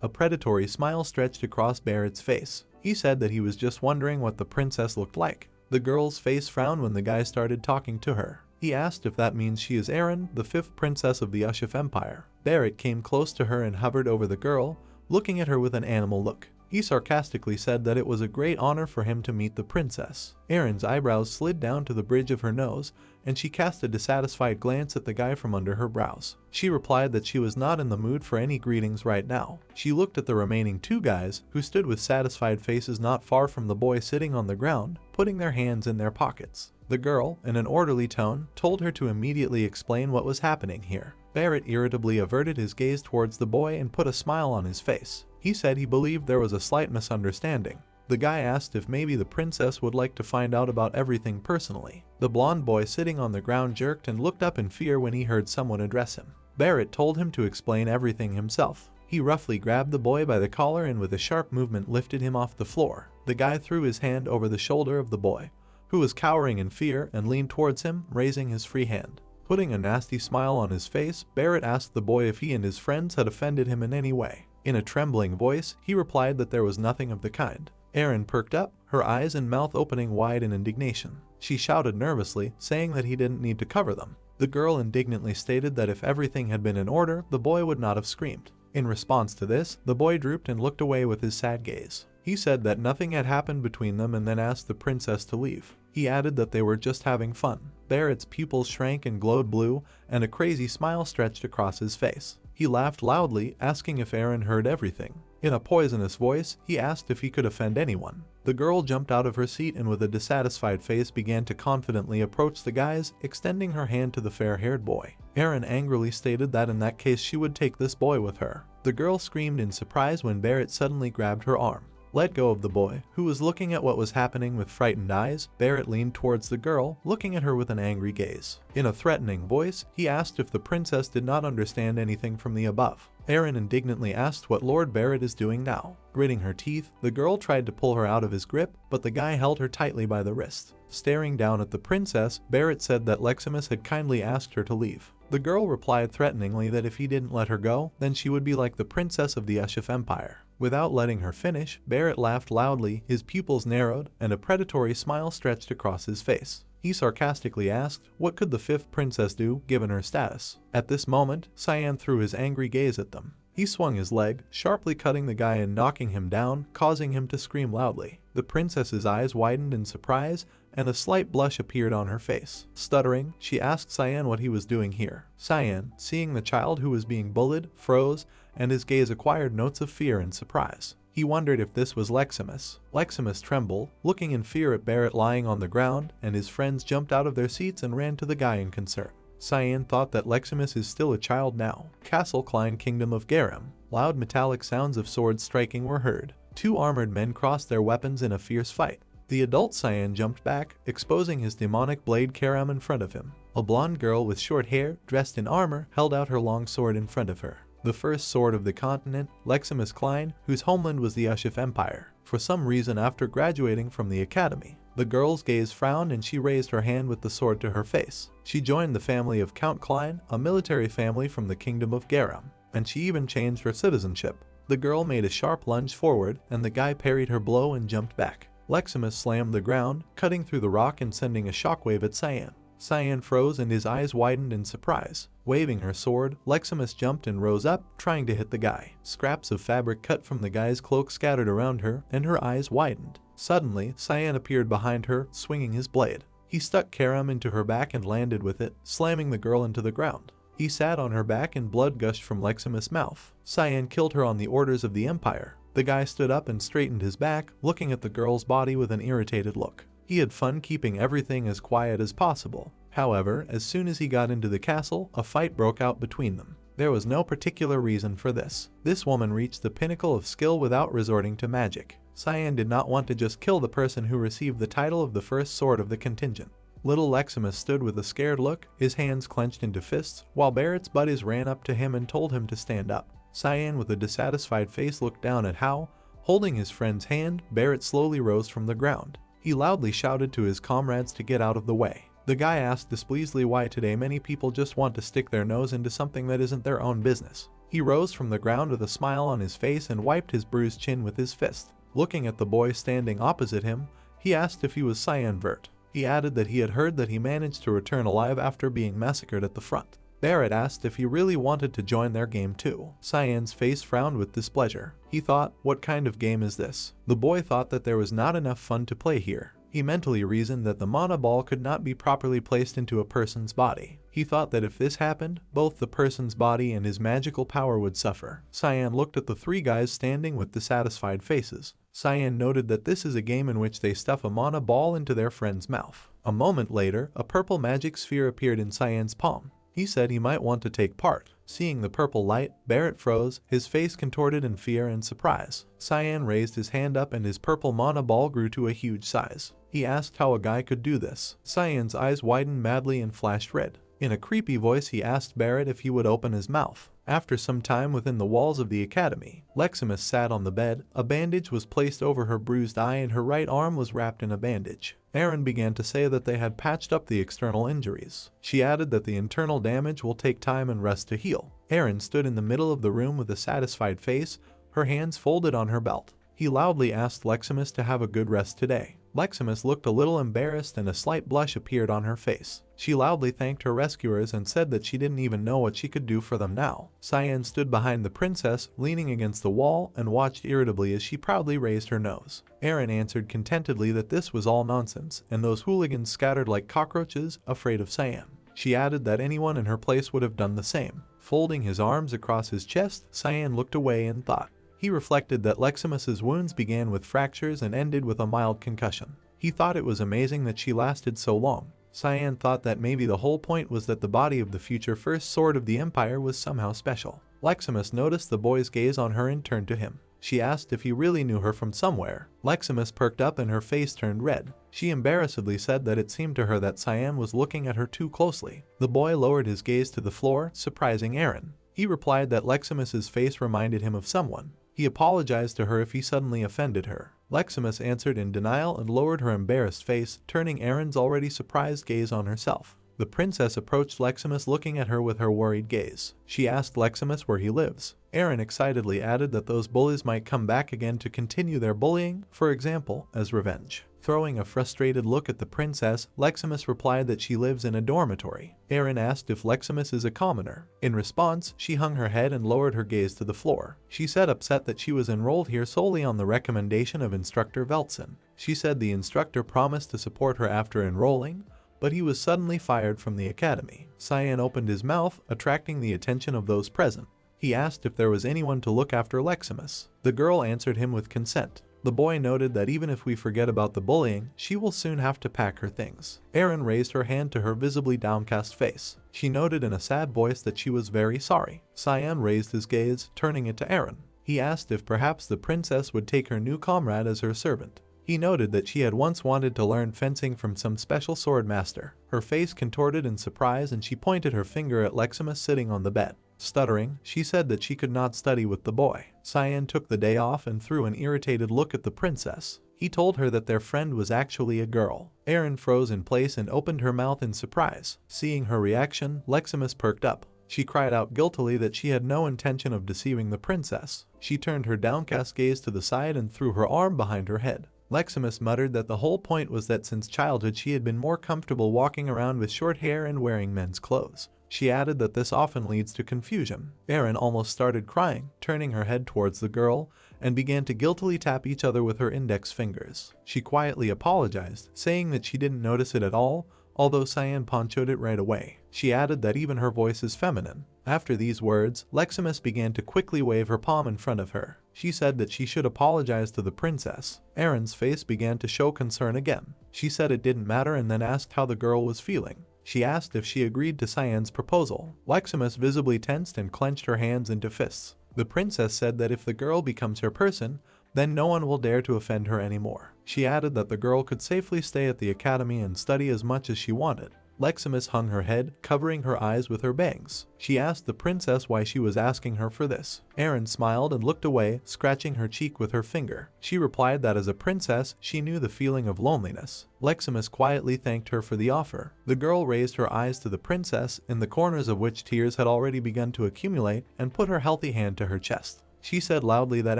A predatory smile stretched across Barrett's face. He said that he was just wondering what the princess looked like. The girl's face frowned when the guy started talking to her. He asked if that means she is Erin, the fifth princess of the Ushif Empire. Barrett came close to her and hovered over the girl, looking at her with an animal look. He sarcastically said that it was a great honor for him to meet the princess. Erin's eyebrows slid down to the bridge of her nose, and she cast a dissatisfied glance at the guy from under her brows. She replied that she was not in the mood for any greetings right now. She looked at the remaining two guys, who stood with satisfied faces not far from the boy sitting on the ground, putting their hands in their pockets. The girl, in an orderly tone, told her to immediately explain what was happening here. Barrett irritably averted his gaze towards the boy and put a smile on his face. He said he believed there was a slight misunderstanding. The guy asked if maybe the princess would like to find out about everything personally. The blond boy sitting on the ground jerked and looked up in fear when he heard someone address him. Barrett told him to explain everything himself. He roughly grabbed the boy by the collar and with a sharp movement lifted him off the floor. The guy threw his hand over the shoulder of the boy, who was cowering in fear, and leaned towards him, raising his free hand. Putting a nasty smile on his face, Barrett asked the boy if he and his friends had offended him in any way. In a trembling voice, he replied that there was nothing of the kind. Erin perked up, her eyes and mouth opening wide in indignation. She shouted nervously, saying that he didn't need to cover them. The girl indignantly stated that if everything had been in order, the boy would not have screamed. In response to this, the boy drooped and looked away with his sad gaze. He said that nothing had happened between them and then asked the princess to leave. He added that they were just having fun. Barrett's pupils shrank and glowed blue, and a crazy smile stretched across his face. He laughed loudly, asking if Aaron heard everything. In a poisonous voice, he asked if he could offend anyone. The girl jumped out of her seat and with a dissatisfied face began to confidently approach the guys, extending her hand to the fair-haired boy. Aaron angrily stated that in that case she would take this boy with her. The girl screamed in surprise when Barrett suddenly grabbed her arm. Let go of the boy, who was looking at what was happening with frightened eyes. Barrett leaned towards the girl, looking at her with an angry gaze. In a threatening voice, he asked if the princess did not understand anything from the above. Aaron indignantly asked what Lord Barrett is doing now. Gritting her teeth, the girl tried to pull her out of his grip, but the guy held her tightly by the wrist. Staring down at the princess, Barrett said that Leximus had kindly asked her to leave. The girl replied threateningly that if he didn't let her go, then she would be like the princess of the Ushif Empire. Without letting her finish, Barrett laughed loudly, his pupils narrowed, and a predatory smile stretched across his face. He sarcastically asked, what could the fifth princess do, given her status? At this moment, Cyan threw his angry gaze at them. He swung his leg, sharply cutting the guy and knocking him down, causing him to scream loudly. The princess's eyes widened in surprise, and a slight blush appeared on her face. Stuttering, she asked Cyan what he was doing here. Cyan, seeing the child who was being bullied, froze, and his gaze acquired notes of fear and surprise. He wondered if this was Leximus. Leximus trembled, looking in fear at Barrett lying on the ground, and his friends jumped out of their seats and ran to the guy in concern. Cyan thought that Leximus is still a child now. Castle Klein, Kingdom of Garam. Loud metallic sounds of swords striking were heard. Two armored men crossed their weapons in a fierce fight. The adult Cyan jumped back, exposing his demonic blade Karam in front of him. A blonde girl with short hair, dressed in armor, held out her long sword in front of her. The first sword of the continent, Leximus Klein, whose homeland was the Ushif Empire. For some reason after graduating from the academy, the girl's gaze frowned and she raised her hand with the sword to her face. She joined the family of Count Klein, a military family from the Kingdom of Garam, and she even changed her citizenship. The girl made a sharp lunge forward, and the guy parried her blow and jumped back. Leximus slammed the ground, cutting through the rock and sending a shockwave at Cyan. Cyan froze and his eyes widened in surprise. Waving her sword, Leximus jumped and rose up, trying to hit the guy. Scraps of fabric cut from the guy's cloak scattered around her, and her eyes widened. Suddenly, Cyan appeared behind her, swinging his blade. He stuck Karam into her back and landed with it, slamming the girl into the ground. He sat on her back and blood gushed from Leximus' mouth. Cyan killed her on the orders of the Empire. The guy stood up and straightened his back, looking at the girl's body with an irritated look. He had fun keeping everything as quiet as possible. However, as soon as he got into the castle, a fight broke out between them. There was no particular reason for this. This woman reached the pinnacle of skill without resorting to magic. Cyan did not want to just kill the person who received the title of the first sword of the contingent. Little Leximus stood with a scared look, his hands clenched into fists, while Barrett's buddies ran up to him and told him to stand up. Cyan, with a dissatisfied face, looked down at how, holding his friend's hand, Barrett slowly rose from the ground. He loudly shouted to his comrades to get out of the way. The guy asked displeasedly why today many people just want to stick their nose into something that isn't their own business. He rose from the ground with a smile on his face and wiped his bruised chin with his fist. Looking at the boy standing opposite him, he asked if he was Cyan Vert. He added that he had heard that he managed to return alive after being massacred at the front. Barrett asked if he really wanted to join their game too. Cyan's face frowned with displeasure. He thought, what kind of game is this? The boy thought that there was not enough fun to play here. He mentally reasoned that the mana ball could not be properly placed into a person's body. He thought that if this happened, both the person's body and his magical power would suffer. Cyan looked at the three guys standing with dissatisfied faces. Cyan noted that this is a game in which they stuff a mana ball into their friend's mouth. A moment later, a purple magic sphere appeared in Cyan's palm. He said he might want to take part. Seeing the purple light, Barrett froze, his face contorted in fear and surprise. Cyan raised his hand up and his purple mana ball grew to a huge size. He asked how a guy could do this. Cyan's eyes widened madly and flashed red. In a creepy voice he asked Barrett if he would open his mouth. After some time within the walls of the academy, Leximus sat on the bed, a bandage was placed over her bruised eye and her right arm was wrapped in a bandage. Aaron began to say that they had patched up the external injuries. She added that the internal damage will take time and rest to heal. Aaron stood in the middle of the room with a satisfied face, her hands folded on her belt. He loudly asked Leximus to have a good rest today. Leximus looked a little embarrassed and a slight blush appeared on her face. She loudly thanked her rescuers and said that she didn't even know what she could do for them now. Cyan stood behind the princess, leaning against the wall, and watched irritably as she proudly raised her nose. Eren answered contentedly that this was all nonsense, and those hooligans scattered like cockroaches, afraid of Cyan. She added that anyone in her place would have done the same. Folding his arms across his chest, Cyan looked away in thought. He reflected that Leximus's wounds began with fractures and ended with a mild concussion. He thought it was amazing that she lasted so long. Cyan thought that maybe the whole point was that the body of the future first sword of the Empire was somehow special. Leximus noticed the boy's gaze on her and turned to him. She asked if he really knew her from somewhere. Leximus perked up and her face turned red. She embarrassedly said that it seemed to her that Cyan was looking at her too closely. The boy lowered his gaze to the floor, surprising Eren. He replied that Leximus's face reminded him of someone. He apologized to her if he suddenly offended her. Leximus answered in denial and lowered her embarrassed face, turning Eren's already surprised gaze on herself. The princess approached Leximus, looking at her with her worried gaze. She asked Leximus where he lives. Eren excitedly added that those bullies might come back again to continue their bullying, for example, as revenge. Throwing a frustrated look at the princess, Leximus replied that she lives in a dormitory. Eren asked if Leximus is a commoner. In response, she hung her head and lowered her gaze to the floor. She said upset that she was enrolled here solely on the recommendation of Instructor Veltson. She said the instructor promised to support her after enrolling, but he was suddenly fired from the academy. Cyan opened his mouth, attracting the attention of those present. He asked if there was anyone to look after Leximus. The girl answered him with consent. The boy noted that even if we forget about the bullying, she will soon have to pack her things. Eren raised her hand to her visibly downcast face. She noted in a sad voice that she was very sorry. Cyan raised his gaze, turning it to Eren. He asked if perhaps the princess would take her new comrade as her servant. He noted that she had once wanted to learn fencing from some special sword master. Her face contorted in surprise and she pointed her finger at Leximus sitting on the bed. Stuttering, she said that she could not study with the boy. Cyan took the day off and threw an irritated look at the princess. He told her that their friend was actually a girl. Eren froze in place and opened her mouth in surprise. Seeing her reaction, Leximus perked up. She cried out guiltily that she had no intention of deceiving the princess. She turned her downcast gaze to the side and threw her arm behind her head. Leximus muttered that the whole point was that since childhood she had been more comfortable walking around with short hair and wearing men's clothes. She added that this often leads to confusion. Eren almost started crying, turning her head towards the girl, and began to guiltily tap each other with her index fingers. She quietly apologized, saying that she didn't notice it at all, although Cyan ponchoed it right away. She added that even her voice is feminine. After these words, Leximus began to quickly wave her palm in front of her. She said that she should apologize to the princess. Eren's face began to show concern again. She said it didn't matter and then asked how the girl was feeling. She asked if she agreed to Cyan's proposal. Leximus visibly tensed and clenched her hands into fists. The princess said that if the girl becomes her person, then no one will dare to offend her anymore. She added that the girl could safely stay at the academy and study as much as she wanted. Leximus hung her head, covering her eyes with her bangs. She asked the princess why she was asking her for this. Eren smiled and looked away, scratching her cheek with her finger. She replied that as a princess, she knew the feeling of loneliness. Leximus quietly thanked her for the offer. The girl raised her eyes to the princess, in the corners of which tears had already begun to accumulate, and put her healthy hand to her chest. She said loudly that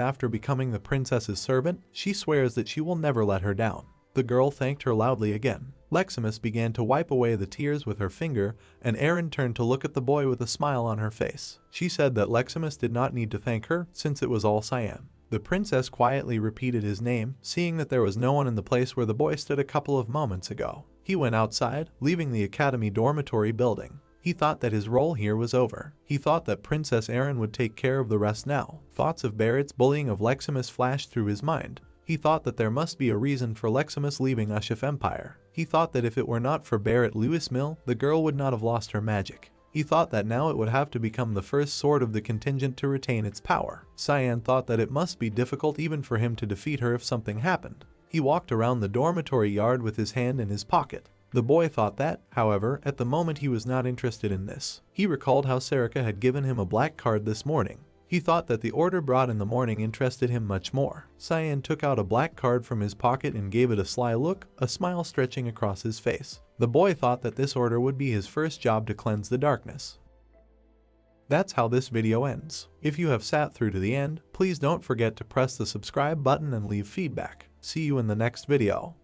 after becoming the princess's servant, she swears that she will never let her down. The girl thanked her loudly again. Leximus began to wipe away the tears with her finger, and Eren turned to look at the boy with a smile on her face. She said that Leximus did not need to thank her, since it was all Cyan. The princess quietly repeated his name, seeing that there was no one in the place where the boy stood a couple of moments ago. He went outside, leaving the academy dormitory building. He thought that his role here was over. He thought that Princess Eren would take care of the rest now. Thoughts of Barrett's bullying of Leximus flashed through his mind. He thought that there must be a reason for Leximus leaving Ushif Empire. He thought that if it were not for Barrett Lewis Mill, the girl would not have lost her magic. He thought that now it would have to become the first sword of the contingent to retain its power. Cyan thought that it must be difficult even for him to defeat her if something happened. He walked around the dormitory yard with his hand in his pocket. The boy thought that, however, at the moment he was not interested in this. He recalled how Sarika had given him a black card this morning. He thought that the order brought in the morning interested him much more. Cyan took out a black card from his pocket and gave it a sly look, a smile stretching across his face. The boy thought that this order would be his first job to cleanse the darkness. That's how this video ends. If you have sat through to the end, please don't forget to press the subscribe button and leave feedback. See you in the next video.